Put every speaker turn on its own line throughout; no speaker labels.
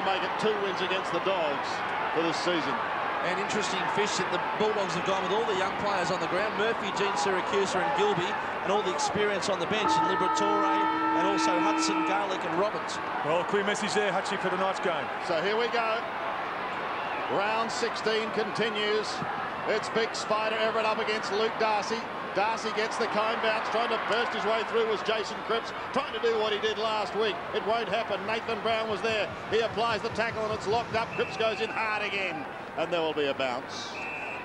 to make it 2 wins against the Dogs for this season.
And interesting fish that the Bulldogs have gone with all the young players on the ground. Murphy, Gene Siracusa and Gilby, and all the experience on the bench in Liberatore, and also Hudson, Garlick and Roberts.
Well, a clear message there, Hutchie, for tonight's game.
So here we go. Round 16 continues. It's Big Spider Everett up against Luke Darcy. Darcy gets the cone bounce. Trying to burst his way through was Jason Cripps, trying to do what he did last week. It won't happen. Nathan Brown was there. He applies the tackle and it's locked up. Cripps goes in hard again, and there will be a bounce.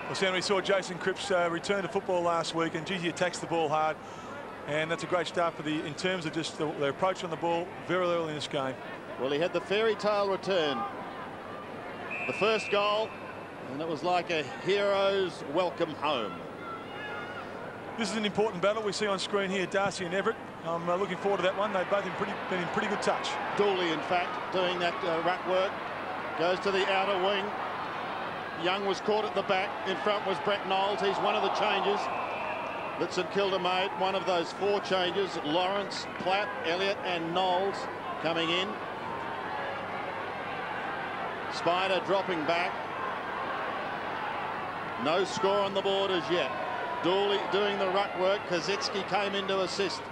Well, Sam, we saw Jason Cripps return to football last week, and geez, he attacks the ball hard, and that's a great start for in terms of just their approach on the ball very early in this game. Well,
he had the fairy tale return. The first goal, and it was like a hero's welcome home.
This is an important battle we see on screen here, Darcy and Everett. I'm looking forward to that one. They've both been in pretty good touch.
Dooley, in fact, doing that ruck work. Goes to the outer wing. Young was caught at the back. In front was Brett Knowles. He's one of the changes that St Kilda made. One of those 4 changes. Lawrence, Platt, Elliott and Knowles coming in. Spider dropping back. No score on the board as yet. Dooley doing the ruck work. Kazitsky came in to assist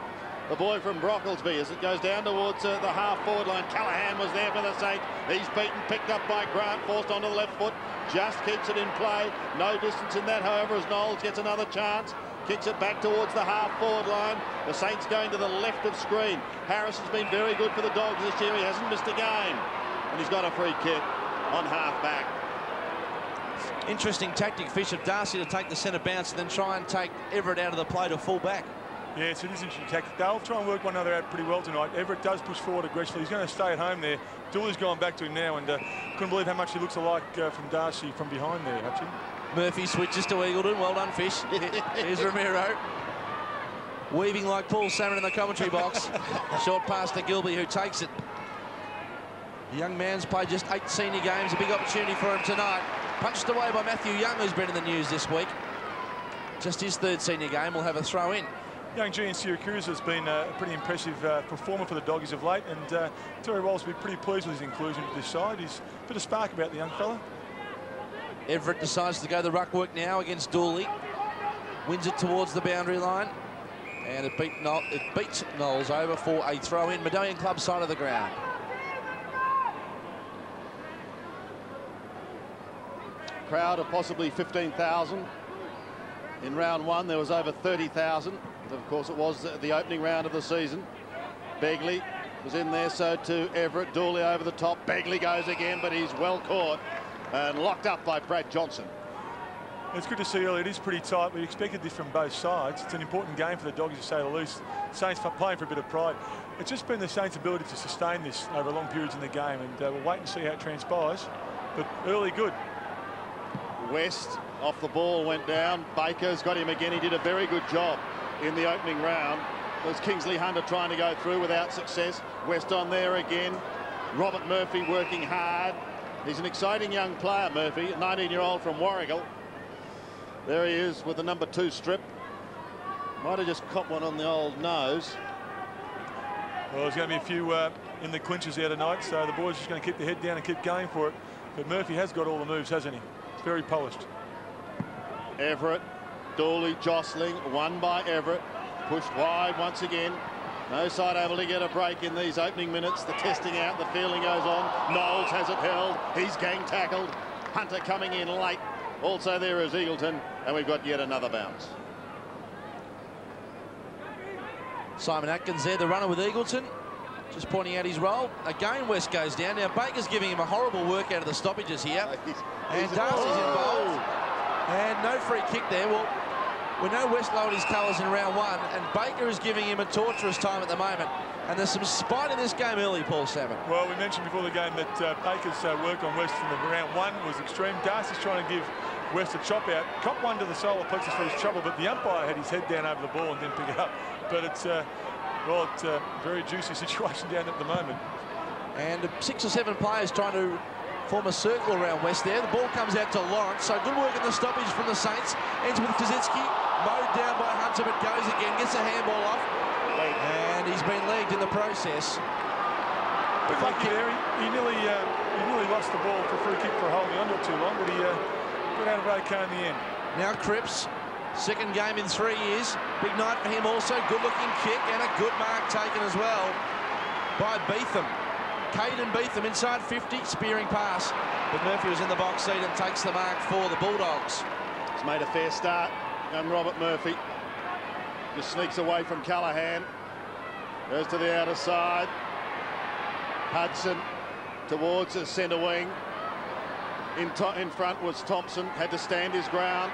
the boy from Brocklesby as it goes down towards the half-forward line. Callahan was there for the Saints. He's beaten, picked up by Grant, forced onto the left foot. Just keeps it in play. No distance in that, however, as Knowles gets another chance. Kicks it back towards the half-forward line. The Saints going to the left of screen. Harris has been very good for the Dogs this year. He hasn't missed a game. And he's got a free kick on half-back.
Interesting tactic, Fish, of Darcy to take the centre bounce and then try and take Everett out of the play to full back.
Yes, it is interesting tactic. They'll try and work one another out pretty well tonight. Everett does push forward aggressively. He's going to stay at home there. Dooley's gone back to him now, and couldn't believe how much he looks alike from Darcy from behind there, Hutchie.
Murphy switches to Eagleton. Well done, Fish. Here's Ramiro. Weaving like Paul Salmon in the commentary box. Short pass to Gilby, who takes it. The young man's played just 8 senior games. A big opportunity for him tonight. Punched away by Matthew Young, who's been in the news this week. Just his 3rd senior game. Will have a throw in.
Young G in Syracuse has been a pretty impressive performer for the Doggies of late, and Terry Walsh will be pretty pleased with his inclusion to this side. He's a bit of spark about the young fella.
Everett decides to go the ruck work now against Dooley. Wins it towards the boundary line, and it beats Knowles over for a throw in. Medallion Club side of the ground.
Crowd of possibly 15,000. In round 1 there was over 30,000. Of course it was the opening round of the season. Begley was in there, so too Everett. Dooley over the top. Begley goes again, but he's well caught and locked up by Brad Johnson.
It's good to see early. It is pretty tight. We expected this from both sides. It's an important game for the Doggies, to say the least. Saints playing for a bit of pride. It's just been the Saints' ability to sustain this over long periods in the game, and we'll wait and see how it transpires. But early good.
West off the ball went down. Baker's got him again. He did a very good job in the opening round. It was Kingsley Hunter trying to go through without success. West on there again. Robert Murphy working hard. He's an exciting young player, Murphy, a 19-year-old from Warragul. There he is with the number 2 strip. Might have just copped one on the old nose.
Well, there's going to be a few in the clinches there tonight, so the boys are just going to keep their head down and keep going for it. But Murphy has got all the moves, hasn't he? It's very polished.
Everett, Dooley jostling, won by Everett. Pushed wide once again. No side able to get a break in these opening minutes. The testing out, the fielding goes on. Knowles has it held. He's gang tackled. Hunter coming in late. Also there is Eagleton, and we've got yet another bounce.
Simon Atkins there, the runner with Eagleton. Just pointing out his role. Again, West goes down. Now, Baker's giving him a horrible work out of the stoppages here. And Darcy's involved. And no free kick there. Well, we know West lowered his colours in round 1, and Baker is giving him a torturous time at the moment. And there's some spite in this game early, Paul Salmon.
Well, we mentioned before the game that Baker's work on West in the round 1 was extreme. Darcy's trying to give West a chop out. Cop one to the solar plexus for his trouble, but the umpire had his head down over the ball and didn't pick it up. But it's well, it's a very juicy situation down at the moment. And 6 or 7 players trying to form a circle around West there. The ball comes out to Lawrence. So good work in the stoppage from the Saints. Ends with Kazitsky. Mowed down by Hunter, but goes again. Gets a handball off. And he's been legged in the process. But lucky there, he nearly lost the ball for a free kick for holding on to it too long, but he got out of okay in the end. Now
Cripps, second game in 3 years. Big night for him also. Good-looking kick and a good mark taken as well by Beetham. Caden Beetham inside 50, spearing pass. But Murphy was in the box seat and takes the mark for the Bulldogs.
He's made a fair start, young Robert Murphy. Just sneaks away from Callahan. Goes to the outer side. Hudson towards the centre wing. In front was Thompson, had to stand his ground.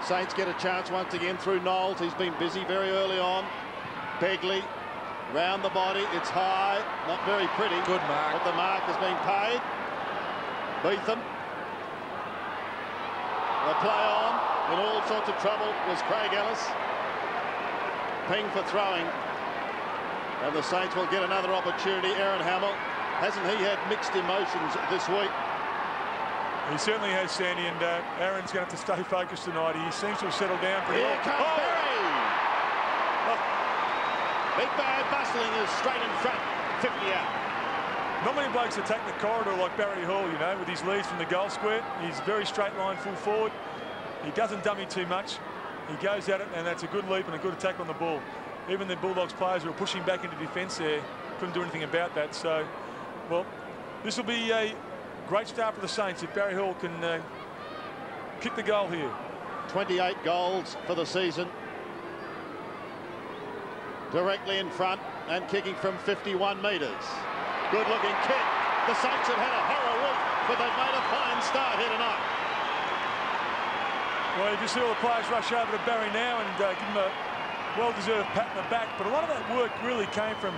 Saints get a chance once again through Knowles. He's been busy very early on. Begley, round the body, it's high, not very pretty.
Good mark.
But the mark has been paid. Beetham. The play on, in all sorts of trouble, was Craig Ellis. Ping for throwing. And the Saints will get another opportunity. Aaron Hamill, hasn't he had mixed emotions this week?
He certainly has, Sandy, and Aaron's going to have to stay focused tonight. He seems to have settled down pretty well.
Here comes Berry! Big Bad bustling is straight in front, 50 out.
Not many blokes attack the corridor like Barry Hall, you know, with his leads from the goal square. He's very straight line, full forward. He doesn't dummy too much. He goes at it, and that's a good leap and a good attack on the ball. Even the Bulldogs players who are pushing back into defence there couldn't do anything about that. So, well, this will be a great start for the Saints if Barry Hall can kick the goal here.
28 goals for the season. Directly in front and kicking from 51 metres. Good-looking kick. The Saints have had a horror week, but they've made a fine start here tonight.
Well, you can see all the players rush over to Barry now and give him a well-deserved pat in the back. But a lot of that work really came from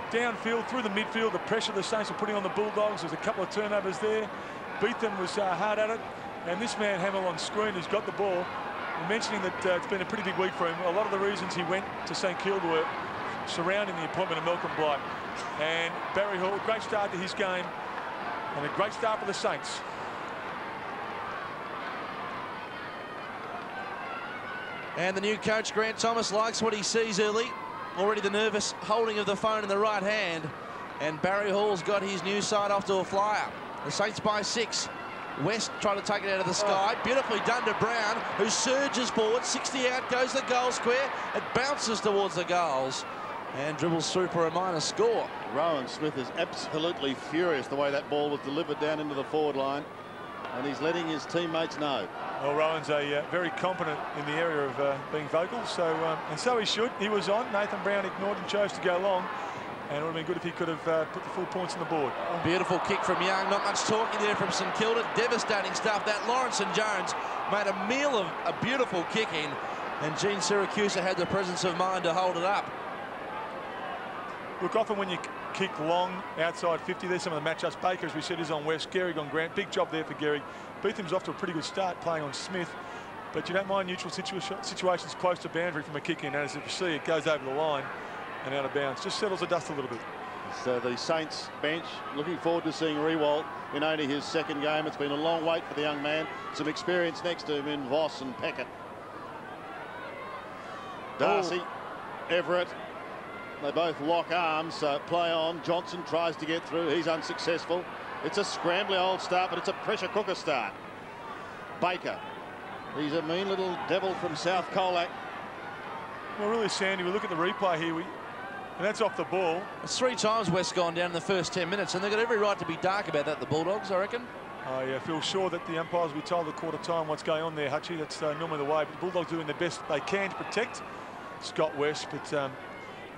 downfield, through the midfield, the pressure the Saints were putting on the Bulldogs. There's a couple of turnovers there. Beetham was hard at it. And this man, Hamill, on screen, who's got the ball, mentioning that it's been a pretty big week for him. A lot of the reasons he went to St. Kilda were surrounding the appointment of Malcolm Blight. And Barry Hall, great start to his game and a great start for the Saints.
And the new coach, Grant Thomas, likes what he sees early. Already the nervous holding of the phone in the right hand. And Barry Hall's got his new side off to a flyer. The Saints by 6. West trying to take it out of the sky. Beautifully done to Brown, who surges forward. 60 out goes the goal square. It bounces towards the goals and dribbles through for a minor score.
Rowan Smith is absolutely furious the way that ball was delivered down into the forward line. And he's letting his teammates know.
Well, Rowan's very competent in the area of being vocal, and so he should. He was on. Nathan Brown ignored and chose to go long. And it would have been good if he could have put the full points on the board.
Beautiful kick from Young. Not much talking there from St. Kilda. Devastating stuff. That Lawrence and Jones made a meal of a beautiful kick in. And Gene Siracusa had the presence of mind to hold it up.
Look, often when you kick long outside 50, there's some of the matchups. Baker, as we said, is on West. Gehrig on Grant. Big job there for Gehrig. Beetham's off to a pretty good start playing on Smith. But you don't mind neutral situations close to boundary from a kick in. And as you see, it goes over the line and out of bounds. Just settles the dust a little bit.
So the Saints bench looking forward to seeing Riewoldt in only his second game. It's been a long wait for the young man. Some experience next to him in Voss and Peckett. Darcy, Everett. They both lock arms, so play on. Johnson tries to get through. He's unsuccessful. It's a scrambly old start, but it's a pressure cooker start. Baker. He's a mean little devil from South Colac.
Well, really, Sandy, we look at the replay here, and that's off the ball.
It's 3 times West gone down in the first 10 minutes, and they've got every right to be dark about that, the Bulldogs, I reckon.
I feel sure that the umpires will be told at quarter time what's going on there, Hutchie. That's normally the way. But the Bulldogs doing the best they can to protect Scott West. But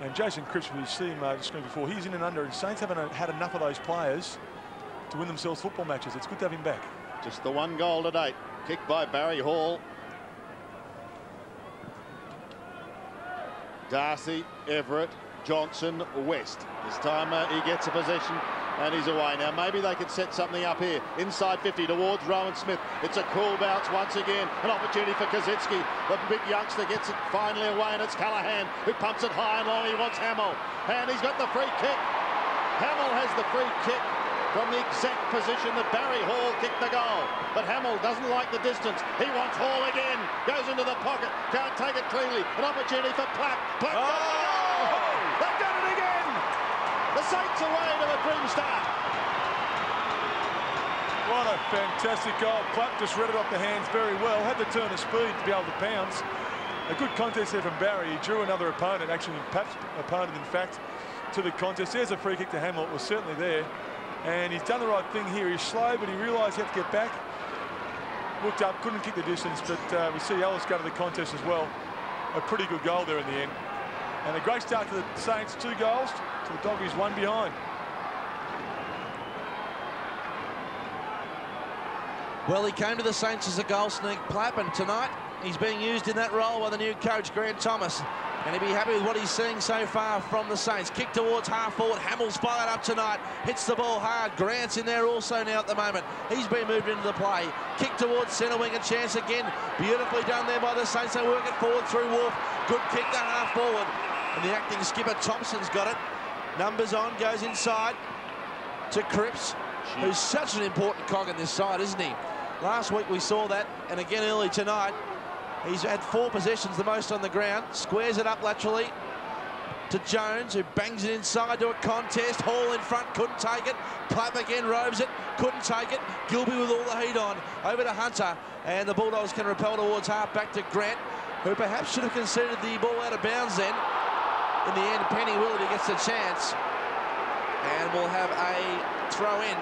and Jason Cripps, we see him on the screen before, he's in and under, and Saints haven't had enough of those players to win themselves football matches. It's good to have him back. Just
the 1 goal to date. Kicked by Barry Hall. Darcy, Everett, Johnson, West. This time he gets a possession and he's away. Now maybe they could set something up here. Inside 50 towards Rowan Smith. It's a cool bounce once again. An opportunity for Kazitsky. The big youngster gets it finally away, and it's Callahan who pumps it high and long. He wants Hamill. And he's got the free kick. Hamill has the free kick from the exact position that Barry Hall kicked the goal. But Hamill doesn't like the distance. He wants Hall again. Goes into the pocket. Can't take it cleanly. An opportunity for Platt. Platt does the goal. They've done it again. The Saints away to a dream start.
Oh, fantastic goal. Platt just read it off the hands very well. Had the turn of speed to be able to pounce. A good contest there from Barry. He drew another opponent, actually Pat's opponent, in fact, to the contest. There's a free kick to Hamill. It was certainly there. And he's done the right thing here. He's slow, but he realised he had to get back. Looked up, couldn't kick the distance, but we see Ellis go to the contest as well. A pretty good goal there in the end. And a great start to the Saints. 2 goals to the Doggies, 1 behind.
Well, he came to the Saints as a goal sneak, Plapp, and tonight he's being used in that role by the new coach, Grant Thomas. And he'll be happy with what he's seeing so far from the Saints. Kick towards half forward. Hamill's fired up tonight. Hits the ball hard. Grant's in there also now at the moment. He's been moved into the play. Kick towards centre wing. A chance again. Beautifully done there by the Saints. They work it forward through Wolf. Good kick to half forward. And the acting skipper Thompson's got it. Numbers on. Goes inside to Cripps, who's such an important cog in this side, isn't he? Last week we saw that. And again early tonight. He's had 4 possessions, the most on the ground. Squares it up laterally to Jones, who bangs it inside to a contest. Hall in front, couldn't take it. Plapp again, robes it, couldn't take it. Gilby with all the heat on. Over to Hunter, and the Bulldogs can repel towards half, back to Grant, who perhaps should have conceded the ball out of bounds then. In the end, Penny Willoughby gets the chance, and we'll have a throw in.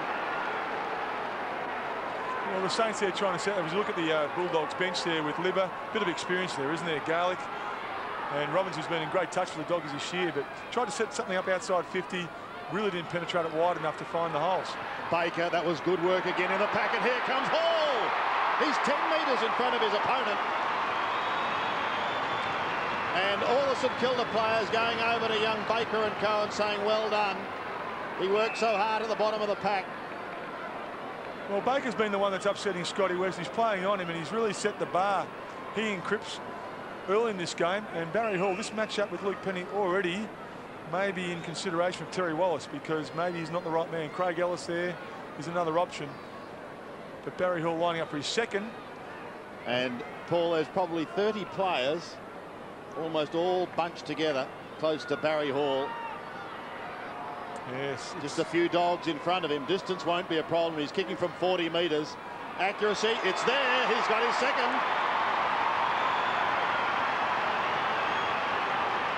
Well, the Saints there trying to set. As you look at the Bulldogs bench there with Libba, bit of experience there, isn't there? Garlic and Robbins, who's been in great touch with the Doggies this year, but tried to set something up outside 50. Really didn't penetrate it wide enough to find the holes.
Baker, that was good work again in the pack, and here comes Hall. He's 10 metres in front of his opponent. And all the St Kilda players going over to young Baker and Co and saying, well done. He worked so hard at the bottom of the pack.
Well, Baker's been the one that's upsetting Scotty West. He's playing on him, and he's really set the bar. He and Cripps early in this game, and Barry Hall, this matchup with Luke Penny already may be in consideration for Terry Wallace, because maybe he's not the right man. Craig Ellis there is another option. But Barry Hall lining up for his second.
And, Paul, there's probably 30 players, almost all bunched together, close to Barry Hall.
Yes.
Just a few dogs in front of him. Distance won't be a problem. He's kicking from 40 metres. Accuracy, it's there. He's got his second.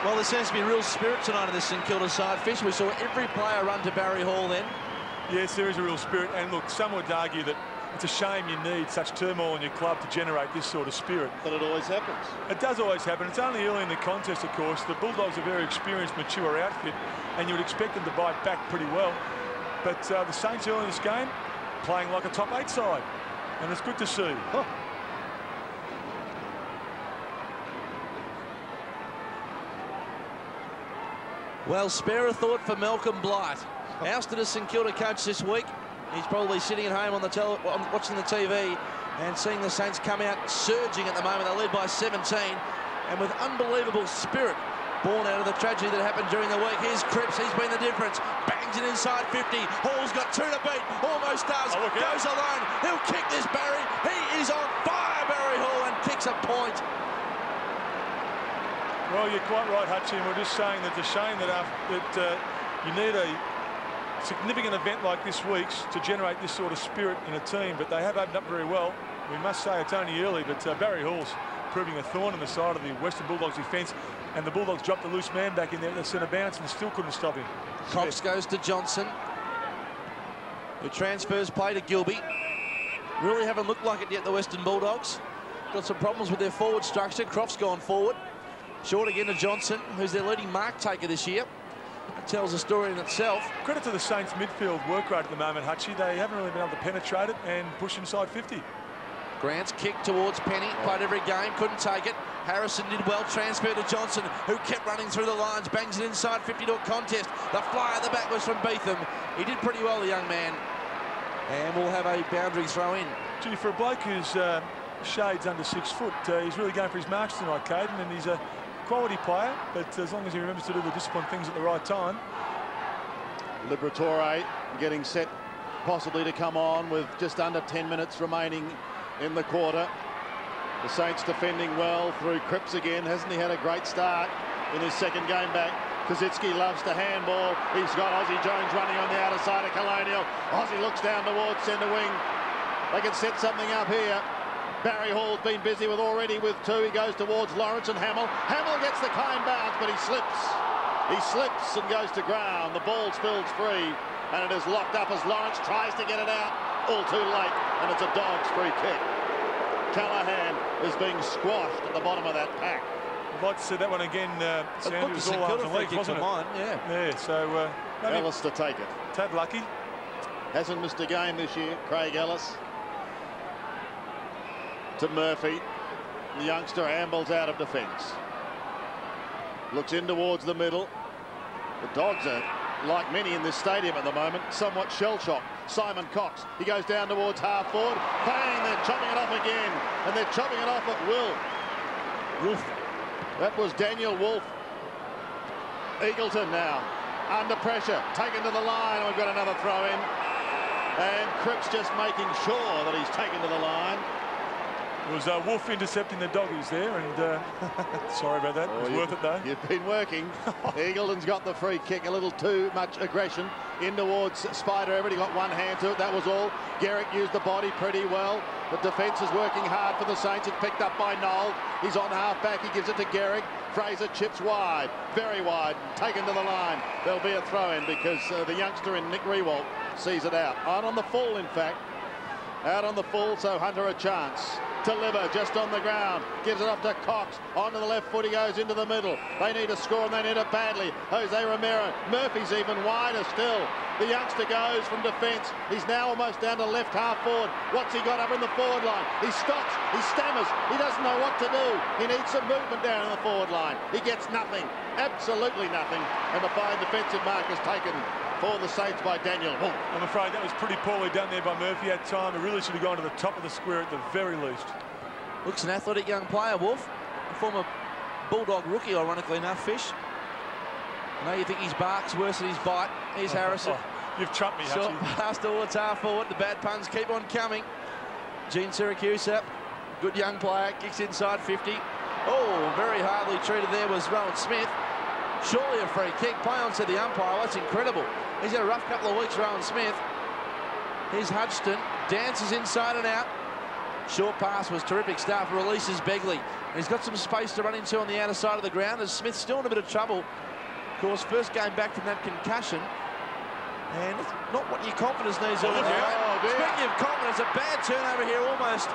Well, there seems to be real spirit tonight in this St Kilda side. Fish, we saw every player run to Barry Hall then.
Yes, there is a real spirit. And look, some would argue that it's a shame you need such turmoil in your club to generate this sort of spirit.
But it always happens.
It does always happen. It's only early in the contest, of course. The Bulldogs are a very experienced, mature outfit, and you would expect them to bite back pretty well. But the Saints early in this game, playing like a top 8 side. And it's good to see.
Huh.
Well, spare a thought for Malcolm Blight. Ousted as St Kilda coach this week. He's probably sitting at home on the watching the TV and seeing the Saints come out surging at the moment. They lead by 17, and with unbelievable spirit born out of the tragedy that happened during the week. Here's Cripps, he's been the difference. Bangs it inside 50. Hall's got 2 to beat, almost does. Goes alone. He'll kick this, Barry. He is on fire, Barry Hall, and kicks a point.
Well, you're quite right, Hutchie. We're just saying that it's a shame that you need a significant event like this week's to generate this sort of spirit in a team, but they have opened up very well. We must say it's only early, but Barry Hall's proving a thorn in the side of the Western Bulldogs defence, and the Bulldogs dropped the loose man back in there at the centre bounce and still couldn't stop him.
Cox goes to Johnson, who transfers play to Gilby. Really haven't looked like it yet, the Western Bulldogs. Got some problems with their forward structure. Croft's gone forward. Short again to Johnson, who's their leading mark taker this year. That tells a story in itself.
Credit to the Saints midfield work rate at the moment, Hutchie. They haven't really been able to penetrate it and push inside 50.
Grant's kick towards Penny, played every game, couldn't take it. Harrison did well, transfer to Johnson, who kept running through the lines, bangs it inside 50 to a contest. The fly at the back was from Beetham. He did pretty well, the young man. And we'll have a boundary throw in.
Gee, for a bloke who's shades under 6 foot, he's really going for his marks tonight, Caden, and he's a quality player, but as long as he remembers to do the disciplined things at the right time.
Liberatore getting set possibly to come on with just under 10 minutes remaining in the quarter. The Saints defending well through Cripps again. Hasn't he had a great start in his second game back? Kosicki loves to handball. He's got Aussie Jones running on the outer side of Colonial. Aussie looks down towards centre wing. They can set something up here. Barry Hall's been busy already with two. He goes towards Lawrence and Hamill. Hamill gets the kind bounce, but he slips. He slips and goes to ground. The ball spills free, and it is locked up as Lawrence tries to get it out. All too late, and it's a Dogs free kick. Callaghan is being squashed at the bottom of that pack.
I'd like to see that one again. Sandy was all arms and legs, wasn't it? Yeah, so
Ellis to take it.
Tad lucky.
Hasn't missed a game this year, Craig Ellis. To Murphy. The youngster ambles out of defence. Looks in towards the middle. The Dogs are, like many in this stadium at the moment, somewhat shell-shocked. Simon Cox, he goes down towards half forward. Bang, they're chopping it off again. And they're chopping it off at will. Wolf. That was Daniel Wolf. Eagleton now, under pressure, taken to the line. And we've got another throw in. And Cripps just making sure that he's taken to the line.
It was Wolf intercepting the Doggies there, and sorry about that. It was worth it, though.
You've been working. Eagleton's got the free kick, a little too much aggression in towards Spider Everett. He got one hand to it, that was all. Garrick used the body pretty well. The defence is working hard for the Saints. It's picked up by Noel. He's on half-back. He gives it to Garrick. Fraser chips wide, very wide, taken to the line. There'll be a throw-in because the youngster in Nick Rewalt sees it out. Out on the full, in fact. Out on the full, so Hunter a chance. To Liver, just on the ground, gives it off to Cox, onto the left foot, he goes into the middle. They need a score and they need it badly. Jose Romero, Murphy's even wider still. The youngster goes from defence. He's now almost down to left half forward. What's he got up in the forward line? He stops, he stammers, he doesn't know what to do. He needs some movement down in the forward line. He gets nothing, absolutely nothing. And the fine defensive mark is taken for the Saints by Daniel Wolf.
I'm afraid that was pretty poorly done there by Murphy at time. It really should have gone to the top of the square at the very least.
Looks an athletic young player, Wolf. A former Bulldog rookie, ironically enough, Fish. I know you think his bark's worse than his bite. Here's Harrison.
You've trumped me,
Short pass towards half forward. The bad puns keep on coming. Gene Siracusa, good young player, kicks inside 50. Oh, very hardly treated there was Rowan Smith. Surely a free kick. Play on, said the umpire. That's incredible. He's had a rough couple of weeks, Rowan Smith. Here's Hudson. Dances inside and out. Short pass was terrific start. Releases Begley. He's got some space to run into on the outer side of the ground as Smith's still in a bit of trouble. Of course, first game back from that concussion. And it's not what your confidence needs. Speaking of confidence, a bad turnover here almost.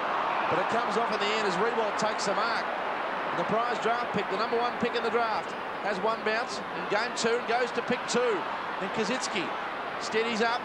But it comes off in the end as Rewalt takes the mark. And the prize draft pick, the #1 pick in the draft, has one bounce in game 2 and goes to pick 2. And Kaczynski steadies up.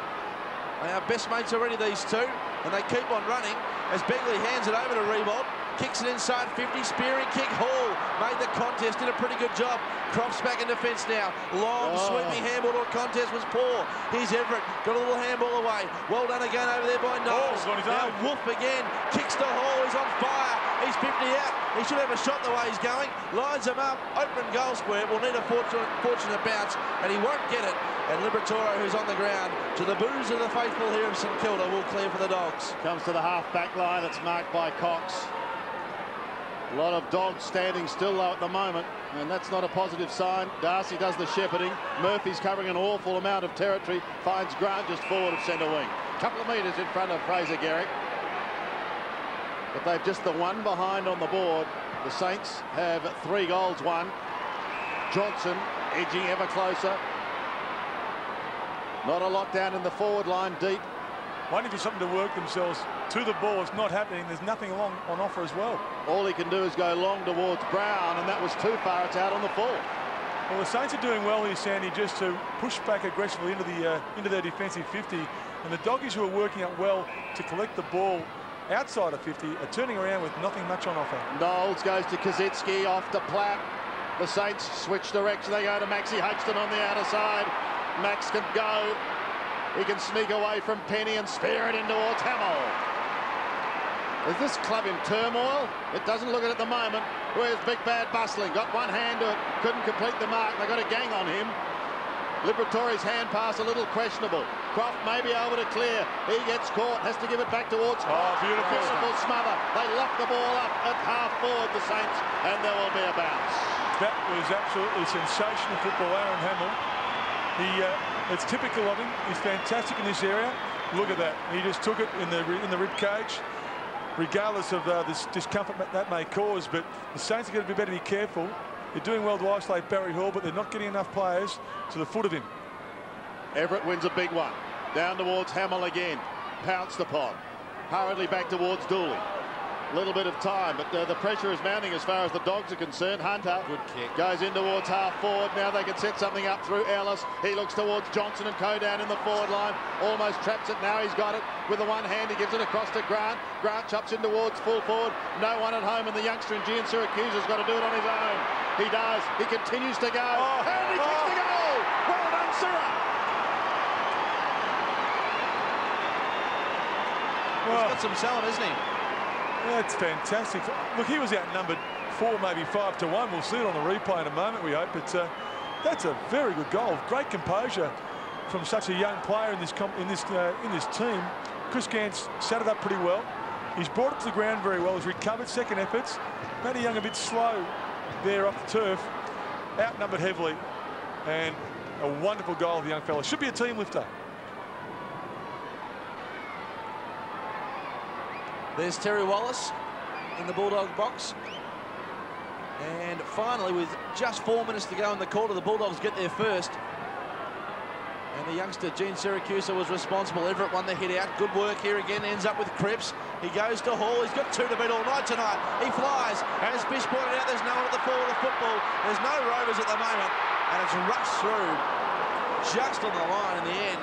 They are best mates already, these two, and they keep on running as Begley hands it over to Rewalt, kicks it inside 50, spearing kick. Hall made the contest, did a pretty good job. Crofts back in defence now. Long, sweeping handball to a contest was poor. Here's Everett, got a little handball away. Well done again over there by Knowles. Now Wolf again, kicks to Hall, he's on fire. He's 50 out. He should have a shot the way he's going. Lines him up, open goal square. Will need a fortunate bounce, and he won't get it. And Liberatore, who's on the ground, to the boos of the faithful here of St Kilda, will clear for the Dogs.
Comes to the half-back line. It's marked by Cox. A lot of Dogs standing still though at the moment, and that's not a positive sign. Darcy does the shepherding. Murphy's covering an awful amount of territory. Finds Grant just forward of centre wing. A couple of metres in front of Fraser Garrick. But they've just the one behind on the board. The Saints have 3 goals won. Johnson edging ever closer. Not a lot down in the forward line deep.
Waiting for something to work themselves to the ball. It's not happening. There's nothing along on offer as well.
All he can do is go long towards Brown, and that was too far. It's out on the full.
Well, the Saints are doing well here, Sandy, just to push back aggressively into their defensive 50. And the Doggies, who are working out well to collect the ball outside of 50, are turning around with nothing much on offer.
Knowles goes to Kaczynski, off to Platt. The Saints switch direction. They go to Maxie Hoxton on the outer side. Max can go. He can sneak away from Penny and spear it in towards Hamill. Is this club in turmoil? It doesn't look it at the moment. Where's Big Bad Bustling? Got one hand to it. Couldn't complete the mark. They got a gang on him. Liberatore's hand pass a little questionable. Croft may be able to clear. He gets caught. Has to give it back towards.
Beautiful.
Beautiful smother. They lock the ball up at half forward, the Saints, and there will be a bounce.
That was absolutely sensational football, Aaron Hamill. It's typical of him. He's fantastic in this area. Look at that. He just took it in the rib cage, regardless of this discomfort that may cause. But the Saints are going to be better be careful. They're doing well to isolate Barry Hall, but they're not getting enough players to the foot of him.
Everett wins a big one. Down towards Hamill again. Pounced upon. Hurriedly back towards Dooley. A little bit of time, but the pressure is mounting as far as the Dogs are concerned. Hunter
Good kick.
goes in towards half forward. Now they can set something up through Ellis. He looks towards Johnson and Co down in the forward line. Almost traps it. Now he's got it with the one hand. He gives it across to Grant. Grant chops in towards full forward. No one at home, and the youngster in Gian Syracuse has got to do it on his own. He does. He continues to go. And he kicks the goal. Well done, Syrah.
He's got some talent, isn't he?
That's fantastic. Look, he was outnumbered 4, maybe 5 to 1. We'll see it on the replay in a moment, we hope. But that's a very good goal. Great composure from such a young player in this team. Chris Gantz set it up pretty well. He's brought it to the ground very well. He's recovered second efforts. Matty Young a bit slow there off the turf. Outnumbered heavily. And a wonderful goal of the young fella. Should be a team lifter.
There's Terry Wallace in the Bulldog box. And finally, with just 4 minutes to go in the quarter, the Bulldogs get there first. And the youngster, Gian Syracuse, was responsible. Everett won the hit out. Good work here again. Ends up with Cripps. He goes to Hall. He's got 2 to beat all night tonight. He flies. As Bish pointed out, there's no one at the fore of the football. There's no Rovers at the moment. And it's rushed through just on the line in the end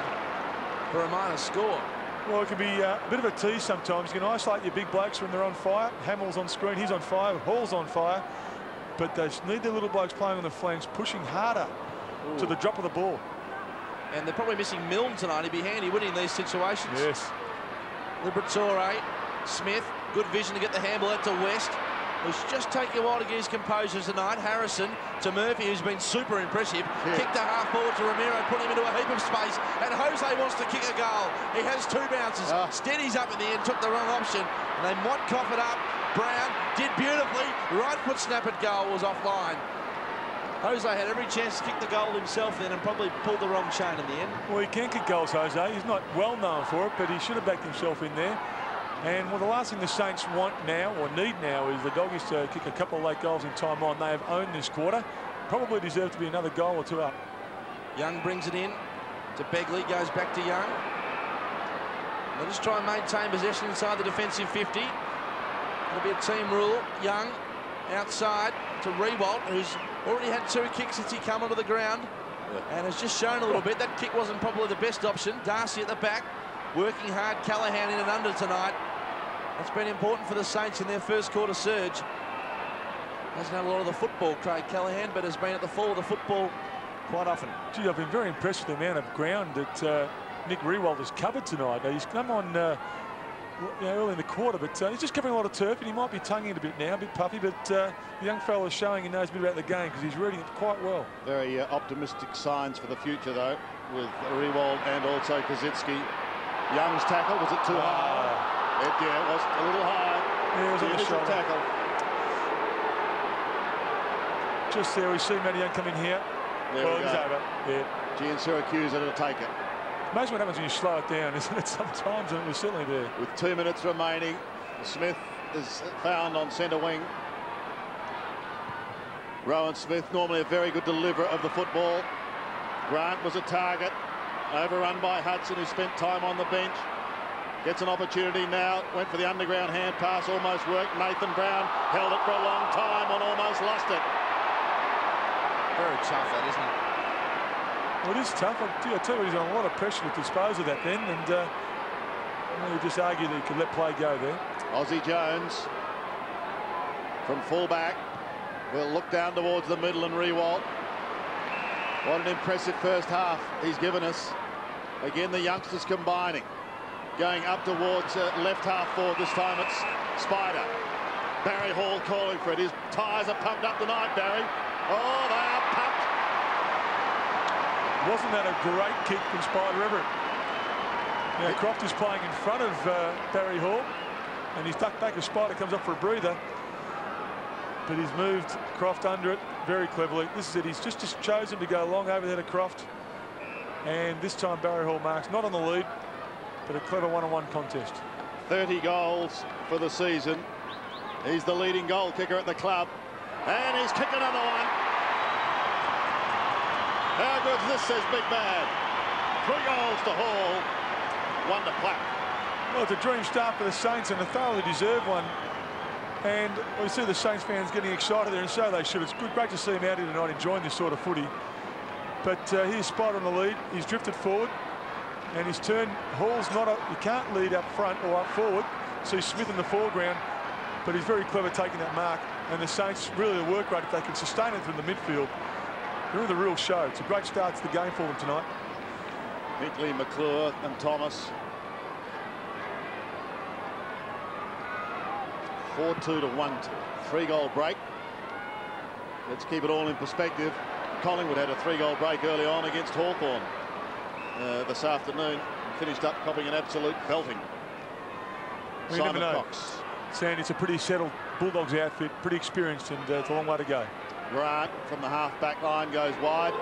for a minus score.
Well, it can be a bit of a tease sometimes. You can isolate your big blokes when they're on fire. Hamill's on screen, he's on fire, Hall's on fire. But they need their little blokes playing on the flanks, pushing harder to the drop of the ball.
And they're probably missing Milne tonight. He'd be handy winning these situations.
Yes.
Liberatore, Smith, good vision to get the handball out to West. Who's just taking a while to get his composure tonight. Harrison to Murphy, who's been super impressive. Yeah. Kicked a half forward to Ramiro, put him into a heap of space. And Jose wants to kick a goal. He has 2 bounces. Steadies up in the end, took the wrong option. And they might cough it up. Brown did beautifully. Right foot snap at goal was offline. Jose had every chance to kick the goal himself then and probably pulled the wrong chain in the end.
Well, he can kick goals, Jose. He's not well known for it, but he should have backed himself in there. And well, the last thing the Saints want now, or need now, is the Doggies to kick a couple of late goals in time on. They have owned this quarter. Probably deserve to be another goal or 2 up.
Young brings it in to Begley, goes back to Young. They'll just try and maintain possession inside the defensive 50. It'll be a team rule. Young outside to Rewalt, who's already had 2 kicks since he come onto the ground. And has just shown a little bit. That kick wasn't probably the best option. Darcy at the back, working hard. Callaghan in and under tonight. That's been important for the Saints in their first quarter surge. Hasn't had a lot of the football, Craig Callaghan, but has been at the fore of the football quite often.
Gee, I've been very impressed with the amount of ground that Nick Rewalt has covered tonight. He's come on early in the quarter, but he's just covering a lot of turf, and he might be tonguing it a bit now, a bit puffy, but the young fellow is showing he knows a bit about the game because he's reading it quite well.
Very optimistic signs for the future, though, with Rewalt and also Kazitsky. Young's tackle, was it too high? Yeah, it was a little high.
Yeah, it was on the shoulder.
Tackle.
Just there, we see Matty Young come in here.
There we go.
It's over. Yeah.
Gian Syracuse to take it.
Amazing what happens when you slow it down, isn't it? Sometimes, and it was certainly there.
With 2 minutes remaining, Smith is found on centre wing. Rowan Smith, normally a very good deliverer of the football. Grant was a target. Overrun by Hudson, who spent time on the bench. Gets an opportunity now. Went for the underground hand pass, almost worked. Nathan Brown held it for a long time and almost lost it.
Very tough, that, isn't it?
Well, it is tough. I tell you, he's on a lot of pressure to dispose of that then, and you just argue that he could let play go there.
Aussie Jones from fullback will look down towards the middle and Rewalt. What an impressive first half he's given us. Again, the youngsters combining. Going up towards left half forward. This time it's Spider. Barry Hall calling for it. His tyres are pumped up tonight, Barry. Oh, they are pumped.
Wasn't that a great kick from Spider Everett? Now, Croft is playing in front of Barry Hall, and he's tucked back as Spider comes up for a breather. But he's moved Croft under it very cleverly. This is it. He's just chosen to go long over there to Croft. And this time Barry Hall marks, not on the lead. but a clever one-on-one contest.
30 goals for the season. He's the leading goal kicker at the club, and he's kicked another one. How good's this, says Big Bad. 3 goals to Hall, 1 to Platt.
Well, it's a dream start for the Saints, and a thoroughly deserved one. And we see the Saints fans getting excited there, and so they should. It's great to see him out here tonight enjoying this sort of footy. But here's Spider on the lead. He's drifted forward, and his turn. Hall's not up. You can't lead up front or up forward. See Smith in the foreground, but he's very clever taking that mark. And the Saints really the work rate if they can sustain it through the midfield. They're in the real show. It's a great start to the game for them tonight.
Hinkley, McClure, and Thomas. 4-2 to 1-2. 3-goal break. Let's keep it all in perspective. Collingwood had a 3-goal break early on against Hawthorn this afternoon. Finished up copping an absolute belting.
We
Simon
never know.
Cox.
Sandy, it's a pretty settled Bulldogs outfit, pretty experienced, and it's a long way to go.
Grant from the half-back line goes wide.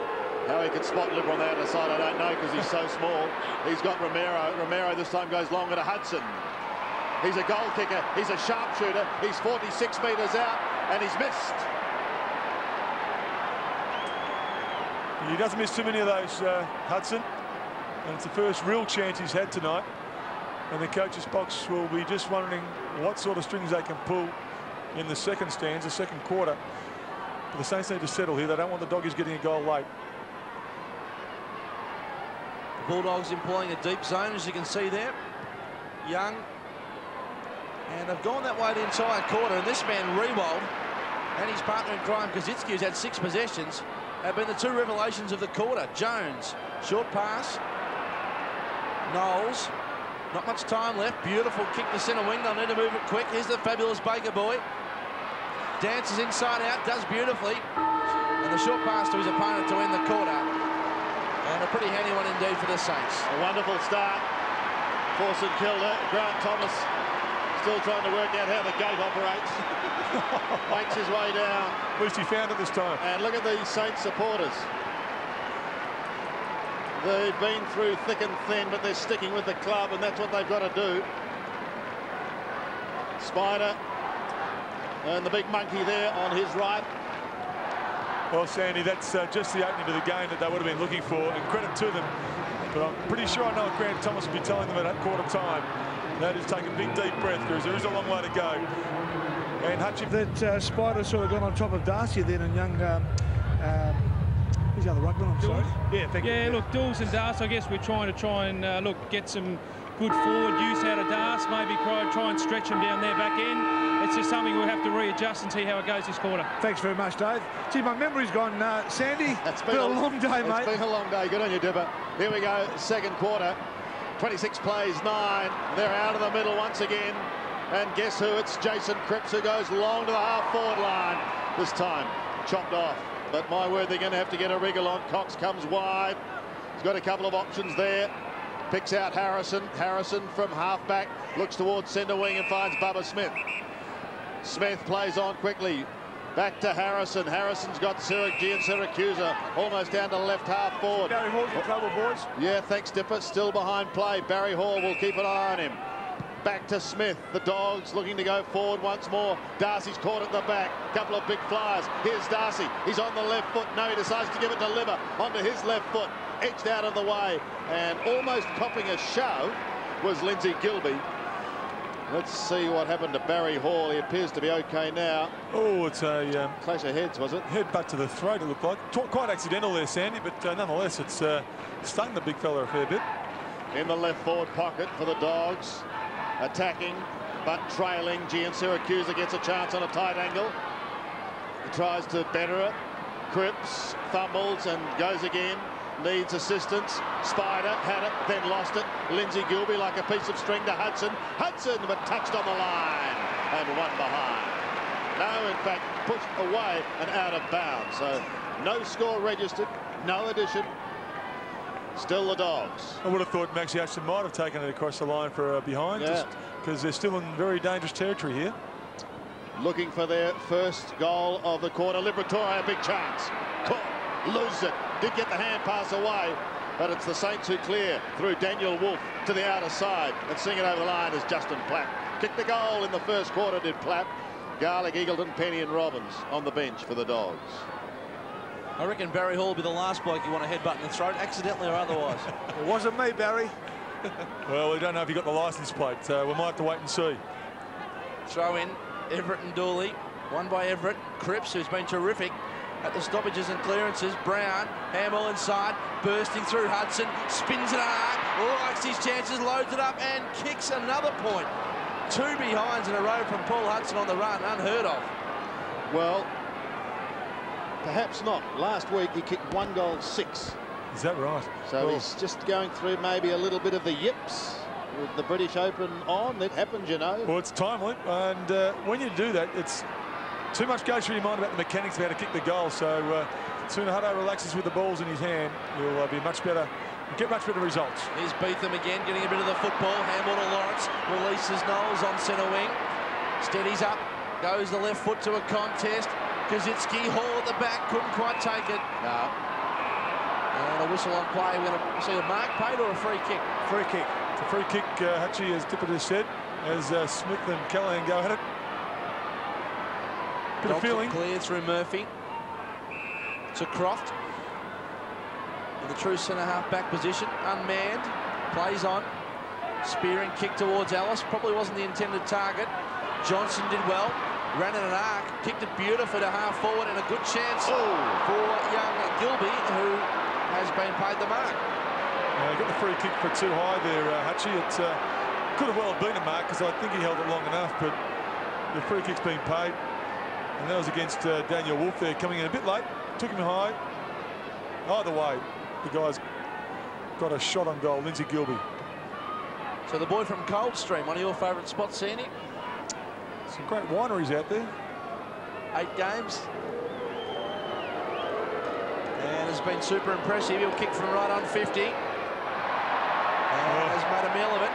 How he can spot Libra on the outer side, I don't know, because he's so small. He's got Romero. Romero this time goes longer to Hudson. He's a goal kicker. He's a sharpshooter. He's 46 metres out, and he's missed.
He doesn't miss too many of those, Hudson. And it's the first real chance he's had tonight. And the coach's box will be just wondering what sort of strings they can pull in the second stanza, second quarter. But the Saints need to settle here. They don't want the Doggies getting a goal late.
The Bulldogs employing a deep zone, as you can see there. Young. And they've gone that way the entire quarter. And this man, Rewald, and his partner in crime, Kazitsky, who's had 6 possessions, have been the 2 revelations of the quarter. Jones, short pass. Knowles, not much time left. Beautiful kick to centre wing. They'll need to move it quick. Here's the fabulous Baker boy. Dances inside out, does beautifully. And the short pass to his opponent to end the quarter. And a pretty handy one indeed for the Saints.
A wonderful start for St.Kilda. Grant Thomas still trying to work out how the gate operates. Makes his way down.
At least he found it this time.
And look at these Saints supporters. They've been through thick and thin, but they're sticking with the club, and that's what they've got to do. Spider and the big monkey there on his right.
Well, Sandy, that's just the opening to the game that they would have been looking for, and credit to them. But I'm pretty sure I know what Grant Thomas will be telling them at quarter time. That is take a big, deep breath, because there is a long way to go. And Hutchie...
That Spider sort of gone on top of Darcy then, and young... who's the other ruckman? I'm sorry. Yeah, thank you.
Yeah, look, Dawes and Darcy, I guess we're trying to look, get some good forward use out of Darcy, maybe try and stretch them down their back end. It's just something we'll have to readjust and see how it goes this quarter.
Thanks very much, Dave. Gee, my memory's gone, Sandy.
It's
been a long day, mate.
It's been a long day. Good on you, Dipper. Here we go, second quarter. 26 plays, 9. They're out of the middle once again. And guess who? It's Jason Cripps who goes long to the half-forward line. This time, chopped off. But my word, they're going to have to get a wriggle on. Cox comes wide. He's got a couple of options there. Picks out Harrison. Harrison from half-back. Looks towards centre wing and finds Bubba Smith. Smith plays on quickly. Back to Harrison. Harrison's got Siracusa almost down to left half forward.
Barry Hall's in trouble, boys.
Yeah, thanks, Dipper. Still behind play. Barry Hall will keep an eye on him. Back to Smith. The Dogs looking to go forward once more. Darcy's caught at the back. Couple of big flyers. Here's Darcy. He's on the left foot. No, he decides to give it to Liver onto his left foot. Edged out of the way. And almost copping a shove was Lindsay Gilby. Let's see what happened to Barry Hall. He appears to be okay now.
Oh, it's a...
clash of heads, was it?
Headbutt to the throat, it looked like. Quite accidental there, Sandy, but nonetheless, it's stung the big fella a fair bit.
In the left forward pocket for the Dogs. Attacking, but trailing. Gian Siracusa gets a chance on a tight angle. He tries to better it. Cripps fumbles and goes again. Needs assistance. Spider had it, then lost it. Lindsay Gilby like a piece of string to Hudson. Hudson, but touched on the line and one behind. No, in fact, pushed away and out of bounds. So no score registered, no addition. Still the Dogs.
I would have thought Max Hudson might have taken it across the line for a behind, just because they're still in very dangerous territory here.
Looking for their first goal of the quarter. Liberatore, a big chance. Caught, loses it. Did get the hand pass away. But it's the Saints who clear through Daniel Wolfe to the outer side, and seeing it over the line is Justin Platt. Kicked the goal in the first quarter, did Platt. Garlick, Eagleton, Penny and Robbins on the bench for the Dogs.
I reckon Barry Hall will be the last bloke you want to headbutt in the throat, accidentally or otherwise.
It wasn't me, Barry.
Well, we don't know if he got the licence plate, so we might have to wait and see.
Throw in Everett and Dooley. One by Everett. Cripps, who's been terrific at the stoppages and clearances. Brown, Hamill inside, bursting through Hudson, spins it hard, likes his chances, loads it up and kicks another point. 2 behinds in a row from Paul Hudson on the run, unheard of.
Well, perhaps not. Last week he kicked 1 goal 6.
Is that right?
So
well,
he's just going through maybe a little bit of the yips with the British Open on. It happens, you know.
Well, it's timely, and when you do that, it's too much goes through your mind about the mechanics of how to kick the goal. So sooner Hutto relaxes with the balls in his hand, he'll be much better, get much better results.
Here's Beetham again, getting a bit of the football. Handball to Lawrence, releases Knowles on centre wing. Steadies up, goes the left foot to a contest. Kazitsky, Hall at the back, couldn't quite take it.
No.
And a whistle on play. We're going to see a mark paid or a free kick?
Free kick. It's a free kick, Hutchie, as Tippett has said, as Smith and Callahan go at it. Bit of feeling.
Clear through Murphy to Croft in the true centre-half back position, unmanned, plays on, spearing kick towards Ellis, probably wasn't the intended target. Johnson did well, ran in an arc, kicked it beautifully to half forward, and a good chance for young Gilby, who has been paid the mark.
Got the free kick for too high there, Hutchie. It could have well been a mark because I think he held it long enough, but the free kick's been paid. And that was against Daniel Wolfe there, coming in a bit late, took him high. Either way, the guy's got a shot on goal, Lindsay Gilby.
So the boy from Coldstream, one of your favourite spots, Sandy?
Some great wineries out there.
8 games. And has been super impressive. He'll kick from right on 50. And has made a meal of it.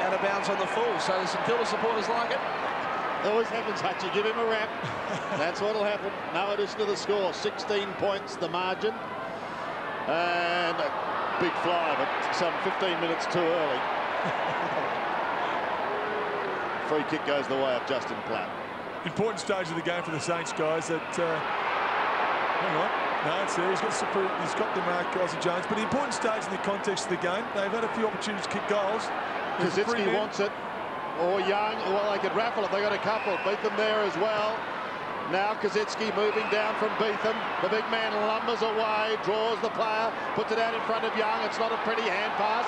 Out of bounds on the full. So the St Kilda supporters like it.
Always happens, Hutchie. Give him a rap. That's what'll happen. No addition to the score. 16 points, the margin. And a big fly, but some 15 minutes too early. Free kick goes the way of Justin Platt.
Important stage of the game for the Saints, guys. That hang on. No, it's there. He's got the mark, Ozzy Jones. But the important stage in the context of the game, they've had a few opportunities to kick goals.
Kazitsky wants it. Or Young, well, they could raffle it. They got a couple. Beetham there as well. Now Kazitsky moving down from Beetham. The big man lumbers away, draws the player, puts it out in front of Young. It's not a pretty hand pass.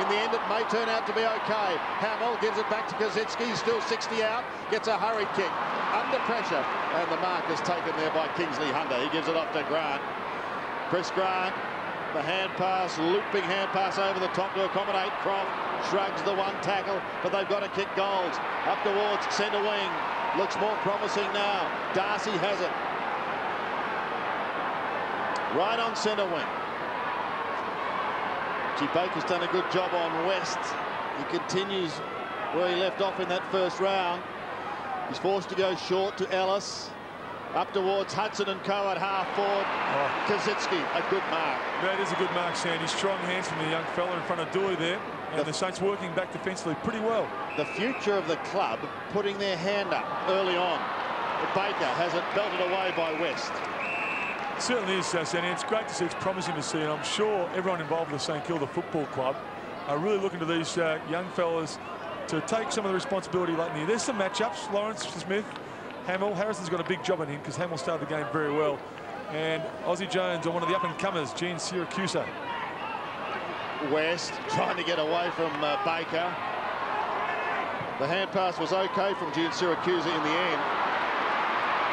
In the end, it may turn out to be okay. Hamill gives it back to Kazitsky. He's still 60 out. Gets a hurried kick. Under pressure. And the mark is taken there by Kingsley Hunter. He gives it off to Grant. Chris Grant. The hand pass, looping hand pass over the top to accommodate Croft. Shrugs the one tackle, but they've got to kick goals. Up towards centre wing. Looks more promising now. Darcy has it. Right on centre wing. G. Baker's done a good job on West. He continues where he left off in that first round. He's forced to go short to Ellis. Up towards Hudson and Co at half forward. Kazitsky, a good mark.
That is a good mark, Sandy. Strong hands from the young fella in front of Dooley there. And the Saints working back defensively pretty well.
The future of the club putting their hand up early on. Baker has it belted away by West.
It certainly is, Sandy. It's great to see. It's promising to see. And I'm sure everyone involved with the St Kilda Football Club are really looking to these young fellas to take some of the responsibility late in the year. There's some matchups. Lawrence, Smith, Hamill. Harrison's got a big job on him because Hamill started the game very well. And Ozzy Jones on one of the up-and-comers, Gene Syracuse.
West trying to get away from Baker. The hand pass was okay from Gene Syracuse in the end.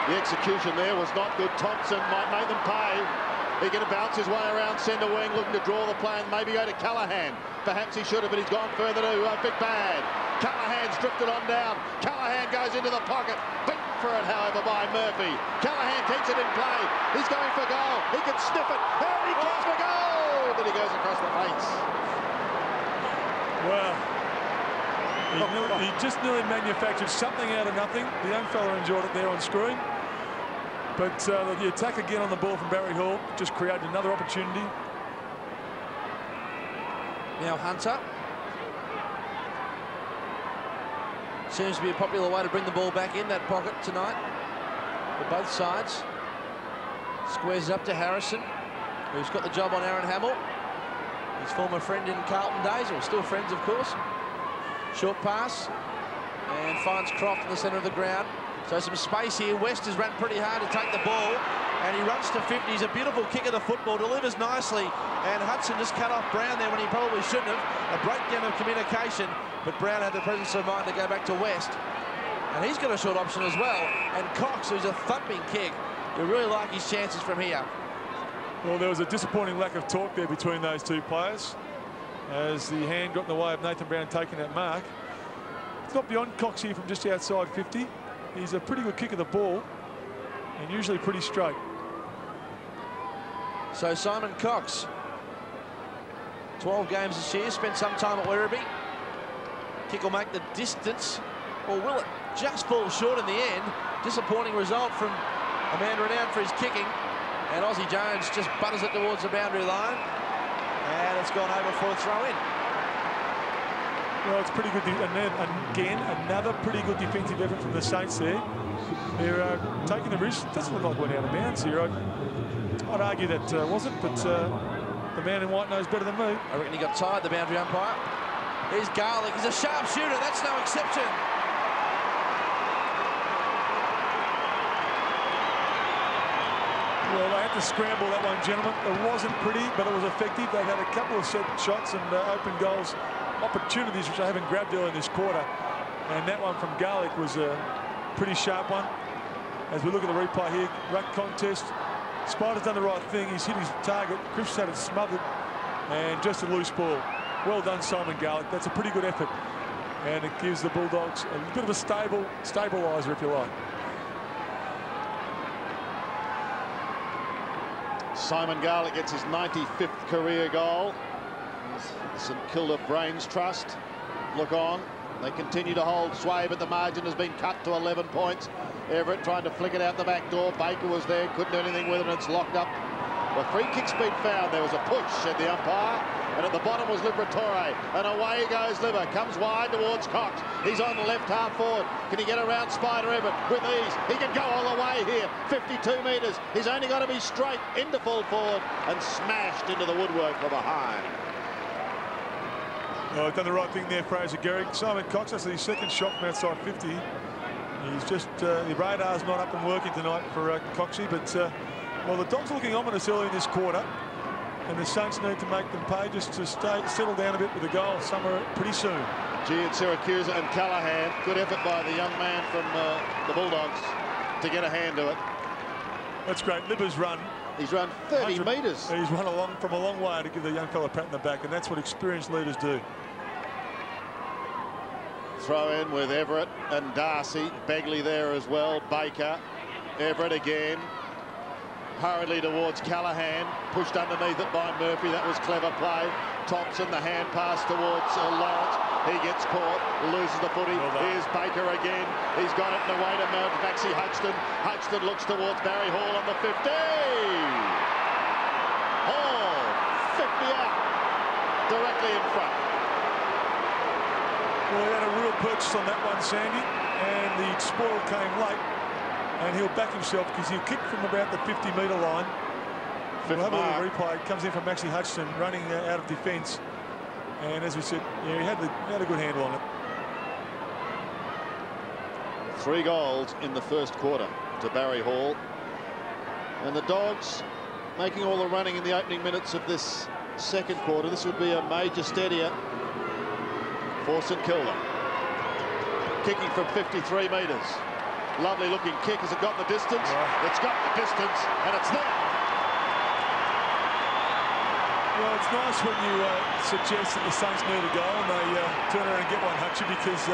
The execution there was not good. Thompson might make them pay. He can bounce his way around centre wing, looking to draw the play and maybe go to Callahan. Perhaps he should have, but he's gone further to Big Bad. Callahan's drifted on down. Callahan goes into the pocket. Beaten for it, however, by Murphy. Callahan keeps it in play. He's going for goal. He can sniff it. And he kicks for goal! But he goes across the face.
Well, he just nearly manufactured something out of nothing. The young fella enjoyed it there on screen. But the attack again on the ball from Barry Hall just created another opportunity.
Now Hunter. Seems to be a popular way to bring the ball back in that pocket tonight for both sides. Squares it up to Harrison, who's got the job on Aaron Hamill. His former friend in Carlton days, or still friends, of course. Short pass, and finds Croft in the centre of the ground. So some space here. West has run pretty hard to take the ball, and he runs to 50. He's a beautiful kick of the football, delivers nicely, and Hudson just cut off Brown there when he probably shouldn't have. A breakdown of communication, but Brown had the presence of mind to go back to West. And he's got a short option as well. And Cox, who's a thumping kick. You really like his chances from here.
Well, there was a disappointing lack of talk there between those two players as the hand got in the way of Nathan Brown taking that mark. It's not beyond Cox here from just outside 50. He's a pretty good kick of the ball and usually pretty straight.
So Simon Cox, 12 games this year, spent some time at Werribee. Kick will make the distance, or will it just fall short in the end? Disappointing result from a man renowned for his kicking. And Aussie Jones just butters it towards the boundary line. And it's gone over for a throw-in.
Well, it's pretty good. And then, again, another pretty good defensive effort from the Saints there. They're taking the risk. Doesn't look like we're out of bounds here. I'd argue that wasn't, but the man in white knows better than me.
I reckon he got tired, the boundary umpire. Here's Garlick. He's a sharp shooter. That's no exception.
Well, they had to scramble that one, gentlemen. It wasn't pretty, but it was effective. They've had a couple of set shots and open goals opportunities, which I haven't grabbed early in this quarter. And that one from Garlick was a pretty sharp one. As we look at the replay here, ruck contest. Spider's done the right thing. He's hit his target. Cripps had it smothered. And just a loose ball. Well done, Simon Garlick. That's a pretty good effort. And it gives the Bulldogs a bit of a stabiliser, if you like.
Simon Garlick gets his 95th career goal. St Kilda Brains Trust look on. They continue to hold sway, but the margin has been cut to 11 points. Everett trying to flick it out the back door. Baker was there, couldn't do anything with it, and it's locked up. Well, free kick's been found. There was a push, said the umpire. And at the bottom was Liberatore. And away goes Liber. Comes wide towards Cox. He's on the left half forward. Can he get around Spider Everett with ease? He can go all the way here. 52 metres. He's only got to be straight into full forward and smashed into the woodwork from behind.
Well, done the right thing there, Fraser Gehrig. Simon Cox, that's his second shot from outside 50. He's just, the radar's not up and working tonight for Coxie, but, well, the Dogs are looking ominous early in this quarter. And the Saints need to make them pay just to settle down a bit with the goal somewhere pretty soon.
Gian Siracusa and Callahan. Good effort by the young man from the Bulldogs to get a hand to it.
That's great. Libber's run.
He's run 30 metres.
He's run from a long way to give the young fella a pat in the back, and that's what experienced leaders do.
Throw in with Everett and Darcy. Begley there as well. Baker. Everett again. Hurriedly towards Callahan, pushed underneath it by Murphy. That was clever play. Thompson, the hand pass towards Lawrence. He gets caught, loses the footy. Here's Baker again. He's got it in the way to Maxie Hodgson. Hodgson looks towards Barry Hall on the 50. Hall, 50 out, directly in front.
Well, he had a real purchase on that one, Sandy, and the spoil came late. And he'll back himself because he'll kick from about the 50-metre line. We'll have a little replay. Comes in from Maxie Hutchison running out of defence. And as we said, yeah, he had a good handle on it.
3 goals in the first quarter to Barry Hall. And the Dogs making all the running in the opening minutes of this second quarter. This would be a major steadier for St Kilda. Kicking from 53 metres. Lovely looking kick. Has it got the distance? Yeah. It's got the distance, and it's there.
Well, it's nice when you suggest that the Saints need a goal and they turn around and get one, Hutchie, because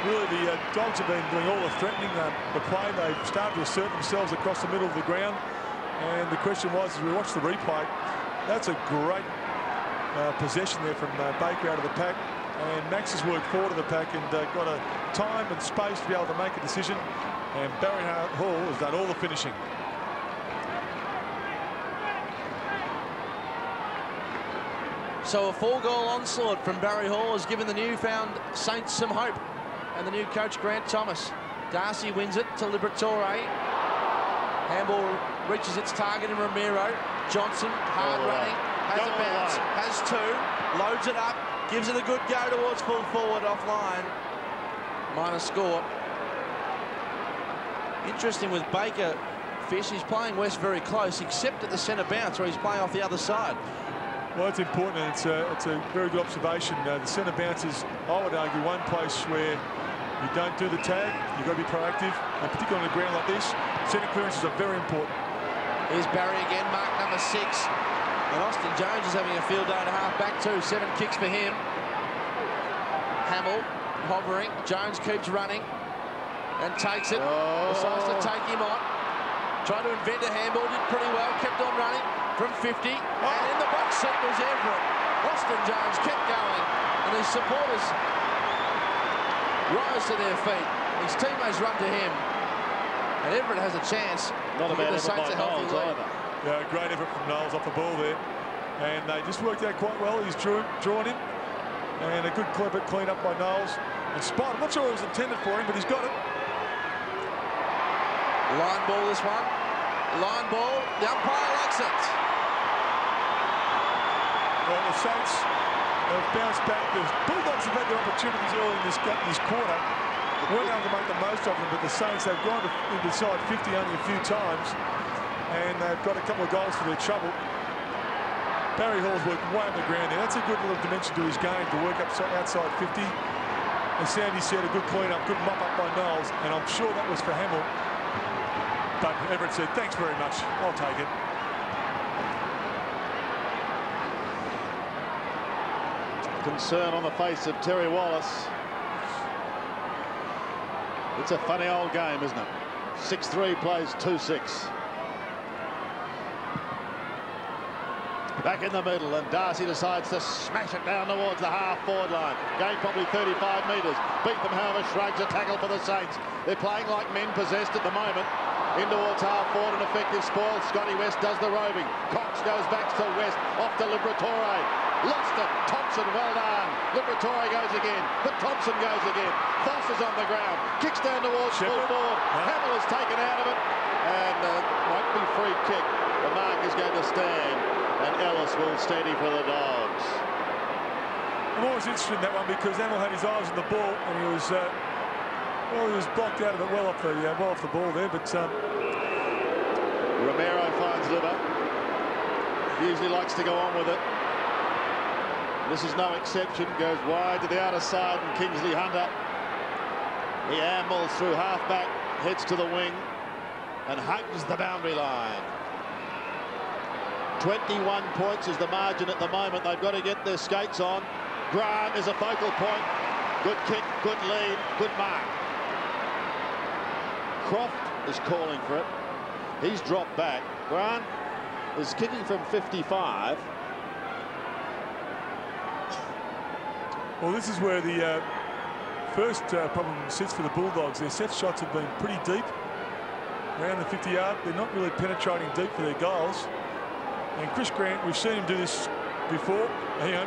really the Dogs have been doing all the threatening, the play. They've started to assert themselves across the middle of the ground. And the question was, as we watch the replay, that's a great possession there from Baker out of the pack. And Max has worked forward of the pack and got a time and space to be able to make a decision. And Barry Hall has done all the finishing.
So a 4-goal onslaught from Barry Hall has given the newfound Saints some hope. And the new coach, Grant Thomas. Darcy wins it to Liberatore. Handball reaches its target in Romero. Johnson, hard running, has a bounce, has 2, loads it up, gives it a good go towards full forward offline. Minor score. Interesting with Baker, Fish, he's playing West very close, except at the centre bounce where he's playing off the other side.
Well, it's important, and it's a very good observation. The centre bounce is, I would argue, one place where you don't do the tag, you've got to be proactive, and particularly on a ground like this, centre clearances are very important.
Here's Barry again, mark number 6. And Austin Jones is having a field day and a half back too. 7 kicks for him. Hamill hovering. Jones keeps running and takes it. Decides to take him on. Tried to invent a handball, did pretty well, kept on running from 50. And in the box seat was Everett. Austin Jones kept going, and his supporters rise to their feet. His teammates run to him, and Everett has a chance.
Not a bad
the Saints a healthy lead.
Yeah, great effort from Knowles off the ball there, and they just worked out quite well. He's drawn him, and a good clever clean up by Knowles. And Spot, I'm not sure it was intended for him, but he's got it.
Line ball, this one. Line ball. The umpire likes it.
Well, the Saints have bounced back. The Bulldogs have had their opportunities early in this quarter. Weren't able to make the most of them, but the Saints, they've gone inside 50 only a few times, and they've got a couple of goals for their trouble. Barry Hall's worked way on the ground there. That's a good little dimension to his game, to work up outside 50. As Sandy said, a good clean-up, good mop-up by Knowles, and I'm sure that was for Hamill. But Everett said, thanks very much, I'll take it.
Concern on the face of Terry Wallace. It's a funny old game, isn't it? 6-3 plays 2-6. Back in the middle, and Darcy decides to smash it down towards the half-forward line. Gain probably 35 metres. Beat them, however, shrugs a tackle for the Saints. They're playing like men possessed at the moment. In towards half-forward, an effective spoil. Scotty West does the roving. Cox goes back to West, off to Liberatore. Lost it. Thompson, well done. Liberatore goes again, but Thompson goes again. Foss is on the ground. Kicks down towards full forward. Hamill is taken out of it, and might be free kick. The mark is going to stand, and Ellis will steady for the Dogs.
I'm always interested in that one because Hamill had his eyes on the ball, and he was blocked out of it well off the ball there. But
Romero finds Liver. Usually likes to go on with it. This is no exception. Goes wide to the outer side, and Kingsley Hunter, he ambles through half-back, heads to the wing, and hugs the boundary line. 21 points is the margin at the moment. They've got to get their skates on. Grant is a focal point. Good kick, good lead, good mark. Croft is calling for it. He's dropped back. Grant is kicking from 55.
Well, this is where the first problem sits for the Bulldogs. Their set shots have been pretty deep around the 50-yard. They're not really penetrating deep for their goals. And Chris Grant, we've seen him do this before.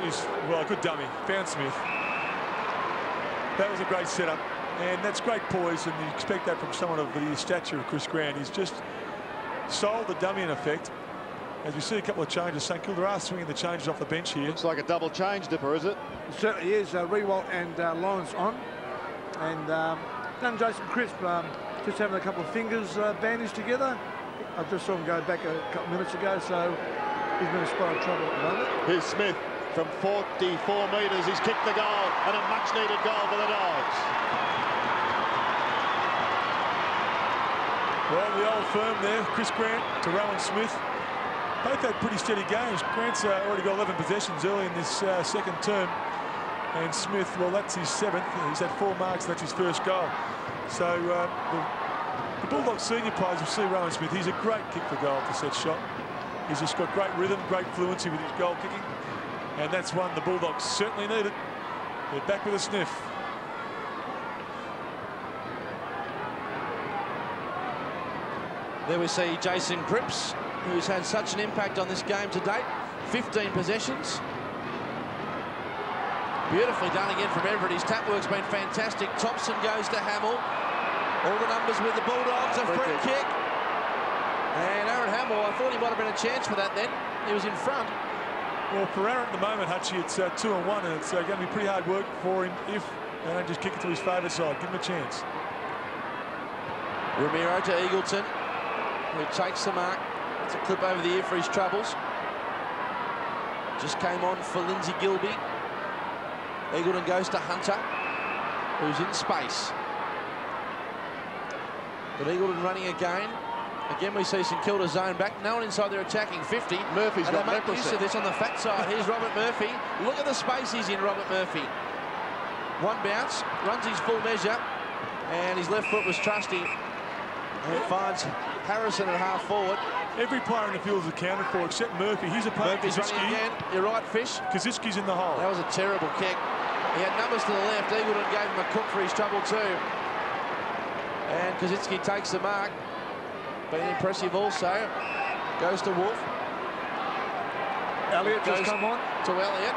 He's, well, a good dummy. Found Smith. That was a great setup. And that's great poise, and you expect that from someone of the stature of Chris Grant. He's just sold the dummy in effect. As we see a couple of changes, St Kilda are swinging the changes off the bench here.
Looks like a double change dipper, is it?
It certainly is. Rewalt and Lawrence on. And done Jason Crisp, just having a couple of fingers bandaged together. I just saw him go back a couple of minutes ago, so he's been in a spot of trouble at the moment.
Here's Smith from 44 metres. He's kicked the goal, and a much-needed goal for the Dogs.
Well, the old firm there, Chris Grant to Rowan Smith. Both had pretty steady games. Grant's already got 11 possessions early in this second term. And Smith, well, that's his 7th. He's had 4 marks, that's his first goal. So the Bulldogs senior players will see Rowan Smith. He's a great kick for goal for set shot. He's just got great rhythm, great fluency with his goal kicking. And that's one the Bulldogs certainly needed. They're back with a sniff.
There we see Jason Cripps, who's had such an impact on this game to date. 15 possessions. Beautifully done again from Everett. His tap work's been fantastic. Thompson goes to Hamill. All the numbers with the Bulldogs. A free kick. And Aaron Hamill, I thought he might have been a chance for that then. He was in front.
Well, for Aaron at the moment, Hutchie, it's 2-1, and it's going to be pretty hard work for him if they don't just kick it to his favourite side. Give him a chance.
Ramiro to Eagleton, who takes the mark. It's a clip over the ear for his troubles. Just came on for Lindsay Gilby. Eagleton goes to Hunter, who's in space. But Eagleton running again. Again, we see St Kilda zone back. No one inside their attacking 50.
Murphy's
and
got
they make use of this on the fat side. Here's Robert Murphy. Look at the space he's in, Robert Murphy. One bounce, runs his full measure, and his left foot was trusty. And finds Harrison at half forward.
Every player in the field is accounted for except Murphy. He's a player.
Murphy's running again. You're right, Fish.
Kaczynski's in the hole.
That was a terrible kick. He had numbers to the left. Eagleton gave him a cook for his trouble too. And Kaczynski takes the mark. Been impressive also. Goes to Wolf.
Elliott just come on.
To Elliott,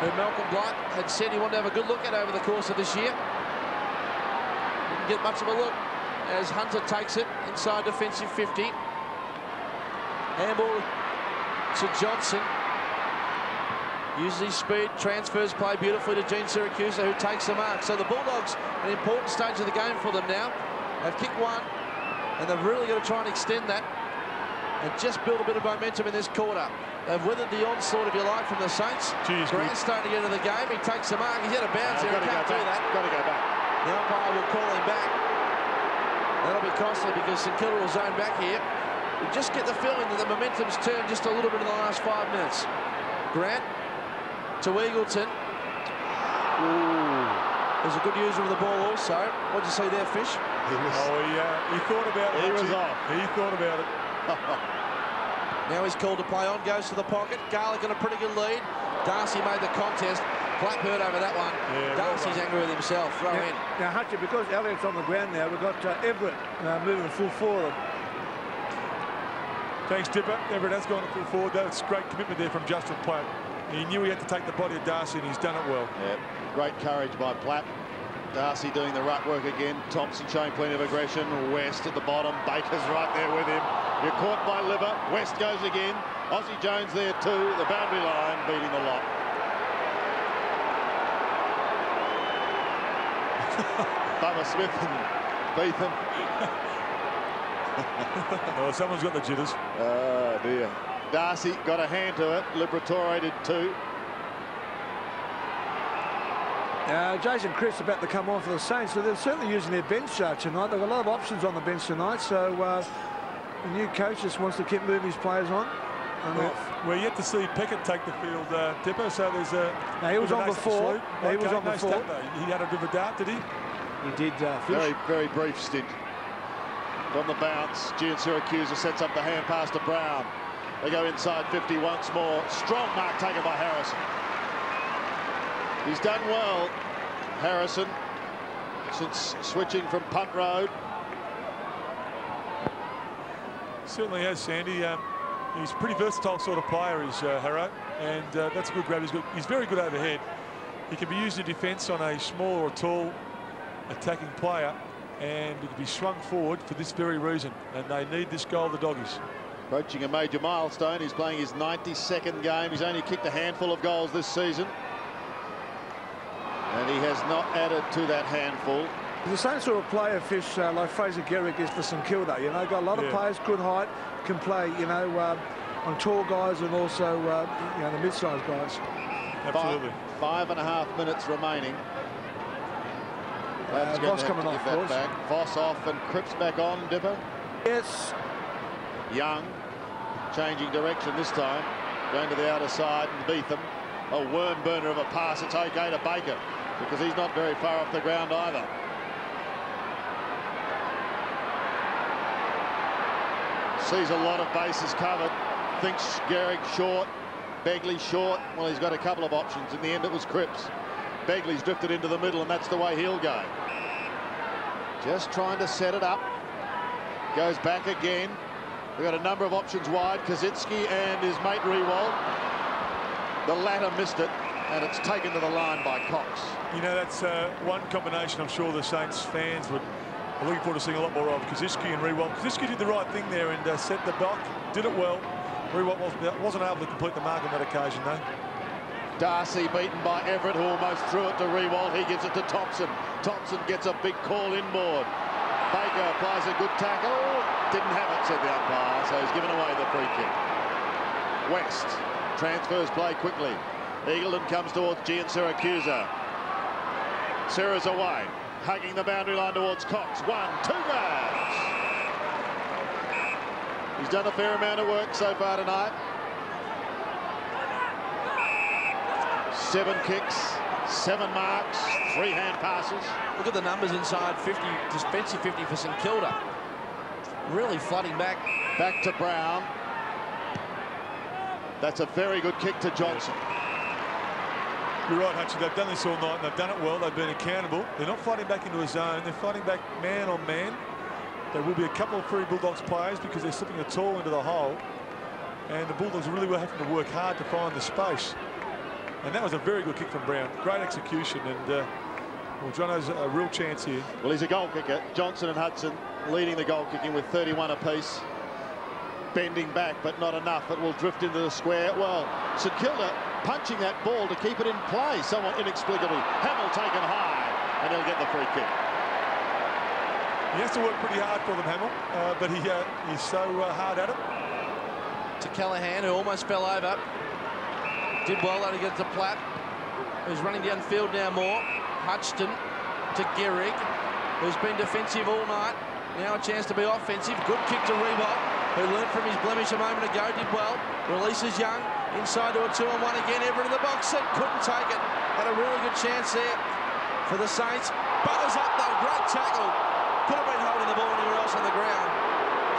who Malcolm Blight had said he wanted to have a good look at over the course of this year. Didn't get much of a look as Hunter takes it inside defensive 50. Handball to Johnson. Uses his speed, transfers play beautifully to Gene Siracusa, who takes the mark. So the Bulldogs, an important stage of the game for them now. They've kicked one, and they've really got to try and extend that and just build a bit of momentum in this quarter. They've weathered the onslaught, if you like, from the Saints. Grant's starting to get into the game. He takes the mark. He's had a bounce here. He can't do that.
Got to go back.
The umpire will call him back. That'll be costly because St Kilda will zone back here. You just get the feeling that the momentum's turned just a little bit in the last 5 minutes. Grant to Eagleton. There's a good user of the ball also. What'd you see there, Fish?
He thought about it.
He was off.
He thought about it.
Now he's called to play on, goes to the pocket. Garlick got a pretty good lead. Darcy made the contest. Clap hurt over that one. Yeah, Darcy's angry with himself. Throw in.
Now, Hutchie, because Elliott's on the ground now, we've got Everett moving full forward.
Thanks, Dipper. Everett has gone full forward. That's great commitment there from Justin Platt. He knew he had to take the body of Darcy, and he's done it well.
Yeah, great courage by Platt. Darcy doing the ruck work again. Thompson showing plenty of aggression. West at the bottom. Baker's right there with him. You're caught by Liver. West goes again. Aussie Jones there too. The boundary line beating the lot. Bubba Smith and Beetham.
Oh, someone's got the jitters.
Oh dear. Darcy got a hand to it. Liberatore did too.
Jason Chris about to come on for the Saints, so they're certainly using their bench tonight. They've got a lot of options on the bench tonight, so the new coach just wants to keep moving his players on.
We're yet to see Peckett take the field, Dipper, so there's a...
Now, he was on before. He was on before.
He had a bit of a dart, did he?
He did.
Very, very brief stint. From the bounce, Gene Siracusa sets up the hand pass to Brown. They go inside 50 once more. Strong mark taken by Harrison. He's done well, Harrison, since switching from punt road.
Certainly has, Sandy. He's a pretty versatile sort of player, is Harrow, and that's a good grab. He's very good overhead. He can be used in defence on a small or tall attacking player, and he can be swung forward for this very reason, and they need this goal, the Doggies.
Approaching a major milestone. He's playing his 92nd game. He's only kicked a handful of goals this season. And he has not added to that handful.
The same sort of player, Fish, like Fraser Garrick is for St Kilda. You know, got a lot of players, good height, can play, you know, on tall guys and also, you know, the mid-sized guys.
Absolutely.
5.5 minutes remaining.
Voss coming off,
that back. Voss off and Cripps back on, Dipper.
Yes.
Young changing direction this time, going to the outer side, and Beetham. A worm burner of a pass. It's okay to Baker because he's not very far off the ground either. Sees a lot of bases covered. Thinks Garrick short, Begley short. Well, he's got a couple of options. In the end, it was Cripps. Begley's drifted into the middle, and that's the way he'll go. Just trying to set it up. Goes back again. We've got a number of options wide. Kaczynski and his mate Rewald. The latter missed it. and it's taken to the line by Cox.
You know, that's one combination I'm sure the Saints fans are looking forward to seeing a lot more of. Kosicki and Riewoldt. Kosicki did the right thing there and set the block, did it well. Riewoldt wasn't able to complete the mark on that occasion, though.
Darcy beaten by Everett, who almost threw it to Riewoldt. He gives it to Thompson. Thompson gets a big call inboard. Baker applies a good tackle. Didn't have it, said the umpire, so he's given away the free kick. West transfers play quickly. Eagleton comes towards Gian Siracusa. Sira's away, hugging the boundary line towards Cox. 1, 2 grabs. He's done a fair amount of work so far tonight. 7 kicks, 7 marks, 3 hand passes.
Look at the numbers inside 50, defensive 50 for St Kilda. Really flooding back.
Back to Brown. That's a very good kick to Johnson.
You're right, Hutchie. They've done this all night and they've done it well. They've been accountable. They're not flooding back into a zone. They're flooding back man on man. There will be a couple of free Bulldogs players because they're slipping a tall into the hole. And the Bulldogs really were having to work hard to find the space. And that was a very good kick from Brown. Great execution. And well, Jono's a real chance here.
Well, he's a goal kicker. Johnson and Hudson leading the goal kicking with 31 apiece. Bending back, but not enough. It will drift into the square. Well, St Kilda punching that ball to keep it in play somewhat inexplicably. Hamill taken high, and he'll get the free kick.
He has to work pretty hard for them, Hamill, but he's so hard at it.
To Callahan, who almost fell over. Did well though to get to Platt, who's running downfield now more. Hutchton to Gehrig, who's been defensive all night. Now a chance to be offensive. Good kick to Riewoldt, who learned from his blemish a moment ago. Did well. Releases Young. Inside to a 2-on-1 again. Everett in the box set. Couldn't take it. Had a really good chance there for the Saints. Butters up though. Great tackle. Could have been holding the ball anywhere else on the ground.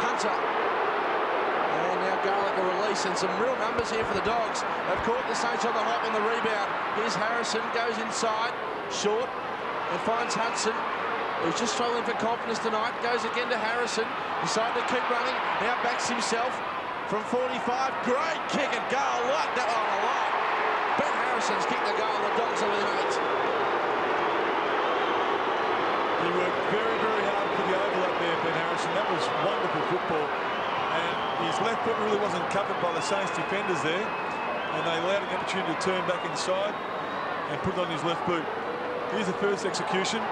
Hunter. And now Garlick a release, and some real numbers here for the Dogs. They've caught the Saints on the hop on the rebound. Here's Harrison. Goes inside. Short. And finds Hudson, who's just struggling for confidence tonight. Goes again to Harrison. Decided to keep running. Now backs himself from 45. Great kick and goal. Like that on the line. Ben Harrison's kicked the goal. The Dogs are within 8.
He worked very, very hard for the overlap there, Ben Harrison. That was wonderful football. And his left foot really wasn't covered by the Saints defenders there. And they allowed him the opportunity to turn back inside and put it on his left boot. Here's the first execution.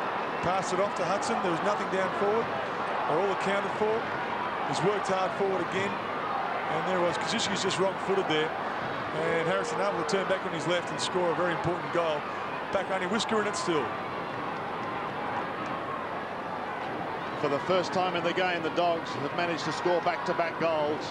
Passed it off to Hudson. There was nothing down forward. They're all accounted for. He's worked hard forward again. And there was Kosicki's just wrong-footed there. And Harrison able to turn back on his left and score a very important goal. Back only whisker in it still.
For the first time in the game, the Dogs have managed to score back-to-back goals.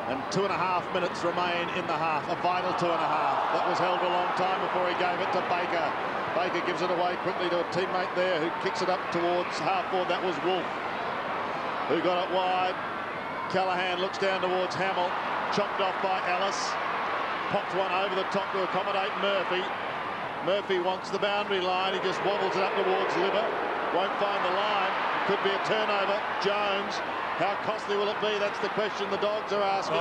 And 2.5 minutes remain in the half, a vital 2.5. That was held a long time before he gave it to Baker. Baker gives it away quickly to a teammate there who kicks it up towards half-forward. That was Wolf, who got it wide. Callahan looks down towards Hamill, chopped off by Ellis. Popped one over the top to accommodate Murphy. Murphy wants the boundary line. He just wobbles it up towards Liver. Won't find the line. Could be a turnover. Jones. How costly will it be? That's the question the Dogs are asking.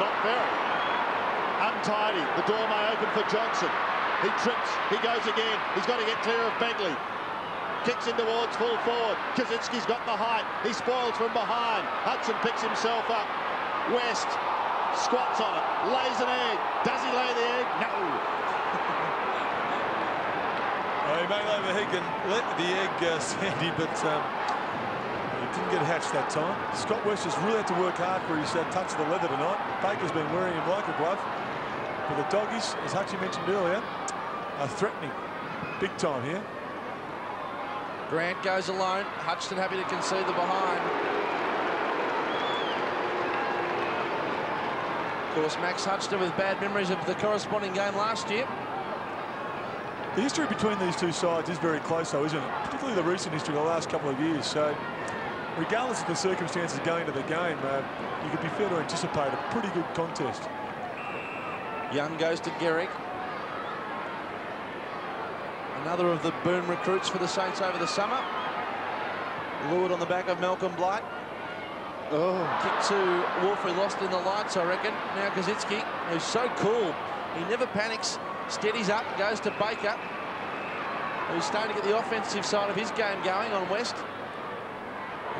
Not very. Untidy. The door may open for Johnson. He trips. He goes again. He's got to get clear of Begley. Kicks in towards full forward. Kosicki's got the height. He spoils from behind. Hudson picks himself up. West squats on it. Lays an egg. Does he lay the egg? No.
He may lay the egg and let the egg, Sandy, but he didn't get hatched that time. Scott West has really had to work hard for his touch of the leather tonight. Baker's been wearing him like a glove. But the Doggies, as Hutchie mentioned earlier, are threatening big time here.
Grant goes alone. Hutchton happy to concede the behind. Of course, Max Hutchton with bad memories of the corresponding game last year.
The history between these two sides is very close, though, isn't it? Particularly the recent history of the last couple of years. So, regardless of the circumstances going to the game, you could be fair to anticipate a pretty good contest.
Young goes to Gehrig. Another of the boom recruits for the Saints over the summer. Lured on the back of Malcolm Blight.
Oh.
Kick to Wolfrey, lost in the lights, I reckon. Now Kazitsky, who's so cool. He never panics, steadies up, goes to Baker, who's starting to get the offensive side of his game going on West.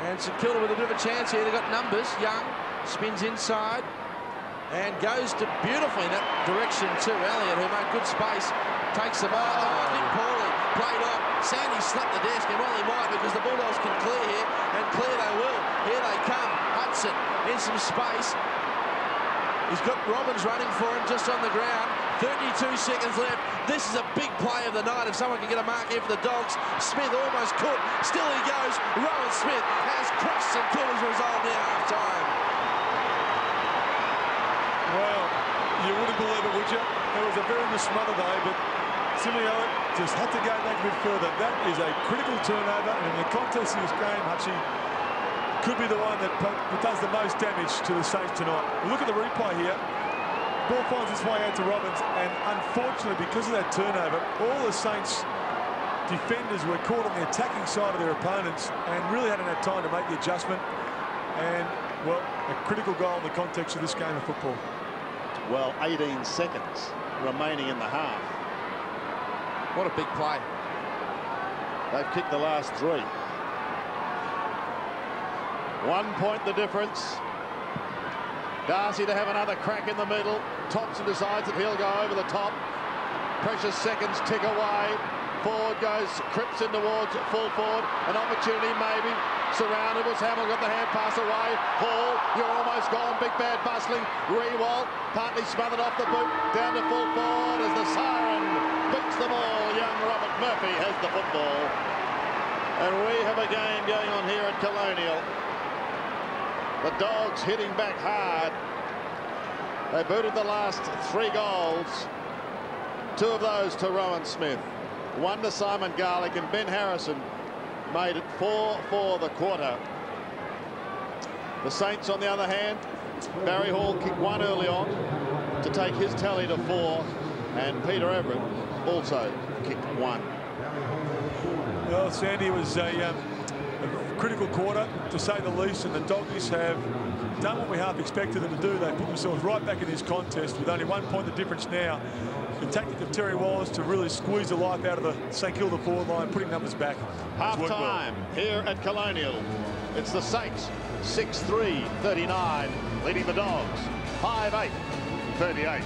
And St Kilda with a bit of a chance here. They've got numbers. Young spins inside and goes to beautifully in that direction to Elliott, who made good space. Takes the ball. Oh, did poorly. Played on. Sandy slapped the desk, and well he might, because the Bulldogs can clear here, and clear they will. Here they come. Hudson in some space. He's got Robbins running for him just on the ground. 32 seconds left. This is a big play of the night. If someone can get a mark here for the Dogs. Smith almost could. Still he goes. Rowan Smith has crushed St Kilda's resolve near half-time.
Well, you wouldn't believe it, would you? It was a very good smother though, but Simeo just had to go back a bit further. That is a critical turnover, and in the context of this game, Hutchie could be the one that does the most damage to the Saints tonight. Look at the replay here. Ball finds its way out to Robbins, and unfortunately, because of that turnover, all the Saints defenders were caught on the attacking side of their opponents and really hadn't had time to make the adjustment. And, well, a critical goal in the context of this game of football.
Well, 18 seconds remaining in the half.
What a big play.
They've kicked the last 3. 1 point the difference. Darcy to have another crack in the middle. Thompson decides that he'll go over the top. Precious seconds tick away. Forward goes, Cripps in towards full forward. An opportunity maybe. Surrounded was Hamill, got the hand pass away. Hall, you're almost gone. Big bad bustling. Rewalt, partly smothered off the boot. Down to full forward as the siren beats them all. Young Robert Murphy has the football. And we have a game going on here at Colonial. The Dogs hitting back hard. They booted the last 3 goals. 2 of those to Rowan Smith. 1 to Simon Garlick, and Ben Harrison made it 4 for the quarter. The Saints, on the other hand, Barry Hall kicked 1 early on to take his tally to 4, and Peter Everett also kicked 1.
Well, Sandy, was a critical quarter, to say the least, and the Doggies have done what we half expected them to do. They put themselves right back in this contest with only 1 point the difference now. The tactic of Terry Wallace to really squeeze the life out of the St Kilda forward line, putting numbers back.
Half-time here at Colonial. It's the Saints, 6-3-39, leading the Dogs, 5-8-38.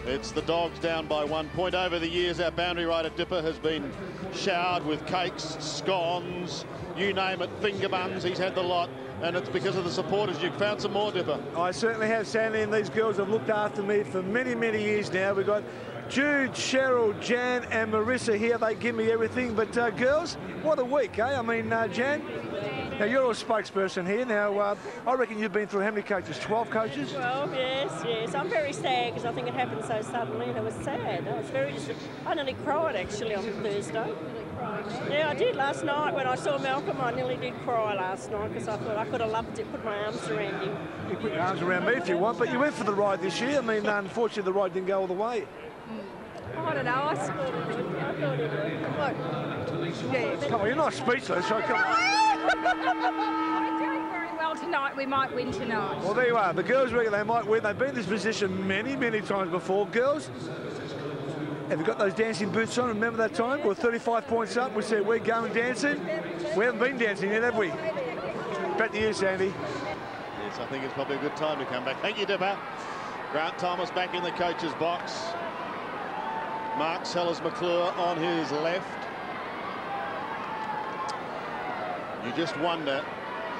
It's the Dogs down by 1 point. Over the years, our boundary right at Dipper has been showered with cakes, scones, you name it, finger buns. He's had the lot, and it's because of the supporters. You've found some more, Dipper.
I certainly have, Stanley, and these girls have looked after me for many, many years now. We've got Jude, Cheryl, Jan and Marissa here. They give me everything. But, girls, what a week, eh? I mean, Jan, now you're a spokesperson here. Now, I reckon you've been through how many coaches? 12 coaches?
12, yes. I'm very sad because I think it happened so suddenly, and it was sad. I nearly cried, actually, on Thursday. Yeah, I did last night when I saw Malcolm. I nearly did cry last night because I thought I could have loved to put my arms around him.
You put your arms around me if you want, but you went for the ride this year. I mean, unfortunately, the ride didn't go all the way.
I don't know. I thought it would. Yeah.
Come on, you're not speechless, so come on.
We're doing very well tonight. We might win tonight.
Well, there you are. The girls reckon they might win. They've been in this position many, many times before. Girls, have you got those dancing boots on? Remember that time? We're 35 points up. We said, we're going dancing. We haven't been dancing yet, have we? Back to you, Sandy.
Yes, I think it's probably a good time to come back. Thank you, Dipper. Grant Thomas back in the coach's box. Mark Sellers-McClure on his left. You just wonder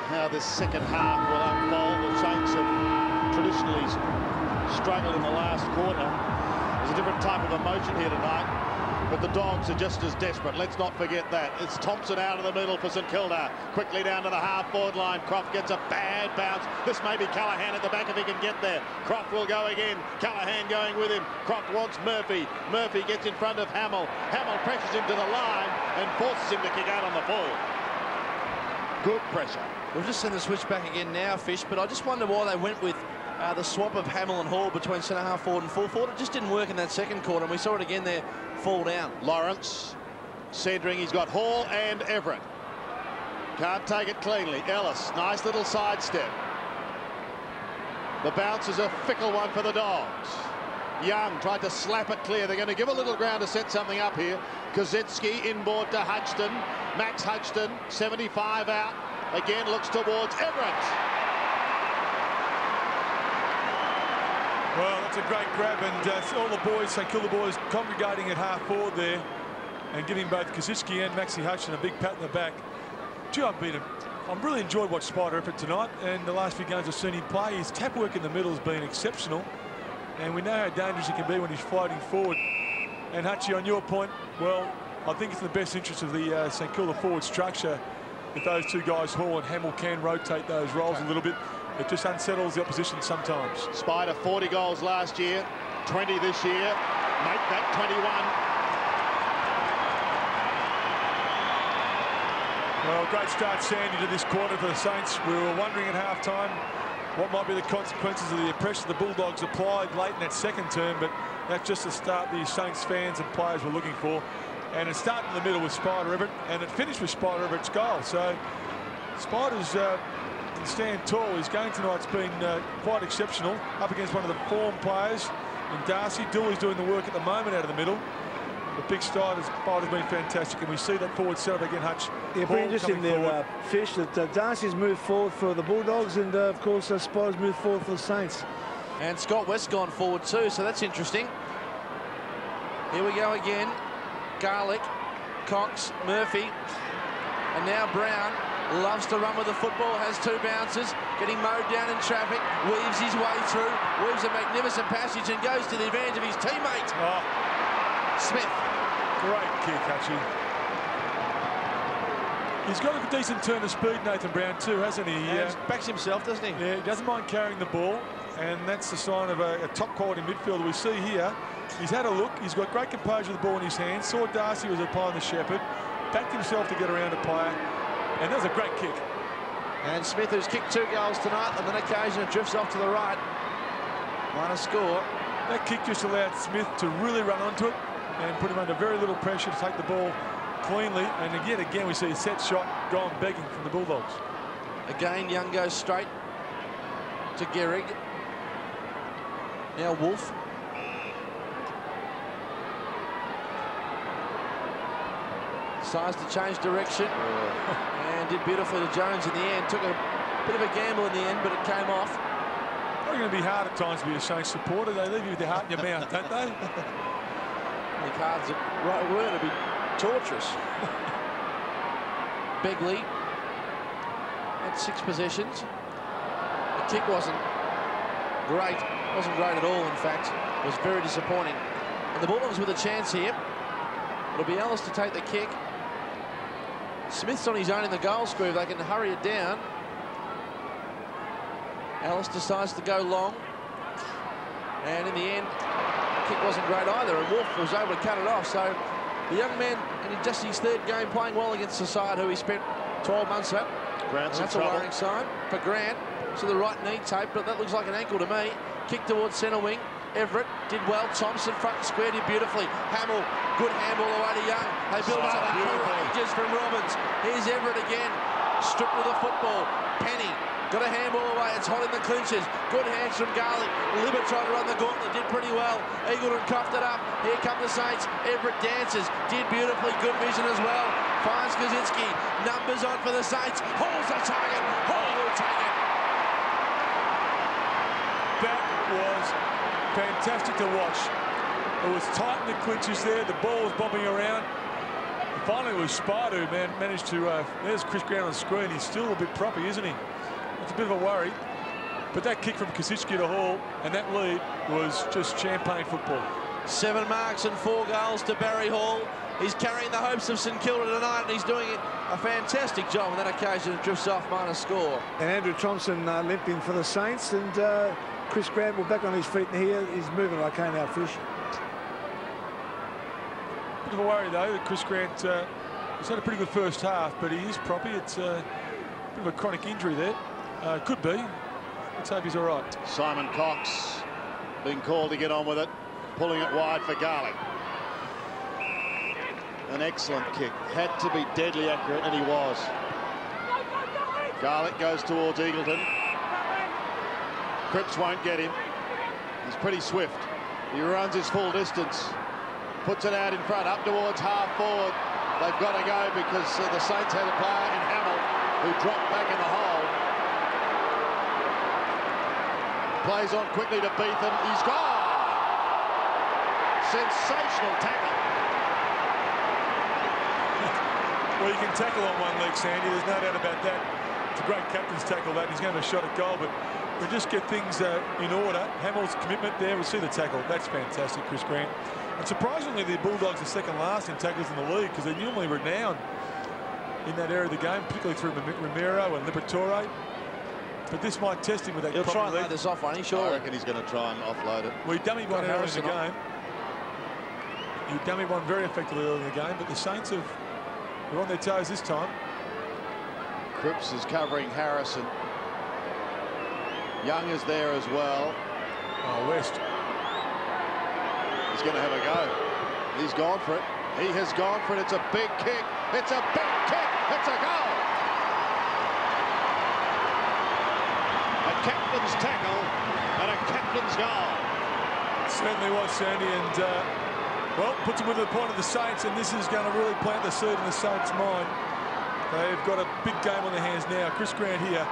how this second half will unfold. The Saints have traditionally struggled in the last quarter. There's a different type of emotion here tonight, but the Dogs are just as desperate. Let's not forget that. It's Thompson out of the middle for St Kilda. Quickly down to the half-forward line. Croft gets a bad bounce. This may be Callahan at the back if he can get there. Croft will go again. Callahan going with him. Croft wants Murphy. Murphy gets in front of Hamill. Hamill pressures him to the line and forces him to kick out on the full. Good pressure.
We've just seen the switch back again now, Fish, but I just wonder why they went with the swap of Hamill and Hall between centre-half forward and full forward. It just didn't work in that second quarter, and we saw it again there fall down.
Lawrence centering. He's got Hall and Everett. Can't take it cleanly. Ellis, nice little sidestep. The bounce is a fickle one for the Dogs. Young tried to slap it clear. They're going to give a little ground to set something up here. Kosicki inboard to Hudson. Max Hudson, 75 out. Again looks towards Everett.
Well, that's a great grab, and all the boys, St Kilda boys, congregating at half forward there and giving both Kosicki and Maxie Hudson a big pat in the back. Gee, I've really enjoyed watching Spider Everett tonight, and the last few games I've seen him play. His tap work in the middle has been exceptional, and we know how dangerous he can be when he's fighting forward. And Hutchie, on your point, well, I think it's in the best interest of the St Kilda forward structure if those two guys, Hall and Hamill, can rotate those roles a little bit. It just unsettles the opposition sometimes.
Spider 40 goals last year, 20 this year. Make that 21.
Well, great start, Sandy, to this quarter for the Saints. We were wondering at halftime what might be the consequences of the pressure the Bulldogs applied late in that second term, but that's just the start the Saints fans and players were looking for. And it started in the middle with Spider Everett, and it finished with Spider Everett's goal. So Spider's can stand tall. His game tonight's been quite exceptional, up against one of the form players in Darcy. Dooley's doing the work at the moment out of the middle. The big Spider's been fantastic, and we see that forward setup again, Hutch.
Yeah, pretty interesting there, Fish, that Darcy's moved forward for the Bulldogs, and of course Spider's moved forward for the Saints.
And Scott West gone forward too, so that's interesting. Here we go again. Garlick, Cox, Murphy, and now Brown loves to run with the football, has two bounces, getting mowed down in traffic, weaves his way through, weaves a magnificent passage and goes to the advantage of his teammate.
Oh.
Smith.
Great kick, actually. He's got a decent turn of speed, Nathan Brown, too, hasn't he?
He backs himself, doesn't he?
Yeah, he doesn't mind carrying the ball, and that's the sign of a top-quality midfielder. We see here, he's had a look, he's got great composure with the ball in his hands, saw Darcy was applying the shepherd, backed himself to get around a player, and that was a great kick.
And Smith, who's kicked 2 goals tonight, on an occasion it drifts off to the right. Minor score.
That kick just allowed Smith to really run onto it and put him under very little pressure to take the ball cleanly. And again, we see a set shot gone begging from the Bulldogs.
Again, Young goes straight to Gehrig. Now Wolf. Decides to change direction and did beautifully to Jones in the end. Took a bit of a gamble in the end, but it came off.
It's going to be hard at times to be a Saints supporter. They leave you with their heart in your mouth, don't they?
I think hard's the right word. It'd be torturous. Begley had 6 possessions. The kick wasn't great. Wasn't great at all, in fact. It was very disappointing. And the Bulldogs with a chance here. It'll be Ellis to take the kick. Smith's on his own in the goal square. They can hurry it down. Ellis decides to go long. And in the end, the kick wasn't great either. And Wolf was able to cut it off. So the young man, in just his 3rd game, playing well against Society, who he spent 12 months at.
Grant's
that's
in
a
trouble.
worrying sign for Grant. To the right knee tape, but that looks like an ankle to me. Kick towards centre wing. Everett did well. Thompson front and square did beautifully. Hamill, good handball away to Young. They build up courageous from Robbins. Here's Everett again. Stripped with the football. Penny got a handball away. It's hot in the clinches. Good hands from Garlick. Libber tried to run the gauntlet. Did pretty well. Eagleton coughed it up. Here come the Saints. Everett dances. Did beautifully. Good vision as well. Finds Kosicki. Numbers on for the Saints. Hall's the target. Hall will take it.
That was fantastic to watch. It was tight in the clinches there. The ball was bobbing around. And finally, it was Spider who managed to... there's Chris Grant on the screen. He's still a bit proppy, isn't he? It's a bit of a worry. But that kick from Kosicki to Hall and that lead was just champagne football.
7 marks and 4 goals to Barry Hall. He's carrying the hopes of St Kilda tonight, and he's doing a fantastic job on that occasion. It drifts off minor score.
And Andrew Thompson limping for the Saints, and Chris Grant will back on his feet here. He's moving like came out Fish.
Bit of a worry though that Chris Grant he's had a pretty good first half, but he is proppy. It's bit of a chronic injury there. Could be. Let's hope he's all right.
Simon Cox being called to get on with it, pulling it wide for Garlick. An excellent kick. Had to be deadly accurate, and he was. Garlick goes towards Eagleton. Cripps won't get him. He's pretty swift. He runs his full distance. Puts it out in front, up towards half forward. They've got to go because the Saints had a player in Hamill who dropped back in the hole. Plays on quickly to Beetham. He's gone. Sensational tackle.
Well, you can tackle on one leg, Sandy. There's no doubt about that. It's a great captain's tackle, that. He's going to have a shot at goal, but we just get things in order. Hamill's commitment there. We see the tackle. That's fantastic, Chris Grant. And surprisingly, the Bulldogs are second last in tackles in the league because they're normally renowned in that area of the game, particularly through Romero and Liberatore. But this might test him with that.
He'll try and lay this off, won't he? Sure.
I reckon he's going to try and offload it.
Well, he dummied one early in the game. He dummied one very effectively early in the game, but the Saints are on their toes this time.
Cripps is covering Harrison. Young is there as well.
Oh, West.
He's going to have a go. He's gone for it. He has gone for it. It's a big kick. It's a big kick. It's a goal. A captain's tackle and a captain's goal.
It certainly was, Sandy, and well, puts him with the point of the Saints, and this is going to really plant the seed in the Saints' mind. They've got a big game on their hands now. Chris Grant here,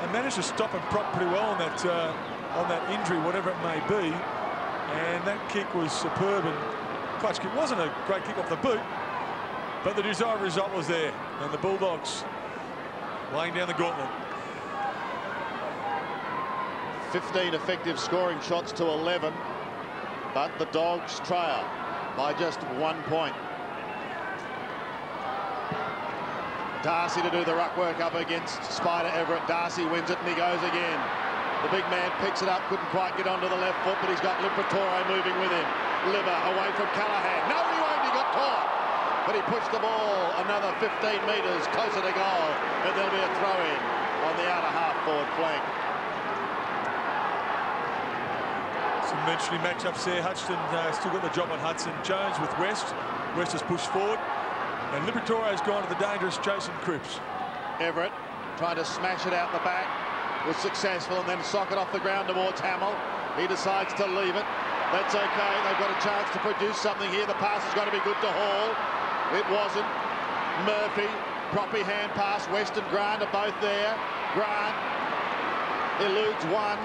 and managed to stop and prop pretty well on that injury, whatever it may be. And that kick was superb, and clutch kick. Wasn't a great kick off the boot, but the desired result was there, and the Bulldogs laying down the gauntlet.
15 effective scoring shots to 11, but the Dogs trail by just 1 point. Darcy to do the ruck work up against Spider Everett. Darcy wins it, and he goes again. The big man picks it up, couldn't quite get onto the left foot, but he's got Liberatore moving with him. Liver away from Callaghan. No, he won't, he got caught. But he pushed the ball another 15 metres closer to goal, and there'll be a throw-in on the outer half-forward flank.
Some mentioning matchups there. Hutchinson still got the job on Hudson. Jones with West. West has pushed forward. And Liberatore has gone to the dangerous Jason Cripps.
Everett tried to smash it out the back, was successful, and then sock it off the ground towards Hamill. He decides to leave it. That's okay. They've got a chance to produce something here. The pass has got to be good to Hall. It wasn't. Murphy, proppy hand pass. West and Grant are both there. Grant eludes one.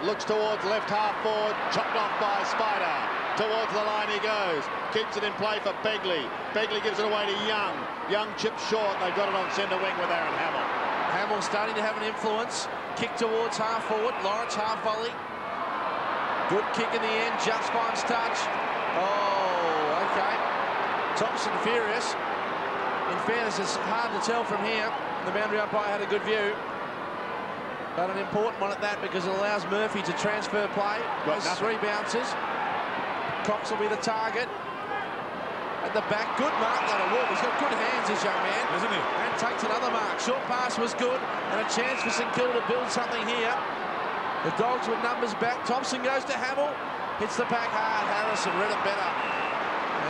Looks towards left half forward. Chopped off by Spider. Towards the line he goes. Keeps it in play for Begley. Begley gives it away to Young. Young chips short. They've got it on centre wing with Aaron Hamill.
Hamill starting to have an influence. Kick towards half forward. Lawrence half volley. Good kick in the end. Just finds touch. Oh, okay. Thompson furious. In fairness, it's hard to tell from here. The boundary umpire had a good view. But an important one at that because it allows Murphy to transfer play. Has 3 bounces. Cox will be the target. At the back, good mark out of Wolf. He's got good hands, this young man.
Isn't he?
And takes another mark. Short pass was good, and a chance for St.Kilda to build something here. The Dogs with numbers back. Thompson goes to Hamill. Hits the pack hard. Harrison read it better.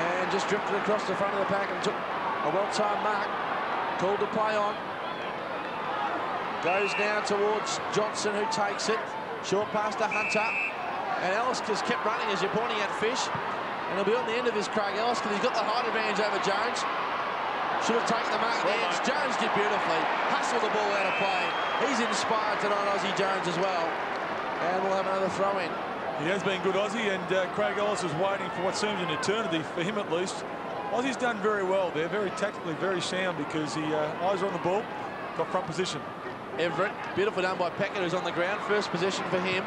And just drifted across the front of the pack and took a well-timed mark. Called to play on. Goes now towards Johnson, who takes it. Short pass to Hunter. And Ellis has kept running as you're pointing at Fish. And he'll be on the end of his Craig Ellis because he's got the height advantage over Jones. Should have taken the mark there. Jones did beautifully. Hustled the ball out of play. He's inspired tonight, Aussie Jones, as well. And we'll have another throw-in.
He has been good, Aussie, and Craig Ellis was waiting for what seems an eternity, for him at least. Aussie's done very well there, very tactically, very sound, because he eyes are on the ball, got front position.
Everett, beautiful done by Peckett, who's on the ground. First position for him.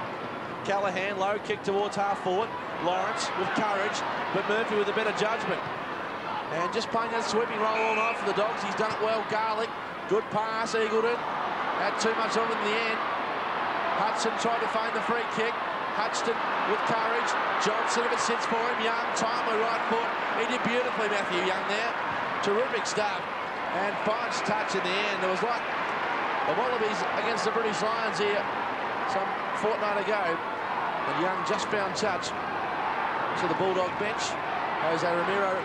Callaghan, low kick towards half forward. Lawrence with courage, but Murphy with a better judgment. And just playing that sweeping role all night for the Dogs. He's done it well. Garlick, good pass. Eagleton had too much on in the end. Hudson tried to feign the free kick. Hudson with courage. Johnson, if it sits for him. Young, timely right foot. He did beautifully, Matthew Young there. Terrific stuff. And finds touch in the end. There was like The Wallabies against the British Lions here some fortnight ago. And Young just found touch to the Bulldog bench. Jose Ramiro,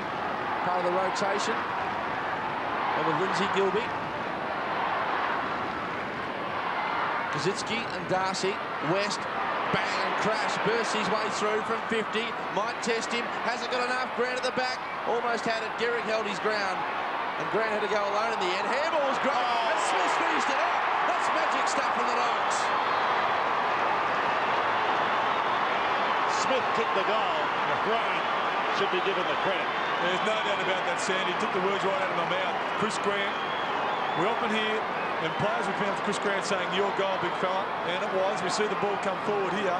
part of the rotation. And with Lindsay Gilby. Kazitsky and Darcy. West, bang and crash. Bursts his way through from 50. Might test him. Hasn't got enough. Grant at the back. Almost had it. Garrick held his ground. And Grant had to go alone in the end. Handball was great. And Smith finished it out. That's magic stuff from the Dogs.
Smith kicked the goal. Grant should be given the credit.
There's no doubt about that, Sandy. He took the words right out of my mouth. Chris Grant. We often hear, and players will come out to Chris Grant saying, your goal, big fella. And it was. We see the ball come forward here.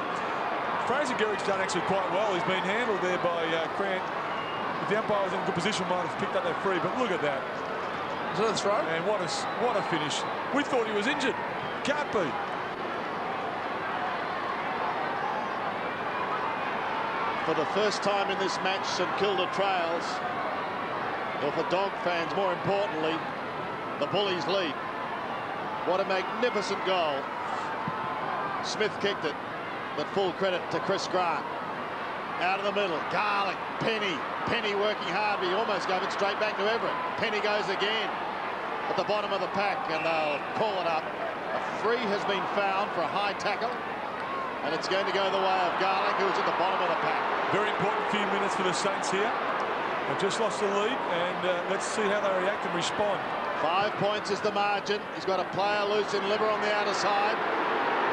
Fraser Garrick's done actually quite well. He's been handled there by Grant. If the umpire was in a good position, might have picked up that free. But look at that.
Is that a throw?
And what a finish. We thought he was injured. Can't be.
For the first time in this match, St.Kilda trails. Or for Dog fans, more importantly, the Bullies lead. What a magnificent goal. Smith kicked it, but full credit to Chris Grant. Out of the middle, Garlick, Penny working hard, but he almost gave it straight back to Everett. Penny goes again at the bottom of the pack, and they'll call it up. A free has been found for a high tackle, and it's going to go the way of Garlick, who's at the bottom of the pack.
Very important few minutes for the Saints here. They've just lost the lead, and let's see how they react and respond. 5
points is the margin. He's got a player loose in Liver on the outer side.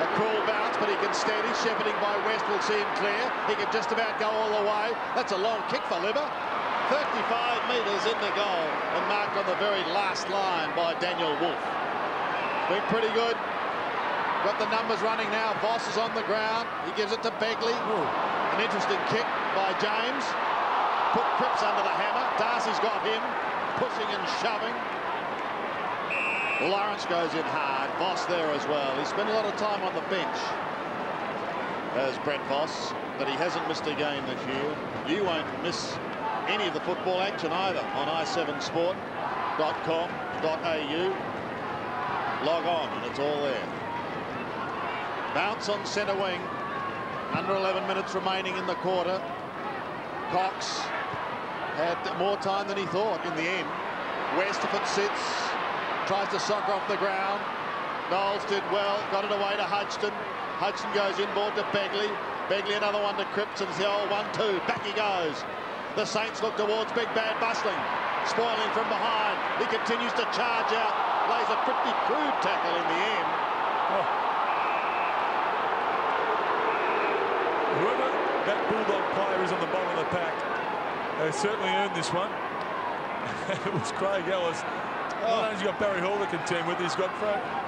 A cruel bounce, but he can steady. Shepherding by West will see him clear. He can just about go all the way. That's a long kick for Liver. 35 metres in the goal and marked on the very last line by Daniel Wolfe. Been pretty good. Got the numbers running now. Voss is on the ground. He gives it to Begley. Ooh. An interesting kick by James. Put Cripps under the hammer. Darcy's got him. Pushing and shoving. Lawrence goes in hard. Voss there as well. He spent a lot of time on the bench as Brett Voss, but he hasn't missed a game this year. You won't miss any of the football action either on i7sport.com.au. Log on and it's all there. Bounce on centre wing. Under 11 minutes remaining in the quarter. Cox had more time than he thought in the end. West, if it sits, tries to soccer off the ground. Knowles did well, got it away to Hodgson. Hodgson goes inboard to Begley. Begley another one to Cripps, and it's the old 1-2. Back he goes. The Saints look towards Big Bad Bustling. Spoiling from behind. He continues to charge out. Lays a pretty crude tackle in the end.
Oh. Whoever that Bulldog player is on the bottom of the pack, they certainly earned this one. It was Craig Ellis. Not only has he got Barry Hall to contend with, he's got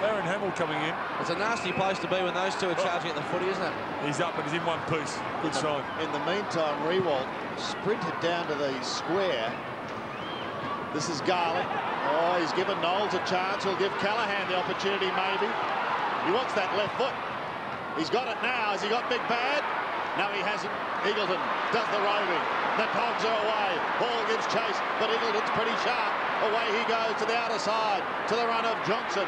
Aaron Hamill coming in.
It's a nasty place to be when those two are charging at the footy, isn't it?
He's up and he's in one piece. Good sign.
In the meantime, Rewalt sprinted down to the square. This is Garlick. Oh, he's given Knowles a chance. He'll give Callahan the opportunity, maybe. He wants that left foot. He's got it now. Has he got Big Bad? No, he hasn't. Eagleton does the roving. The Dogs are away. Hall gives chase, but Eagleton's pretty sharp. Away he goes to the outer side, to the run of Johnson.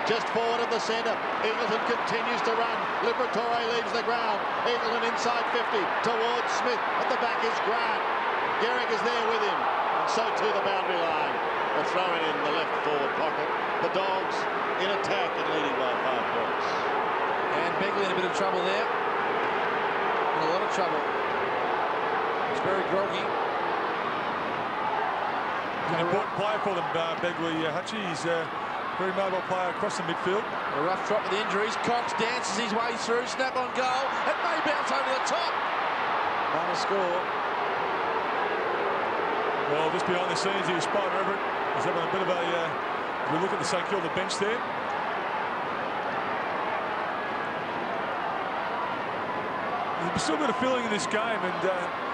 Just forward of the centre. Eagleton continues to run. Liberatore leaves the ground. Eagleton inside 50 towards Smith. At the back is Grant. Garrick is there with him. And so too the boundary line. A throw in the left forward pocket. The Dogs in attack and leading by 5 points.
And Begley in a bit of trouble there. In a lot of trouble. It's very groggy.
An important player for them, Begley Hutchie. He's a very mobile player across the midfield.
A rough drop with injuries. Cox dances his way through. Snap on goal. It may bounce over the top. Minor score.
Well, just behind the scenes here, Spider Everett is having a bit of a we look at the St.Kilda bench there. There's still a bit of feeling in this game, and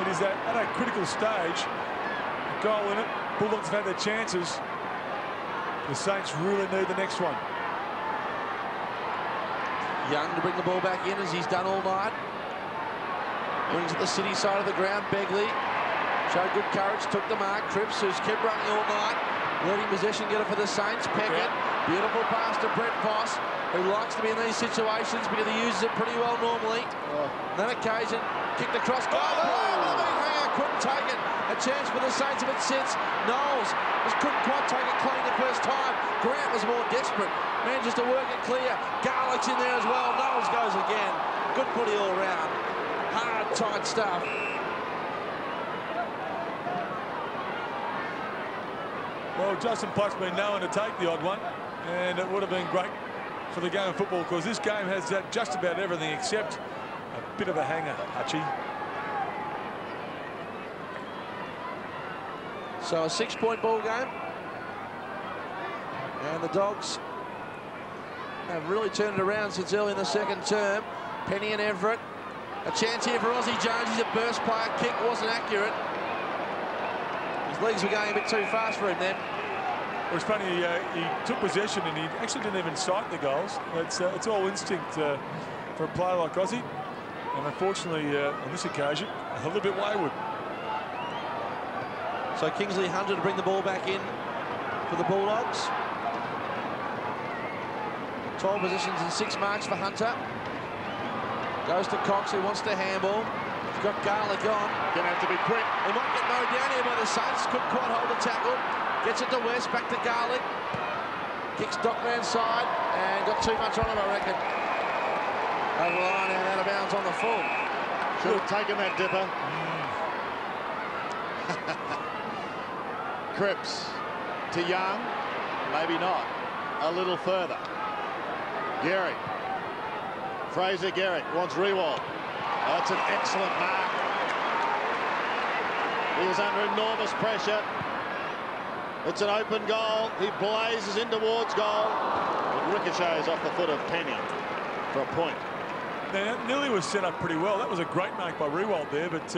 it is at a critical stage. A goal in it. Bulldogs have had their chances. The Saints really need the next one.
Young to bring the ball back in as he's done all night. Brings it the city side of the ground. Begley showed good courage, took the mark. Cripps, who's kept running all night. Leading possession getter for the Saints. Peckett. Beautiful pass to Brett Voss, who likes to be in these situations because he uses it pretty well normally. On that occasion, kicked across goal. Hanger couldn't take it. A chance for the Saints if it sits. Knowles just couldn't quite take it clean the first time. Grant was more desperate. Manages to work it clear. Garlick's in there as well. Knowles goes again. Good footy all round. Hard, tight stuff.
Well, Justin Pluck's been known to take the odd one, and it would have been great for the game of football because this game has just about everything except a bit of a hanger, Hutchie.
So a 6-point ball game. And the Dogs have really turned it around since early in the second term. Penny and Everett. A chance here for Aussie Jones. He's a burst player. Kick wasn't accurate. His legs were going a bit too fast for him then.
Well, it's funny, he took possession and he actually didn't even sight the goals. It's all instinct for a player like Aussie. And unfortunately, on this occasion, a little bit wayward.
So Kingsley Hunter to bring the ball back in for the Bulldogs. 12 positions and 6 marks for Hunter. Goes to Cox, who wants to handball. He's got Garlick on.
Gonna have to be quick.
He might get mowed down here by the Saints. Couldn't quite hold the tackle. Gets it to West, back to Garlick. Kicks Dockman's side and got too much on him, I reckon. Over the line and out of bounds on the full.
Should have taken that dipper. Cripps to Young. Maybe not. A little further. Garrick. Fraser Garrick wants Rewald. That's an excellent mark. He was under enormous pressure. It's an open goal. He blazes in towards goal. It ricochets off the foot of Penny for a point.
Now, Nilly was set up pretty well. That was a great mark by Rewald there, but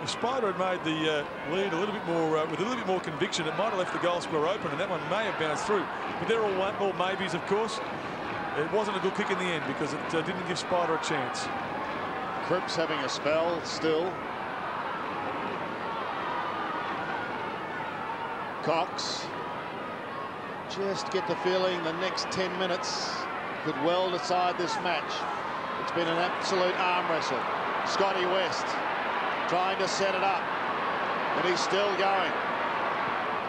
if Spider had made the lead a little bit more with a little bit more conviction, it might have left the goal square open, and that one may have bounced through. But they're all maybes, of course. It wasn't a good kick in the end because it didn't give Spider a chance.
Cripps having a spell still. Cox. Just get the feeling the next 10 minutes could well decide this match. It's been an absolute arm wrestle. Scotty West trying to set it up, and he's still going.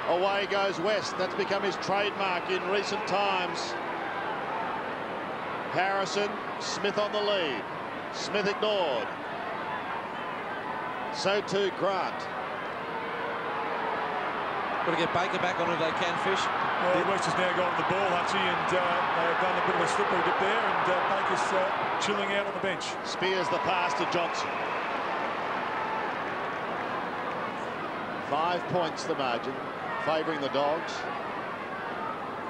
Away goes West. That's become his trademark in recent times. Harrison, Smith on the lead. Smith ignored. So too Grant.
Got to get Baker back on if they can, Fish.
Well, West has now gone to the ball, Hutchie, and they've done a bit of a slippery dip there, and Baker's chilling out on the bench.
Spears the pass to Johnson. 5 points the margin, favouring the Dogs.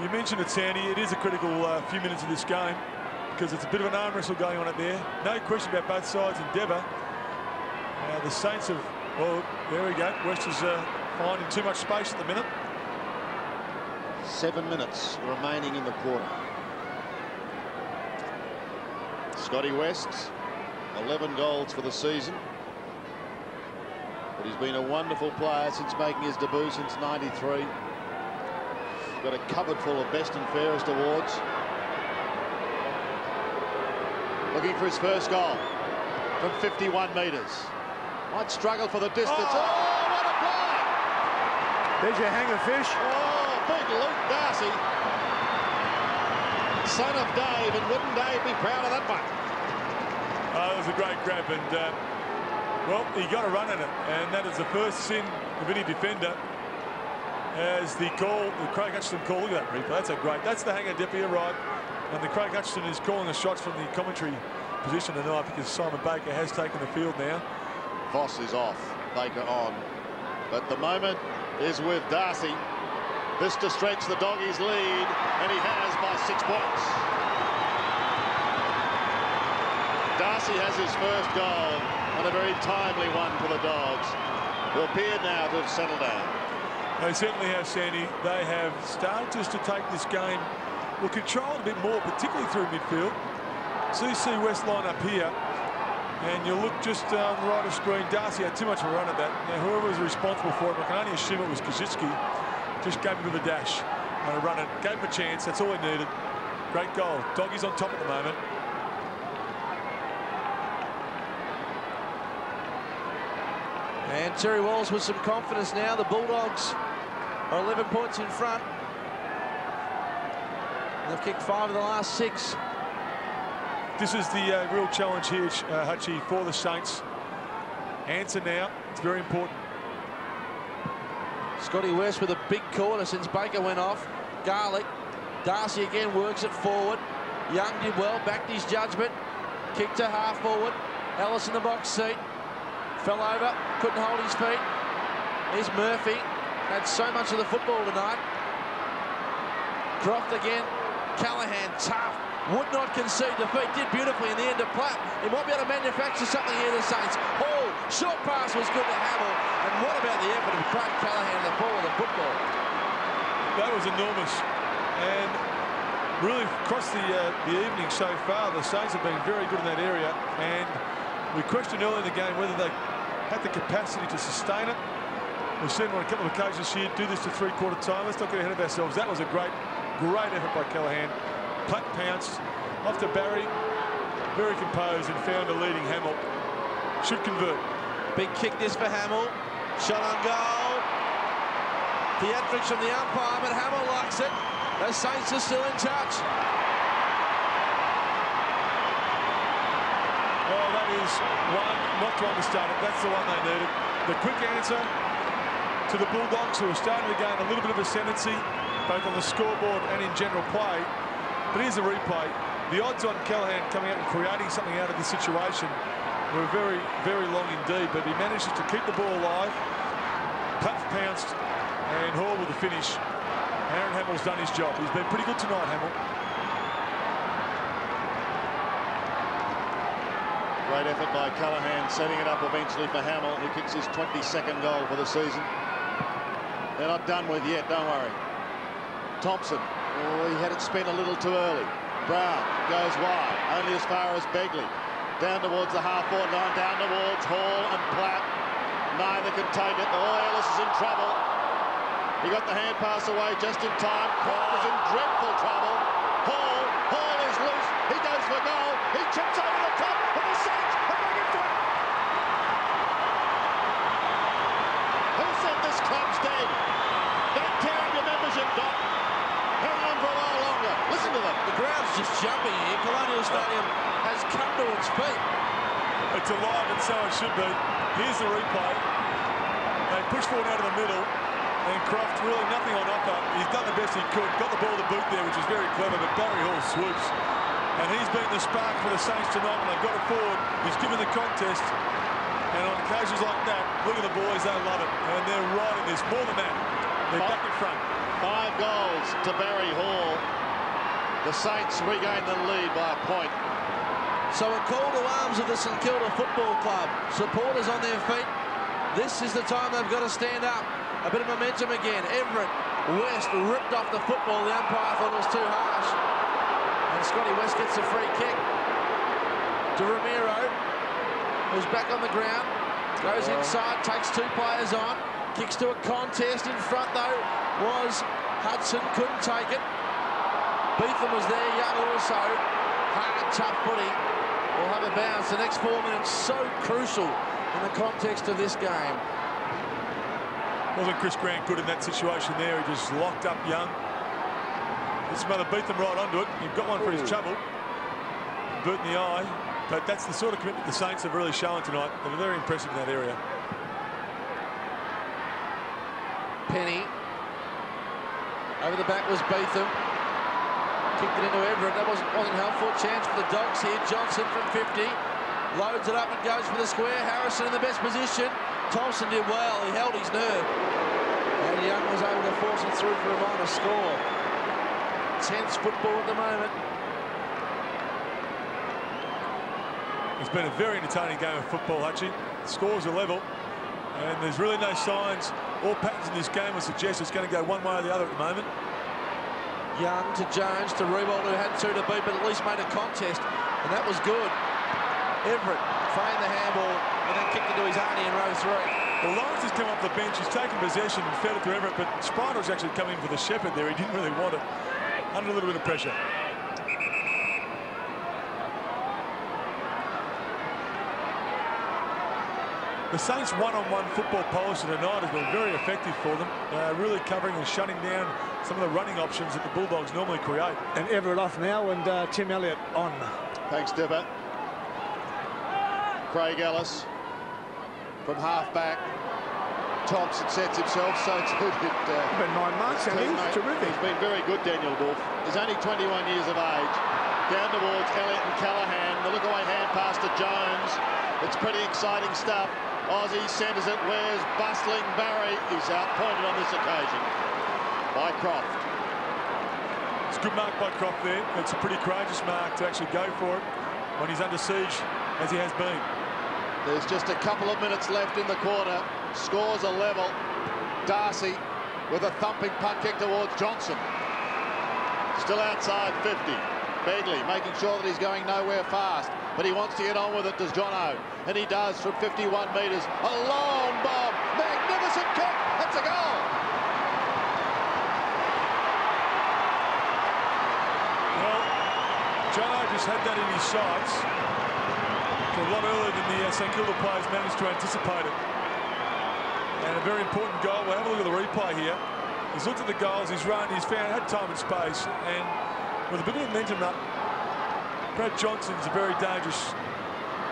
You mentioned it, Sandy. It is a critical few minutes of this game because it's a bit of an arm wrestle going on out there. No question about both sides' endeavour. The Saints have, well, there we go. West is finding too much space at the minute.
7 minutes remaining in the quarter. Scotty West, 11 goals for the season. But he's been a wonderful player since making his debut since '93. He's got a cupboard full of best and fairest awards. Looking for his first goal from 51 metres. Might struggle for the distance. Oh, what a play!
There's your hanger, Fish.
Oh, big Luke Darcy. Son of Dave, and wouldn't Dave be proud of that one?
It was a great grab, and well, he got a run at it, and that is the first sin of any defender. As the call, the Craig Hutchison call, look at that replay. That's the hanger dip, you're right. And the Craig Hutchison is calling the shots from the commentary position tonight because Simon Baker has taken the field now.
Voss is off, Baker on. But the moment is with Darcy. This to stretch the Doggies' lead, and he has by 6 points. Darcy has his first goal, and a very timely one for the Dogs, who appear now to have settled down.
They certainly have, Sandy. They have started just to take this game, will control it a bit more, particularly through midfield. CC West line up here, and you look just on the right of screen. Darcy had too much of a run at that. Now, whoever was responsible for it, I can only assume it was Kosicki. just gave him a bit of a dash and a run it. Gave him a chance. That's all he needed. Great goal. Doggies on top at the moment.
And Terry Walls with some confidence now. The Bulldogs are 11 points in front. They've kicked 5 of the last 6.
This is the real challenge here, Hutchie, for the Saints. Answer now. It's very important.
Scotty West with a big corner since Baker went off. Garlick. Darcy again works it forward. Young did well, backed his judgment. Kick to half forward. Ellis in the box seat. Fell over, couldn't hold his feet. Here's Murphy. Had so much of the football tonight. Croft again. Callahan, tough. Would not concede defeat. Did beautifully in the end of Platt. He might be able to manufacture something here, the Saints. Hall, short pass was good to Hamill. And what about the effort of Craig Callahan and the ball of the football?
That was enormous. And really across the evening so far, the Saints have been very good in that area. And we questioned early in the game whether they had the capacity to sustain it. We've seen on a couple of occasions here do this to three-quarter time. Let's not get ahead of ourselves. That was a great effort by Callahan. Platt pounced off to Barry, very composed, and found a leading Hamill. Should convert.
Big kick this for Hamill. Shot on goal. Theatrics from the umpire, but Hamill likes it. The Saints are still in touch.
Well, that is one not to understand it. That's the one they needed. The quick answer to the Bulldogs, who are starting to gain a little bit of ascendancy, both on the scoreboard and in general play. But here's the replay. The odds on Callahan coming out and creating something out of this situation were very, very long indeed. But he manages to keep the ball alive. Platt pounced, and Hall with the finish. Aaron Hamill's done his job. He's been pretty good tonight, Hamill.
Great effort by Callahan, setting it up eventually for Hamill, who kicks his 22nd goal for the season. They're not done with yet, don't worry. Thompson, oh, he had it spent a little too early. Brown goes wide, only as far as Begley. Down towards the half-forward line, down towards Hall and Platt. Neither can take it. Oh, Ellis is in trouble. He got the hand pass away just in time. Croft is in dreadful trouble. Hall is loose. He goes for goal. He chips over the top of the Saints. And bring it through. Who said this club's dead? Don't tear up your membership, Doc. Hang on for a while longer. Listen to them.
The ground's just jumping here. Colonial Stadium has come to its feet.
It's alive, and so it should be. Here's the replay. They push forward out of the middle, and Croft really nothing on offer. He's done the best he could. Got the ball to boot there, which is very clever, but Barry Hall swoops. And he's been the spark for the Saints tonight when they've got it forward. He's given the contest. And on occasions like that, look at the boys, they love it. And they're right in this. More than that, they're back in front.
5 goals to Barry Hall. The Saints regain the lead by a point.
So a call to arms of the St Kilda Football Club. Supporters on their feet. This is the time they've got to stand up. A bit of momentum again. Everett, West ripped off the football. The umpire thought it was too harsh. And Scotty West gets a free kick to Ramiro, who's back on the ground. Goes inside, takes 2 players on. Kicks to a contest. In front, though, was Hudson. Couldn't take it. Beetham was there. Young also. Hard, tough footy. Will have a bounce. The next 4 minutes so crucial in the context of this game.
Wasn't Chris Grant good in that situation there? He just locked up Young. This mother beat them right onto it. You've got one for his trouble. Boot in the eye. But that's the sort of commitment the Saints have really shown tonight. They were very impressive in that area.
Penny. Over the back was Beetham. Kicked it into Everett. That wasn't helpful. Chance for the Dogs here. Johnson from 50. Loads it up and goes for the square. Harrison in the best position. Thompson did well. He held his nerve. And Young was able to force it through for a minor score. Tense football at the moment.
It's been a very entertaining game of football, Hutchie. The scores are level. And there's really no signs or patterns in this game would suggest it's going to go one way or the other at the moment.
Young to Jones to Rewald, who had 2 to beat, but at least made a contest. And that was good. Everett feigned the handball and then kicked it to his auntie in row 3.
Well, Lawrence has come off the bench. He's taken possession and fed it to Everett, but Spider was actually coming for the shepherd there. He didn't really want it. Under a little bit of pressure. The Saints' one-on-one football policy tonight has been very effective for them, really covering and shutting down some of the running options that the Bulldogs normally create.
And Everett off now, and Tim Elliott on.
Thanks, Dipper. Craig Ellis from half-back. Thompson sets himself so good.
Been 9 months, and he's terrific.
He's been very good, Daniel Wolf. He's only 21 years of age. Down towards Elliott and Callahan. The look-away hand pass to Jones. It's pretty exciting stuff. Aussie centres it. Where's bustling Barry? He's outpointed on this occasion by Croft.
It's a good mark by Croft there. It's a pretty courageous mark to actually go for it when he's under siege, as he has been.
There's just a couple of minutes left in the quarter. Scores are level. Darcy with a thumping punt kick towards Johnson. Still outside 50. Begley making sure that he's going nowhere fast, but he wants to get on with it, does Jono. And he does from 51 metres. A long bomb. Magnificent kick. That's a goal.
Well, Jono just had that in his sights for a lot earlier than the St.Kilda players managed to anticipate it. And a very important goal. We'll have a look at the replay here. He's looked at the goals, he's run, he's found, had time and space, and with a bit of momentum up, Brad Johnson's a very dangerous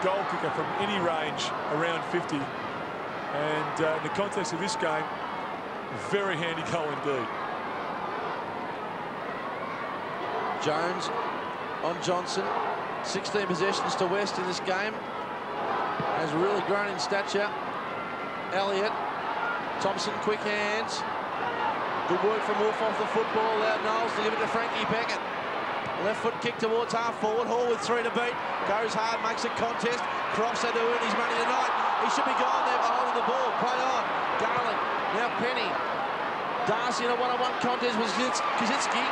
goal kicker from any range around 50. And in the context of this game, very handy goal indeed.
Jones on Johnson. 16 possessions to West in this game. Has really grown in stature. Elliott. Thompson, quick hands. Good work from Wolf off the football. Allowed Knowles to give it to Frankie Beckett. Left foot kick towards half forward. Hall with 3 to beat. Goes hard, makes a contest. Crofts had to earn his money tonight. He should be gone there for holding the ball. Play on. Garland. Now Penny. Darcy in a one-on-one contest with Kaczynski.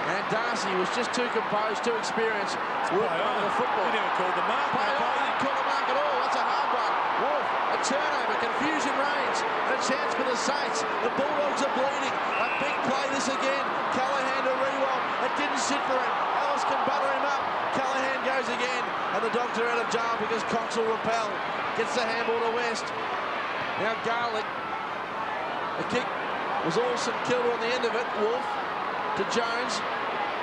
And Darcy was just too composed, too experienced. Worked on the football.
He never called the mark.
Play on. He didn't call the mark at all. That's a hard one. Wolf. A turnover. Confusion reigns. And a chance for the Saints. The Bulldogs are bleeding. A big play this again. Callahan to Rewalt. It didn't sit for him. Ellis can butter him up. Callahan goes again. And the Dogs are out of jail because Cox will repel. Gets the handball to West. Now Garlick. The kick was all St Kilda on the end of it. Wolf to Jones.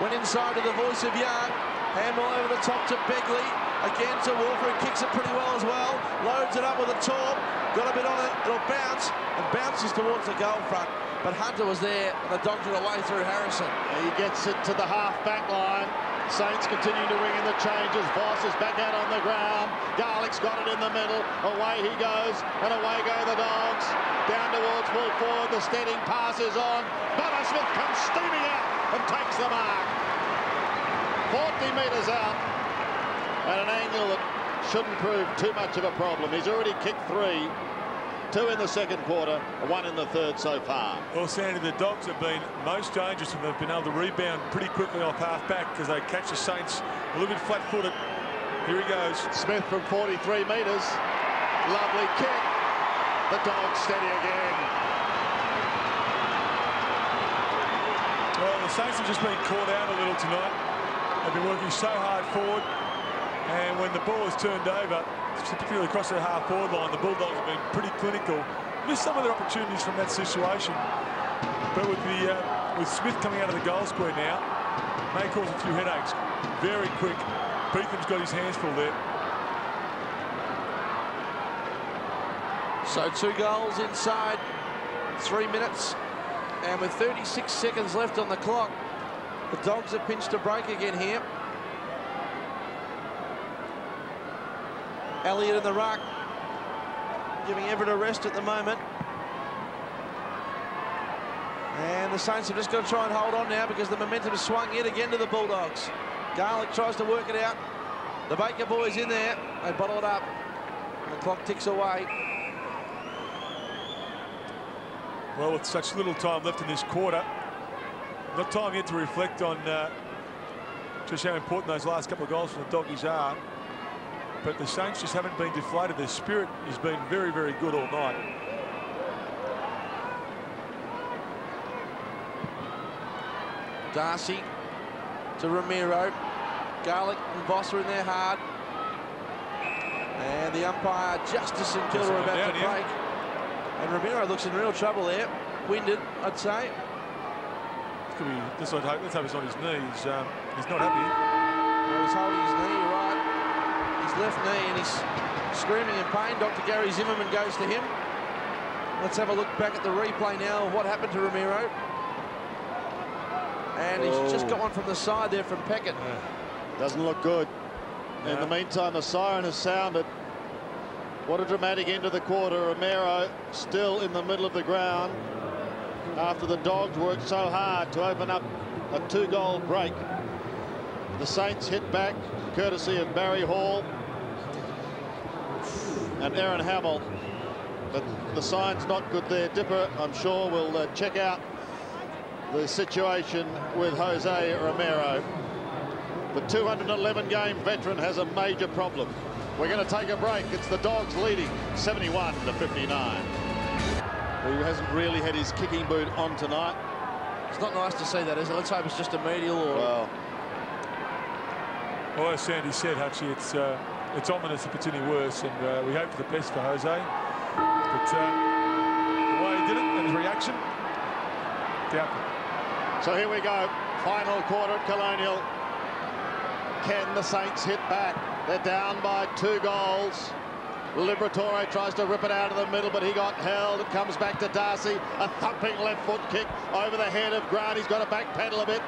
Went inside to the voice of Young. Handball over the top to Begley. Again to Walker, who kicks it pretty well as well. Loads it up with a torp. Got a bit on it. It'll bounce. And bounces towards the goal front. But Hunter was there. And the Dogs are away through Harrison.
He gets it to the half-back line. Saints continue to ring in the changes. Voss is back out on the ground. Garlick's got it in the middle. Away he goes. And away go the Dogs. Down towards full forward. The steadying pass is on. Buttersmith comes steaming out and takes the mark. 40 metres out. At an angle that shouldn't prove too much of a problem. He's already kicked 3. 2 in the second quarter, 1 in the third so far.
Well, Sandy, the Dogs have been most dangerous and they've been able to rebound pretty quickly off half-back because they catch the Saints a little bit flat-footed. Here he goes.
Smith from 43 metres. Lovely kick. The Dogs steady again.
Well, the Saints have just been caught out a little tonight. They've been working so hard forward. And when the ball is turned over, particularly across the half-forward line, the Bulldogs have been pretty clinical. Missed some of their opportunities from that situation. But with Smith coming out of the goal square now, may cause a few headaches. Very quick. Beetham's got his hands full there.
So 2 goals inside 3 minutes. And with 36 seconds left on the clock, the Dogs have pinched a break again here. Elliott in the ruck, giving Everett a rest at the moment. And the Saints have just got to try and hold on now because the momentum has swung yet again to the Bulldogs. Garlick tries to work it out. The Baker boys in there. They bottle it up. And the clock ticks away.
Well, with such little time left in this quarter, not time yet to reflect on just how important those last couple of goals from the Doggies are. but the Saints just haven't been deflated. Their spirit has been very, very good all night.
Darcy to Ramiro. Garlick and Voss are in there hard. And the umpire, just as St.Kilda are about to break. And Ramiro looks in real trouble there. Winded, I'd say.
Could be, let's hope it's on his knee. He's not happy.
Well, he's holding his knee, you're right. His left knee, and he's screaming in pain. Dr. Gary Zimmerman goes to him. Let's have a look back at the replay now of what happened to Ramiro. And he's just got one from the side there from Peckett.
Doesn't look good. In the meantime, the siren has sounded. What a dramatic end of the quarter. Romero still in the middle of the ground after the Dogs worked so hard to open up a 2-goal break. The Saints hit back, courtesy of Barry Hall and Aaron Hamill. But the sign's not good there. Dipper, I'm sure, will check out the situation with Jose Romero. The 211-game veteran has a major problem. We're going to take a break. It's the Dogs leading 71-59. He hasn't really had his kicking boot on tonight.
It's not nice to see that, is it? Let's hope it's just a medial or...
Well, as Sandy said, Hutchie, it's ominous if it's any worse, and we hope for the best for Jose. But the way he did it and his reaction, doubtful.
So here we go. Final quarter at Colonial. Can the Saints hit back? They're down by 2 goals. Liberatore tries to rip it out of the middle, but he got held. It comes back to Darcy. A thumping left foot kick over the head of Grant. He's got to backpedal a bit.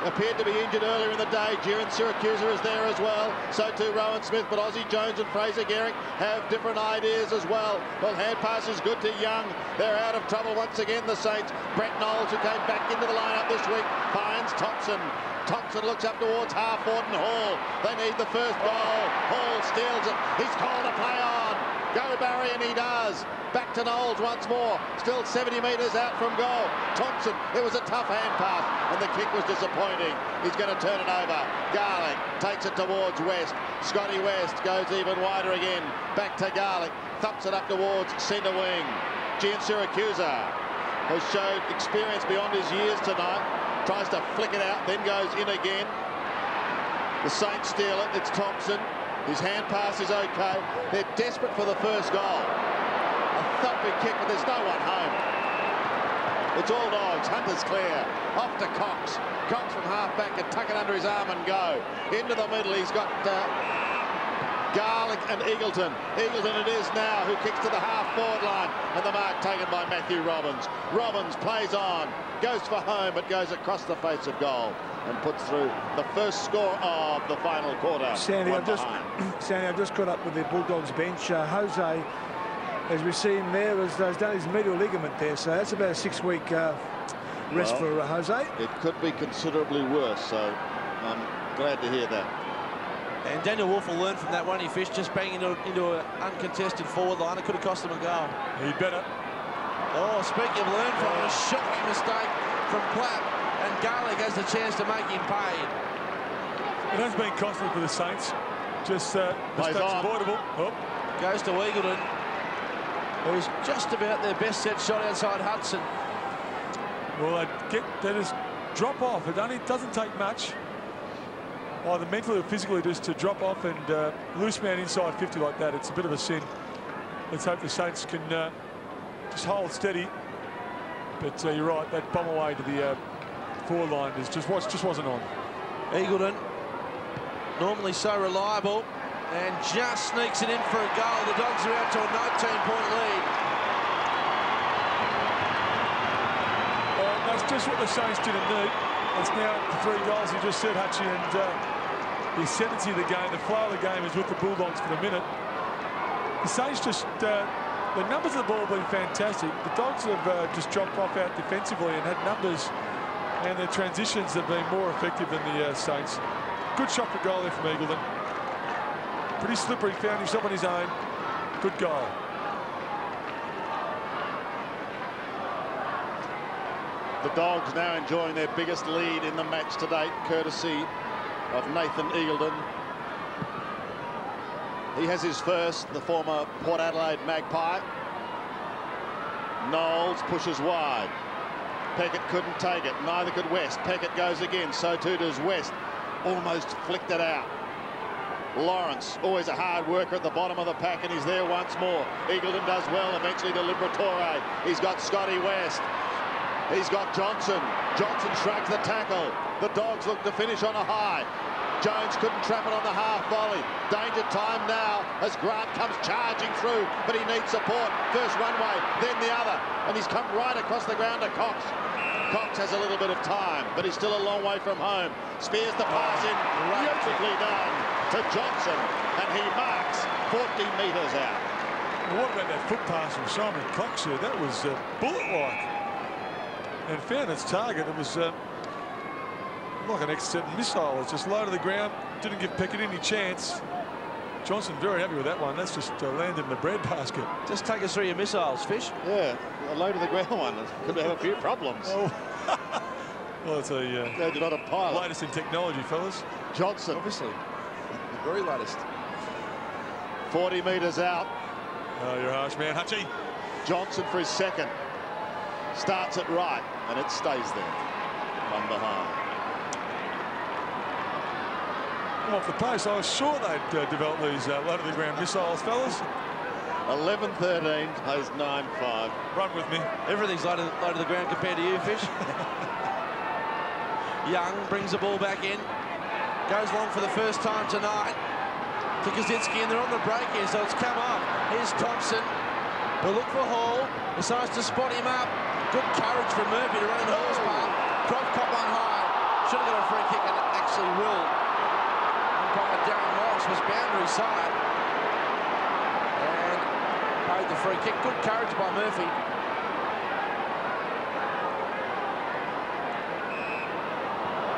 Appeared to be injured earlier in the day. Jiren Siracusa is there as well. So too Rowan Smith, but Aussie Jones and Fraser Gehrig have different ideas as well. Well, hand pass is good to Young. They're out of trouble once again, the Saints. Brett Knowles, who came back into the lineup this week, finds Thompson. Thompson looks up towards half-forward and Hall. They need the first goal. Hall steals it. He's called a play on. Go Barry, and he does. Back to Knowles once more. Still 70 metres out from goal. Thompson, it was a tough hand pass, and the kick was disappointing. He's going to turn it over. Garlick takes it towards West. Scotty West goes even wider again. Back to Garlick. Thumps it up towards centre wing. Gian Siracusa has showed experience beyond his years tonight. Tries to flick it out, then goes in again. The Saints steal it. It's Thompson. His hand pass is okay. They're desperate for the first goal. A thumping kick, but there's no one home. It's all Dogs. Hunter's clear. Off to Cox. Cox from half-back can tuck it under his arm and go. Into the middle, he's got Garlick and Eagleton. Eagleton it is now, who kicks to the half-forward line. And the mark taken by Matthew Robbins. Robbins plays on. Goes for home, but goes across the face of goal and puts through the first score of the final quarter.
Sandy, I've just caught up with the Bulldogs bench. Jose, as we see him there, has done his medial ligament there, so that's about a 6-week rest for Jose.
It could be considerably worse, so I'm glad to hear that.
And Daniel Wolf will learn from that one. He fished just banging into an uncontested forward line. It could have cost him a goal.
He'd better.
Oh, speaking of learn from a shocking mistake from Platt, and Garlick has the chance to make him pay.
It has been costly for the Saints. Just mistakes avoidable. Oh.
Goes to Eagleton, who's just about their best set shot outside Hudson.
Well, they just drop off. It only doesn't take much, either mentally or physically, just to drop off and loose man inside 50 like that. It's a bit of a sin. Let's hope the Saints can just hold steady. But you're right, that bomb away to the forward line just wasn't on.
Eagleton, normally so reliable, and just sneaks it in for a goal. The Dogs are out to a 19-point lead.
Well, that's just what the Saints didn't need. It's now the 3 goals you just said, Hutchie, and the ascendancy of the game, the flow of the game is with the Bulldogs for the minute. The Saints just, the numbers of the ball have been fantastic. The Dogs have just dropped off out defensively and had numbers, and their transitions have been more effective than the Saints. Good shot for goal there from Eagleton. Pretty slippery, found himself on his own. Good goal.
The Dogs now enjoying their biggest lead in the match to date, courtesy of Nathan Eagleton. He has his first, the former Port Adelaide Magpie. Knowles pushes wide. Peckett couldn't take it. Neither could West. Peckett goes again. So too does West. Almost flicked it out. Lawrence, always a hard worker at the bottom of the pack, and he's there once more. Eagleton does well, eventually to Liberatore. He's got Scotty West. He's got Johnson. Johnson shrugs the tackle. The Dogs look to finish on a high. Jones couldn't trap it on the half volley. Danger time now as Grant comes charging through, but he needs support. First one way, then the other, and he's come right across the ground to Cox. Cox has a little bit of time, but he's still a long way from home. Spears the pass in, beautifully done to Johnson, and he marks 40 metres out.
Well, what about that foot pass from Simon Cox here? That was bullet-like, and found its target. It was like an X-7 missile. It's just low to the ground, didn't give Peckett any chance. Johnson very happy with that one. That's just landed in the breadbasket.
Just take us through your missiles, Fish.
Yeah, a low to the ground one. Could have a few problems.
Oh. Well, it's a
Glad you're not a pilot.
latest in technology, fellas.
Johnson,
Obviously, very latest.
40 metres out.
Oh, you're a harsh man, Hutchie.
Johnson for his second. Starts it right, and it stays there. One behind.
Off the pace, I was sure they'd develop these low to the ground missiles, fellas.
11-13, plays 9-5.
Run with me.
Everything's low to the ground compared to you, Fish. Young brings the ball back in. Goes long for the first time tonight to Kaczynski, and they're on the break here, so it's come up. Here's Thompson. They'll look for Hall. Decides to spot him up. Good courage from Murphy to run in Hall's path. Croft caught one high. Should have got a free kick, and it actually will. Umpire Darren Morris was boundary side. And paid the free kick. Good courage by Murphy.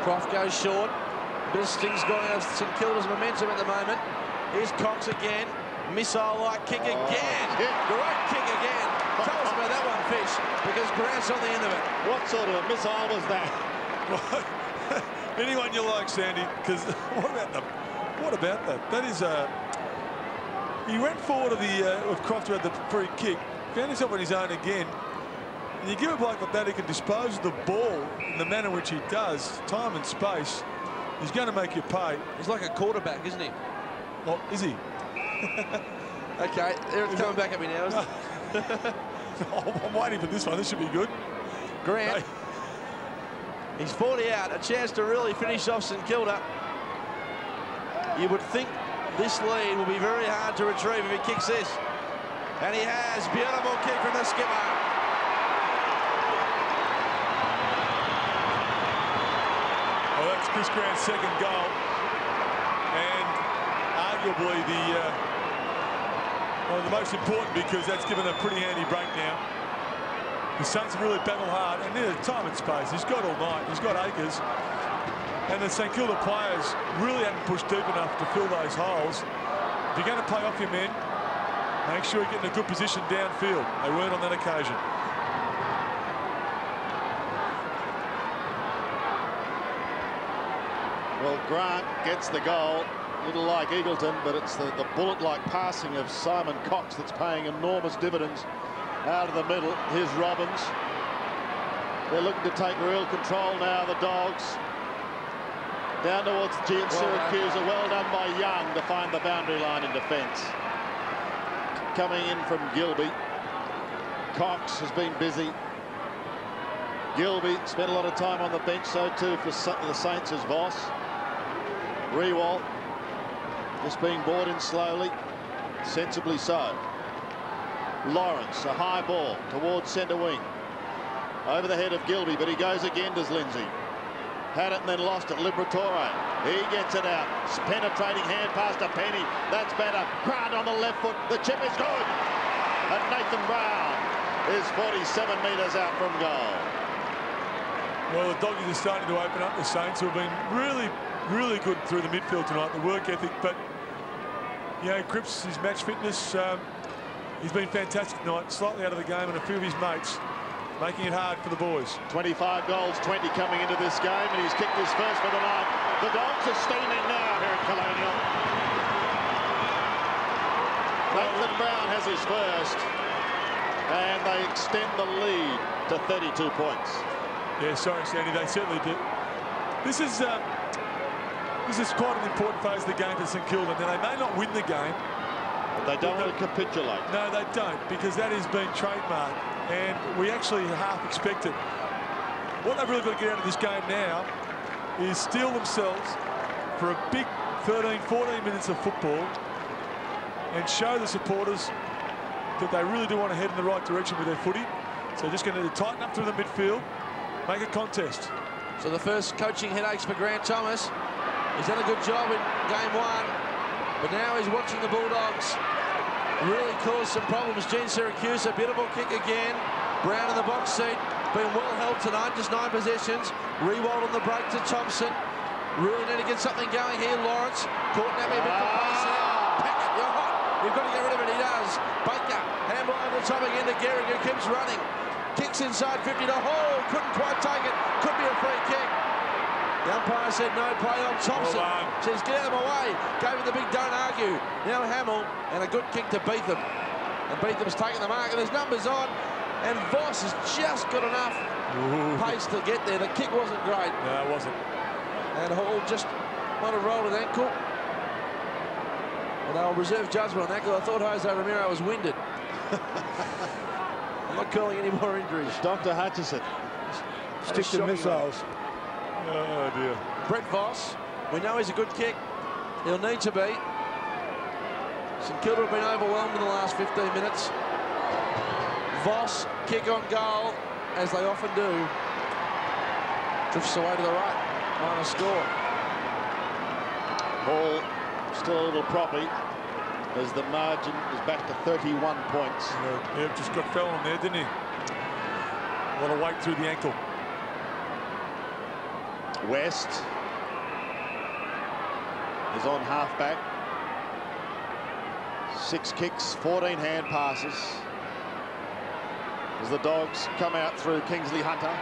Croft goes short. Bit of stings going out of St Kilda's momentum at the moment. Here's Cox again. Missile-like kick again. Great kick again. Tell us about that one, Fish, because Grant's on the end of it.
What sort of a missile was that?
Anyone you like, Sandy, because what about that? That is he went forward to the with Croft at the free kick, found himself on his own again. And you give a bloke like that, he can dispose of the ball in the manner in which he does, time and space. He's going to make you pay.
He's like a quarterback, isn't he?
Well, is he?
Okay, it's coming back at me now.
I'm waiting for this one. This should be good.
Grant. He's 40 out. A chance to really finish off St Kilda. You would think this lead will be very hard to retrieve if he kicks this. And he has. Beautiful kick from the skipper.
Well, that's Chris Grant's second goal. And arguably one of the most important, because that's given a pretty handy break now. The Saints have really battled hard, and there's time and space. He's got all night. He's got acres. And the St Kilda players really haven't pushed deep enough to fill those holes. If you're going to play off your men, make sure you get in a good position downfield. They weren't on that occasion.
Well, Grant gets the goal. A little like Eagleton, but it's the bullet-like passing of Simon Cox that's paying enormous dividends out of the middle. Here's Robbins. They're looking to take real control now, the Dogs. Down towards G and Syracuse. Well done by Young to find the boundary line in defence. Coming in from Gilby. Cox has been busy. Gilby spent a lot of time on the bench, so too for the Saints as Voss. Rewalt just being brought in slowly, sensibly so. Lawrence, a high ball towards centre wing. Over the head of Gilby, but he goes again, does Lindsay. Had it and then lost it. Liberatore. He gets it out. Penetrating hand pass to Penny. That's better. Grant on the left foot. The chip is good. And Nathan Brown is 47 metres out from goal.
Well, the Doggies are starting to open up. The Saints, who have been really, really good through the midfield tonight. The work ethic, but you know, Cripps, his match fitness, he's been fantastic tonight. Slightly out of the game, and a few of his mates making it hard for the boys.
25 goals, 20 coming into this game, and he's kicked his first for the night. The Dogs are steaming now here at Colonial. Nathan Brown has his first, and they extend the lead to 32 points.
Yeah, sorry, Sandy, they certainly do. This is quite an important phase of the game for St Kilda. Now, they may not win the game.
But they don't want to capitulate.
No, they don't, because that has been trademarked, and we actually half expect it. What they've really got to get out of this game now is steel themselves for a big 13, 14 minutes of football and show the supporters that they really do want to head in the right direction with their footy. So just going to tighten up through the midfield, make a contest.
So the first coaching headaches for Grant Thomas. He's done a good job in game one, but now he's watching the Bulldogs really cause some problems. Gene Syracuse, a beautiful kick again. Brown in the box seat, been well held tonight, just 9 possessions. Rewald on the break to Thompson. Really need to get something going here, Lawrence. Caught Nappy a bit complacent. Packett, you're hot. You've got to get rid of it. He does. Baker, handball over the top again to Gehrig, who keeps running. Kicks inside 50 to Hall. Couldn't quite take it. Could be a free kick. The umpire said no play on Thompson. Says get out of my way. Gave it the big don't argue. Now Hamill, and a good kick to Beetham. And Beetham's taking the mark, and there's numbers on. And Voss has just got enough pace to get there. The kick wasn't great.
No, it wasn't.
And Hall just might have rolled an ankle. Well, they'll reserve judgment on that because I thought Jose Romero was winded. I'm not calling any more injuries.
Dr. Hutchison.
Stick to missiles.
Oh, dear.
Brett Voss, we know he's a good kick. He'll need to be. St Kilda have been overwhelmed in the last 15 minutes. Voss, kick on goal, as they often do. Drifts away to the right. Minor score.
Hall still a little proppy as the margin is back to 31 points.
Yeah, just got fell on there, didn't he? A lot of weight through the ankle.
West is on halfback. 6 kicks, 14 hand passes. As the Dogs come out through Kingsley Hunter.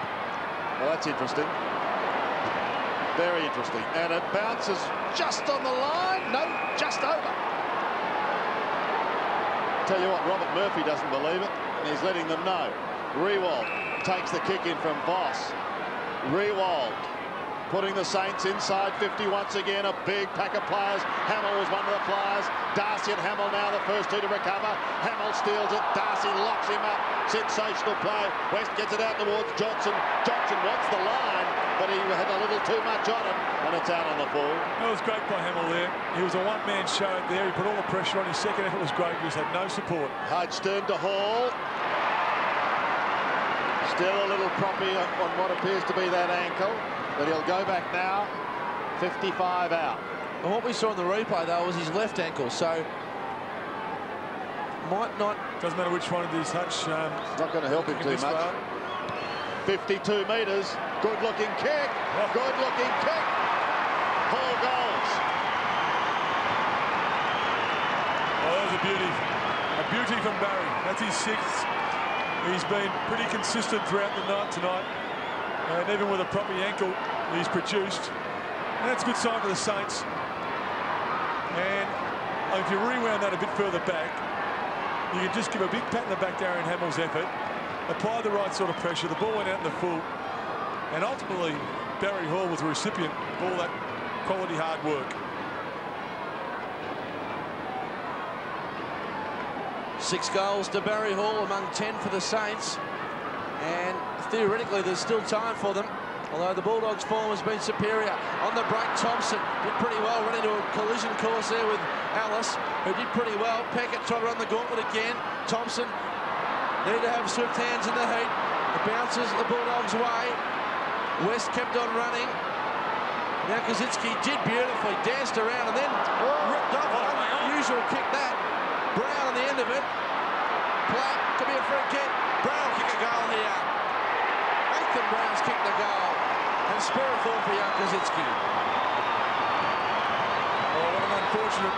Well, that's interesting. Very interesting. And it bounces just on the line. No, just over. Tell you what, Robert Murphy doesn't believe it, and he's letting them know. Rewald takes the kick in from Voss. Rewald putting the Saints inside 50 once again. A big pack of players. Hamill was one of the flyers. Darcy and Hamill now the first two to recover. Hamill steals it. Darcy locks him up. Sensational play. West gets it out towards Johnson. Johnson wants the line, but he had a little too much on him, and it's out on the full.
That was great by Hamill there. He was a one-man show there. He put all the pressure on. His second effort was great. He just had no support.
Hodgson to Hall. Still a little proppy on what appears to be that ankle, but he'll go back now. 55 out.
And what we saw in the replay, though, was his left ankle, so might not...
Doesn't matter which one of these, Hutch.
It's not going to help him too much. 52 metres. Good-looking kick. Good-looking kick. Hall goals.
Oh, that was a beauty. A beauty from Barry. That's his 6th. He's been pretty consistent throughout the night tonight. And even with a proper ankle, he's produced. And that's a good sign for the Saints. And if you rewound that a bit further back, you can just give a big pat in the back to Aaron Hamill's effort, apply the right sort of pressure, the ball went out in the full, and ultimately Barry Hall was the recipient of all that quality hard work.
6 goals to Barry Hall among 10 for the Saints, and theoretically there's still time for them, although the Bulldogs' form has been superior. On the break, Thompson did pretty well, running to a collision course there with Alice, who did pretty well. Packett tried to run the gauntlet again. Thompson needed to have swift hands in the heat. It bounces the Bulldogs' way. West kept on running. Now Kaczynski did beautifully, danced around and then ripped off an unusual kick that. Brown on the end of it. Platt, could be a free kick. Brown will kick a goal here. Nathan Brown's kicked the goal. And spirit thought for young Kaczynski.
Oh, what an unfortunate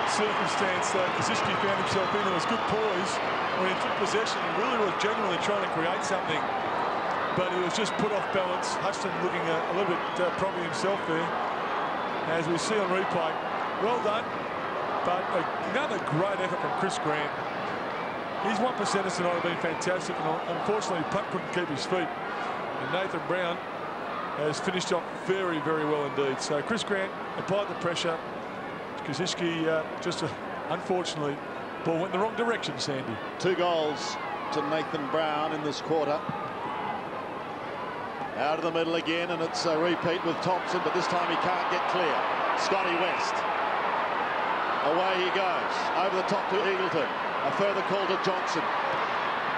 circumstance Kaczynski found himself in. It was good poise when he took possession. He really was genuinely trying to create something, but he was just put off balance. Hutchison looking a little bit proppy himself there, as we see on replay. Well done. But another great effort from Chris Grant. His 1%ers tonight have been fantastic, and unfortunately, Punt couldn't keep his feet. And Nathan Brown has finished off very, very well indeed. So Chris Grant applied the pressure. Kosicki just unfortunately, ball went in the wrong direction, Sandy.
2 goals to Nathan Brown in this quarter. Out of the middle again, and it's a repeat with Thompson, but this time he can't get clear. Scotty West. Away he goes. Over the top to Eagleton. A further call to Johnson.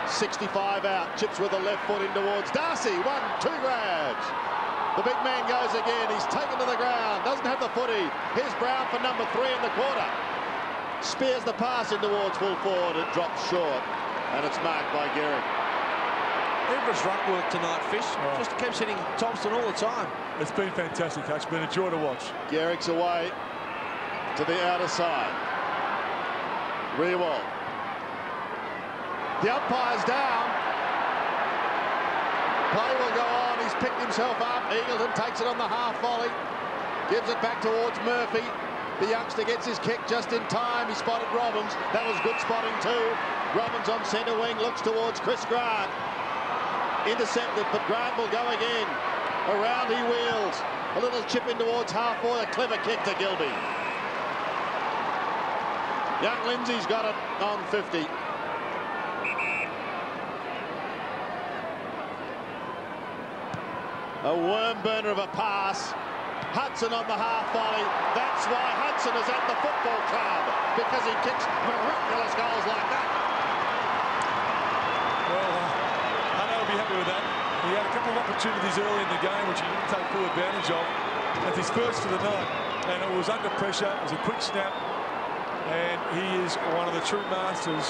65 out. Chips with the left foot in towards Darcy. 1-2 grabs. The big man goes again. He's taken to the ground. Doesn't have the footy. Here's Brown for number 3 in the quarter. Spears the pass in towards full forward. It drops short. And it's marked by Gehrig.
Everett's ruck work tonight, Fish. Just keeps hitting Thompson all the time.
It's been fantastic, Hutch. It's been a joy to watch.
Gehrig's away to the outer side. Rewald. The umpire's down. Play will go on. He's picked himself up. Eagleton takes it on the half volley. Gives it back towards Murphy. The youngster gets his kick just in time. He spotted Robbins. That was good spotting too. Robbins on centre wing looks towards Chris Grant. Intercepted, but Grant will go again. Around he wheels. A little chip in towards half forward. A clever kick to Gilby. Young Lindsay's got it on 50. A worm burner of a pass. Hudson on the half volley. That's why Hudson is at the football club, because he kicks miraculous goals like that.
Well, I know he'll be happy with that. He had a couple of opportunities early in the game which he didn't take full advantage of. That's his first for the night, and it was under pressure. It was a quick snap, and he is one of the true masters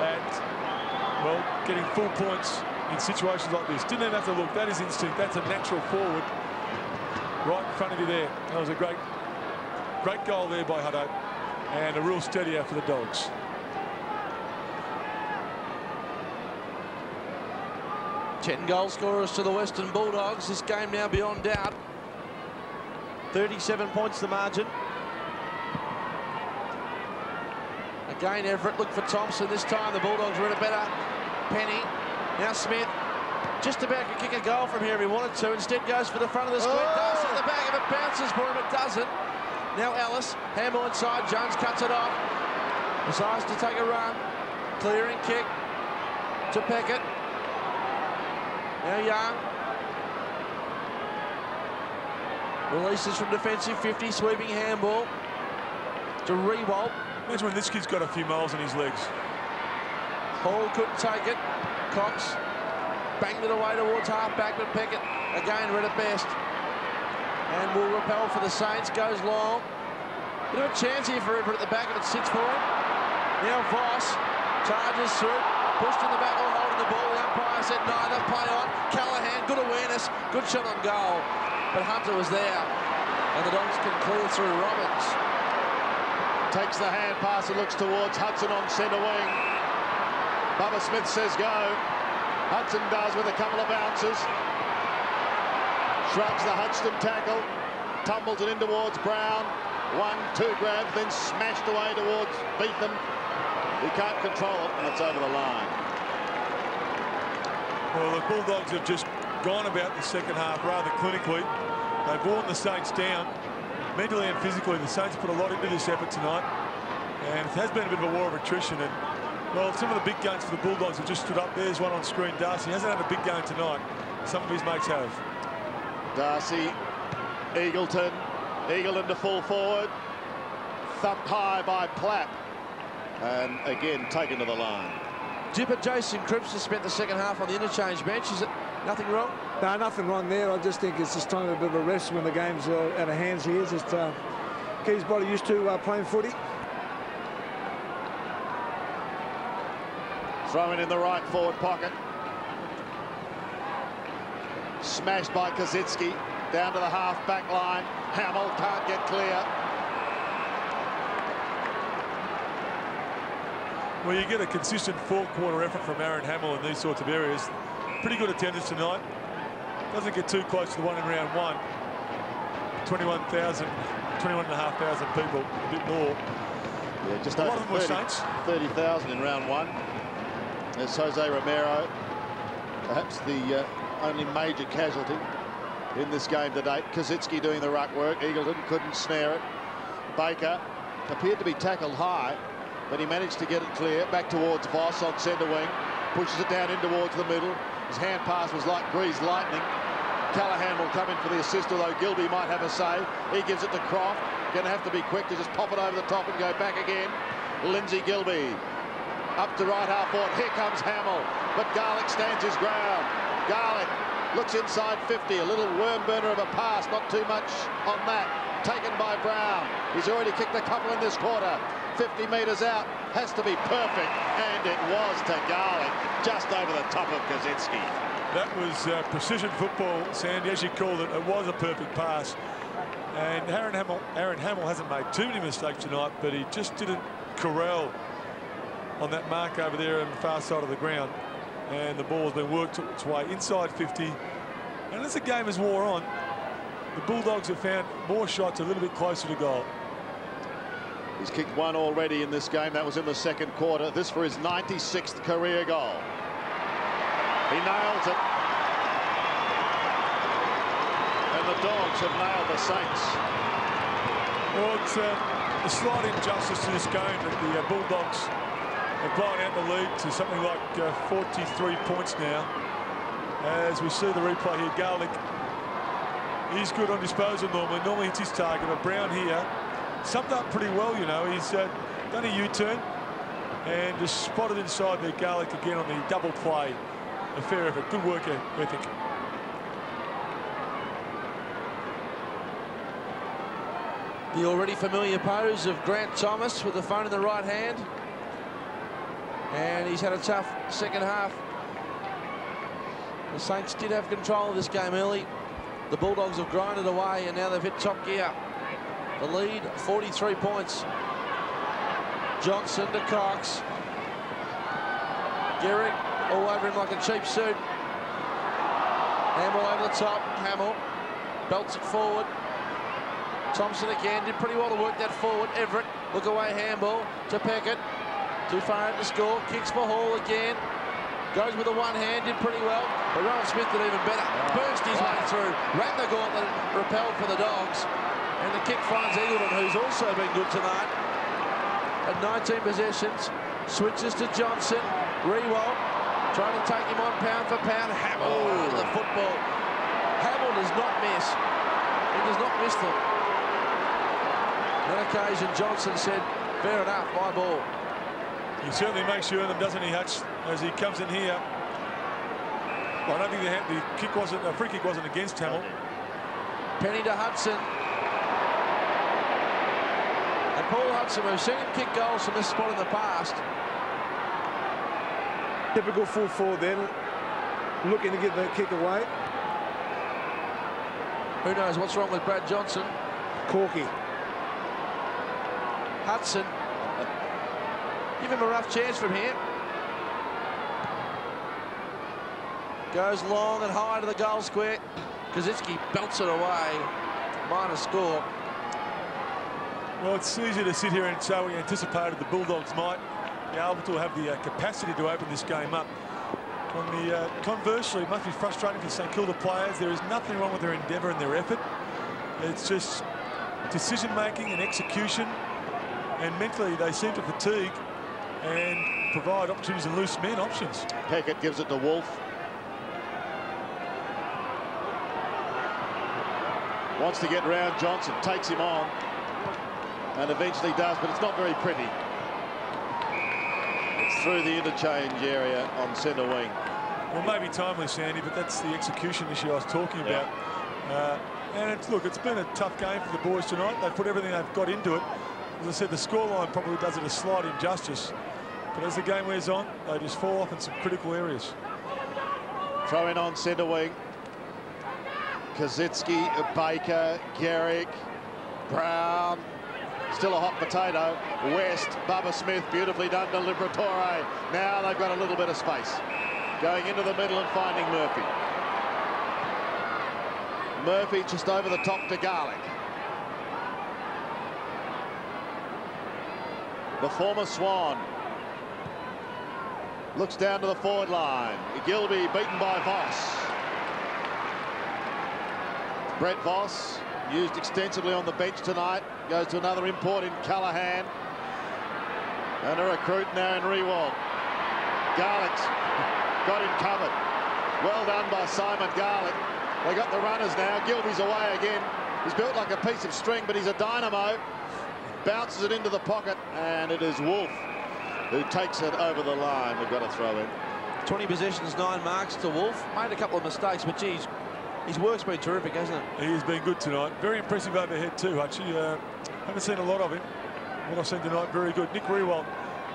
at, well, getting full points in situations like this. Didn't even have to look. That is instinct. That's a natural forward right in front of you there. That was a great goal there by Hutto, and a real steadier for the Dogs.
Ten goal scorers to the Western Bulldogs. This game now beyond doubt. 37 points the margin. Again, Everett looked for Thompson. This time the Bulldogs were in a better. Penny. Now Smith. Just about to kick a goal from here if he wanted to. Instead goes for the front of the square. Darcy at the back of it. Bounces for him. It doesn't. Now Ellis. Handball inside. Jones cuts it off. Decides to take a run. Clearing kick to Peckett. Now Young. Releases from defensive 50. Sweeping handball to Rewalt.
Imagine when this kid's got a few miles in his legs.
Hall couldn't take it. Cox banged it away towards half-back, but Peckett again read it best. And will repel for the Saints, goes long. Bit of a chance here for Everett at the back, if it sits for him. Now Voss charges through, pushed in the back or holding the ball. The umpire said neither, play on. Callahan, good awareness, good shot on goal. But Hunter was there, and the Dogs can clear through Robbins.
Takes the hand pass and looks towards Hudson on centre wing. Bubba Smith says go. Hudson does with a couple of bounces. Shrugs the Hudson tackle. Tumbles it in towards Brown. 1-2 grabs, then smashed away towards Beetham. He can't control it, and it's over the line.
Well, the Bulldogs have just gone about the second half rather clinically. They've worn the Saints down. Mentally and physically, the Saints put a lot into this effort tonight. And it has been a bit of a war of attrition. And, well, some of the big games for the Bulldogs have just stood up. There's one on screen. Darcy hasn't had a big game tonight. Some of his mates have.
Darcy, Eagleton to full forward. Thumped high by Platt. And again, taken to the line.
Dipper Jason Cripps has spent the second half on the interchange bench. Is it nothing wrong?
No, nothing wrong there. I just think it's just time a bit of a rest when the game's out of hands here. Just get his body used to playing footy.
Thrown in the right forward pocket. Smashed by Kosicki. Down to the half-back line. Hamill can't get clear.
Well, you get a consistent four-quarter effort from Aaron Hamill in these sorts of areas. Pretty good attendance tonight. Doesn't get too close to the one in round one. 21,000 21,500 people, a bit more.
Yeah, just
a lot
over
of them were Saints.
30,000 in round one. There's Jose Romero, perhaps the only major casualty in this game to date. Kazitsky doing the ruck work. Eagleton couldn't snare it. Baker appeared to be tackled high, but he managed to get it clear. Back towards Voss on centre wing. Pushes it down in towards the middle. His hand pass was like greased lightning. Callahan will come in for the assist, although Gilby might have a say. He gives it to Croft. Going to have to be quick to just pop it over the top and go back again. Lindsay Gilby up to right half forward. Here comes Hamill, but Garlick stands his ground. Garlick looks inside 50. A little worm burner of a pass, not too much on that. Taken by Brown. He's already kicked a couple in this quarter. 50 metres out, has to be perfect, and it was to Garlick, just over the top of Kazitsky.
That was precision football, Sandy, as you called it. It was a perfect pass. And Aaron Hamill hasn't made too many mistakes tonight, but he just didn't corral on that mark over there on the far side of the ground. And the ball has been worked its way inside 50. And as the game has wore on, the Bulldogs have found more shots a little bit closer to goal.
He's kicked one already in this game. That was in the second quarter. This for his 96th career goal. He nails it. And the Dogs have nailed the Saints.
Well, it's a slight injustice to this game that the Bulldogs have blown out the lead to something like 43 points now. As we see the replay here, Garlick, he's good on disposal normally hits his target, but Brown here summed up pretty well, you know. He's done a U-turn and just spotted inside the Garlick again on the double play. A fair effort, good work ethic.
The already familiar pose of Grant Thomas with the phone in the right hand. And he's had a tough second half. The Saints did have control of this game early. The Bulldogs have grinded away and now they've hit top gear. The lead, 43 points. Johnson to Cox. Gehrig all over him like a cheap suit. Hamill over the top. Hamill belts it forward. Thompson again did pretty well to work that forward. Everett, look away handball to Peckett. Too far out to score. Kicks for Hall again. Goes with the one hand, did pretty well. But Rowan Smith did even better. Burst his way through. Ran the gauntlet, repelled for the Dogs. And the kick finds Eagleton, who's also been good tonight. At 19 possessions. Switches to Johnson. Rewalt. Trying to take him on pound for pound. Hamill to the football. Hamill does not miss. He does not miss them. On that occasion, Johnson said, fair enough, my ball.
He certainly makes you earn them, doesn't he, Hutch, as he comes in here. Well, I don't think the kick wasn't, a free kick wasn't against Hamill.
Penny to Hudson. And Paul Hudson, we've seen him kick goals from this spot in the past.
Typical full forward then, looking to get that kick away.
Who knows what's wrong with Brad Johnson?
Corky.
Hudson. Give him a rough chance from here. Goes long and high to the goal square. Kazitsky belts it away. Minor score.
Well, it's easy to sit here and say we anticipated the Bulldogs might be able to have the capacity to open this game up. Conversely, it must be frustrating for St Kilda players. There is nothing wrong with their endeavour and their effort. It's just decision-making and execution. And mentally, they seem to fatigue and provide opportunities and loose men options.
Peckett gives it to Wolf. Wants to get round Johnson, takes him on, and eventually does, but it's not very pretty. It's through the interchange area on centre wing.
Well, maybe timely, Sandy, but that's the execution issue I was talking about. And look, it's been a tough game for the boys tonight. They've put everything they've got into it. As I said, the scoreline probably does it a slight injustice. But as the game wears on, they just fall off in some critical areas.
Throw in on centre wing. Kazitsky, Baker, Gehrig, Brown. Still a hot potato. West, Bubba Smith, beautifully done to Liberatore. Now they've got a little bit of space. Going into the middle and finding Murphy. Murphy just over the top to Garlick. the former Swan. Looks down to the forward line. Gilby beaten by Voss. Brett Voss, used extensively on the bench tonight, goes to another import in Callahan. And a recruit now in Rewalt. Garlick's got him covered. Well done by Simon Garlick. They got the runners now. Gilby's away again. He's built like a piece of string, but he's a dynamo. Bounces it into the pocket, and it is Wolf who takes it over the line. We've got to throw in.
20 possessions, 9 marks to Wolf. Made a couple of mistakes, but geez, his work's been terrific, hasn't it?
He has been good tonight. Very impressive overhead too, Hutchie. Haven't seen a lot of him. What I've seen tonight, very good. Nick Rewalt,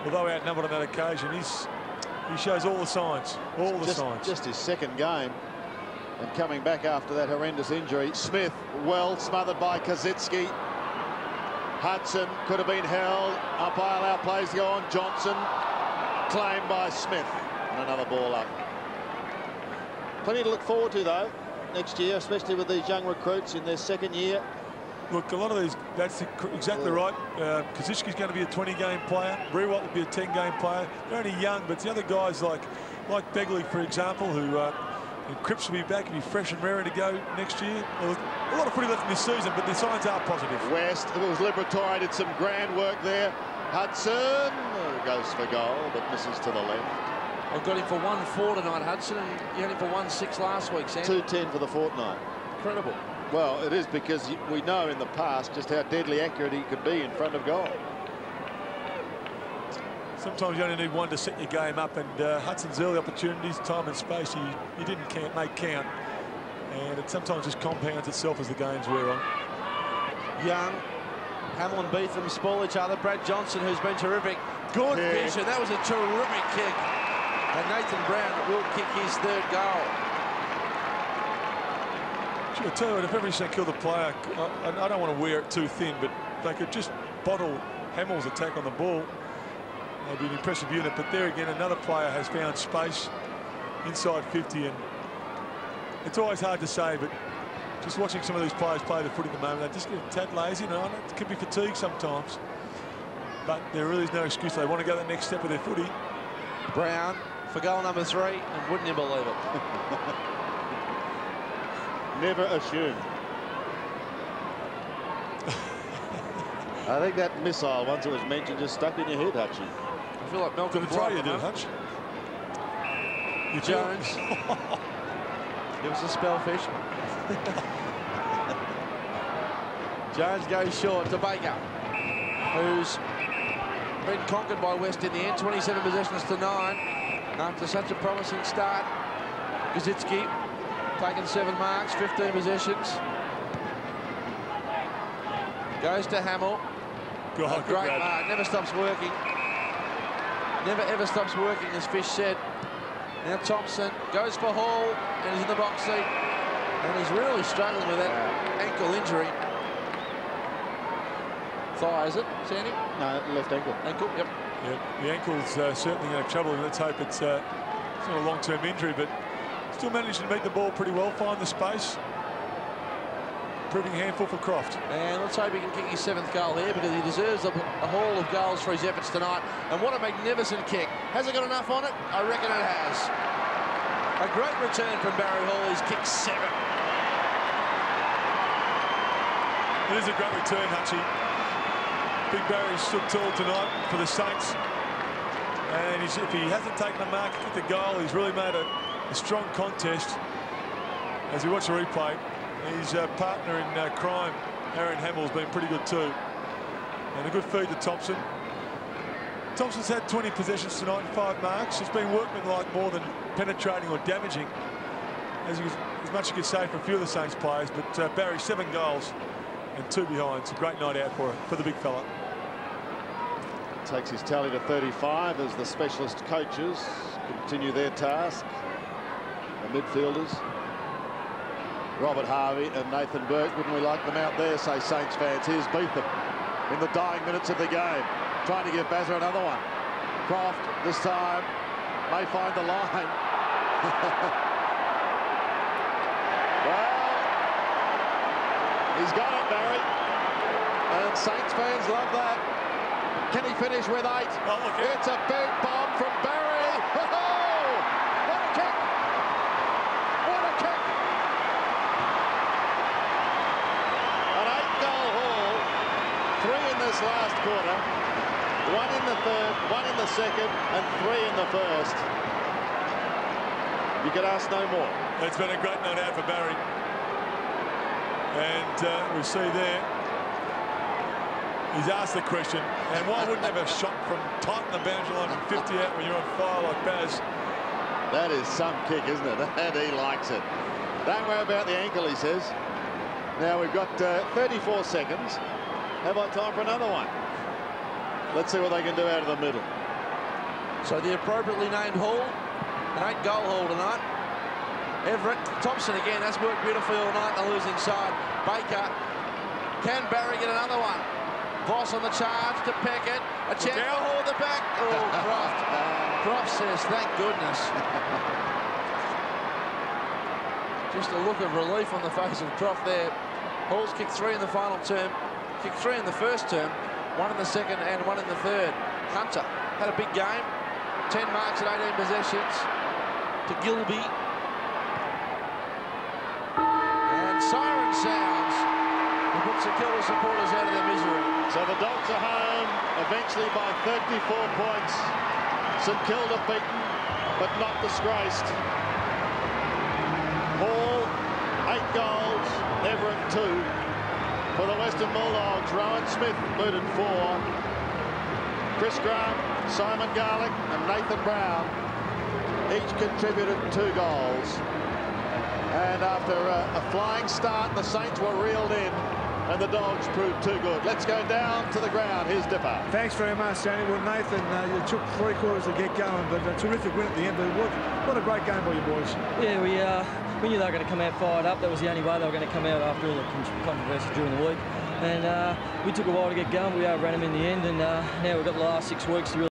although outnumbered on that occasion, he shows all the signs. All the signs.
Just his second game. And coming back after that horrendous injury. Smith, well smothered by Kazitsky. Hudson could have been held. Umpire allow plays to go on. Johnson claimed by Smith. And another ball up. Plenty to look forward to, though, next year, especially with these young recruits in their second year.
Look, a lot of these, that's exactly right. Kazitsky's going to be a 20-game player. Rewalt will be a 10-game player. They're only young, but the other guys like Begley, for example, who Cripps will be back and be fresh and raring to go next year. Well, a lot of footy left in this season, but the signs are positive.
West, it was Liberatore, did some grand work there. Hudson goes for goal, but misses to the left.
I've got him for 1-4 tonight, Hudson, and you had him for 1-6 last week, Sam.
2-10 for the fortnight.
Incredible.
Well, it is because we know in the past just how deadly accurate he could be in front of goal.
Sometimes you only need one to set your game up, and Hudson's early opportunities, time and space, he didn't make count. And it sometimes just compounds itself as the games wear on.
Young, Hamill and Beetham spoil each other. Brad Johnson, who's been terrific. Good vision. That was a terrific kick. And Nathan Brown will kick his third goal.
I'll tell you what, if every St.Kilda player, I don't want to wear it too thin, but they could just bottle Hamill's attack on the ball, they'd be an impressive unit. But there again, another player has found space inside 50, and it's always hard to say, but just watching some of these players play the footy at the moment, they just get a tad lazy. You know, it can be fatigue sometimes, but there really is no excuse. They want to go the next step with their footy.
Brown for goal number 3, and wouldn't you believe it?
Never assume. I think that missile, once it was mentioned, just stuck in your head, Hutchie.
I feel like Malcolm Blight.
You do, Hutch.
Jones. Give us a spellfish. Jones goes short to Baker, who's been conquered by West in the end. 27 possessions to 9 after such a promising start. Kazitsky taken 7 marks, 15 possessions. Goes to Hamill. Great mark, never stops working. Never ever stops working, as Fish said. Now Thompson goes for Hall, and he's in the box seat. And he's really struggling with that ankle injury. Thigh, is it, Sandy?
No, left ankle.
Ankle, yep.
Yeah, the ankle's certainly going to have trouble, and let's hope it's not a long-term injury, but still managed to meet the ball pretty well, find the space. Proving a handful for Croft.
And let's hope he can kick his 7th goal here, because he deserves a haul of goals for his efforts tonight. And what a magnificent kick. Has it got enough on it? I reckon it has. A great return from Barry Hall. He's kicked 7.
It is a great return, Hutchie. Big Barry stood tall tonight for the Saints. And if he hasn't taken a mark, kicked the goal, he's really made a strong contest. As we watch the replay, his partner in crime, Aaron Hamill's been pretty good too. And a good feed to Thompson. Thompson's had 20 possessions tonight and 5 marks. He's been workmanlike more than penetrating or damaging, as much as you could say for a few of the Saints players. But Barry, 7 goals and 2 behinds. A great night out for the big fella.
Takes his tally to 35 as the specialist coaches continue their task. The midfielders, Robert Harvey and Nathan Burke. Wouldn't we like them out there, say Saints fans? Here's Beetham in the dying minutes of the game, trying to give Bazza another one. Croft this time may find the line. Well, he's got it, Barry. And Saints fans love that. Can he finish with 8?
Oh, okay.
It's a big bomb from Barry. Oh, what a kick! What a kick! An 8-goal haul. 3 in this last quarter. 1 in the third, 1 in the second, and 3 in the first. You could ask no more.
It's been a great night out for Barry. And we see there, he's asked the question, and why wouldn't you have a shot from tight on the boundary line from 50 out when you're on fire like Baz?
That is some kick, isn't it? And he likes it. Don't worry about the ankle, he says. Now we've got 34 seconds. Have I time for another one? Let's see what they can do out of the middle.
So the appropriately named haul, an 8-goal haul tonight. Everett, Thompson again, that's worked beautifully all night, the losing side. Baker, can Barry get another one? Voss on the charge to Peckett, a chance to haul the back. Oh, Croft. Croft says, thank goodness. Just a look of relief on the face of Croft there. Hall's kicked 3 in the final term, kicked 3 in the first term, 1 in the second and 1 in the third. Hunter had a big game, 10 marks at 18 possessions to Gilby. Siren sounds to put St.Kilda supporters out of their misery.
So the Dogs are home, eventually by 34 points. St Kilda beaten, but not disgraced. Hall, 8 goals, Everett 2. For the Western Bulldogs, Rowan Smith booted 4. Chris Grant, Simon Garlick and Nathan Brown each contributed 2 goals. And after a flying start, the Saints were reeled in, and the Dogs proved too good. Let's go down to the ground. Here's Dipper.
Thanks very much, Danny. Well, Nathan, you took 3 quarters to get going, but a terrific win at the end. But what a great game by you boys.
Yeah, we knew they were going to come out fired up. That was the only way they were going to come out after all the controversy during the week. And we took a while to get going. We overran them in the end, and now we've got the last 6 weeks to really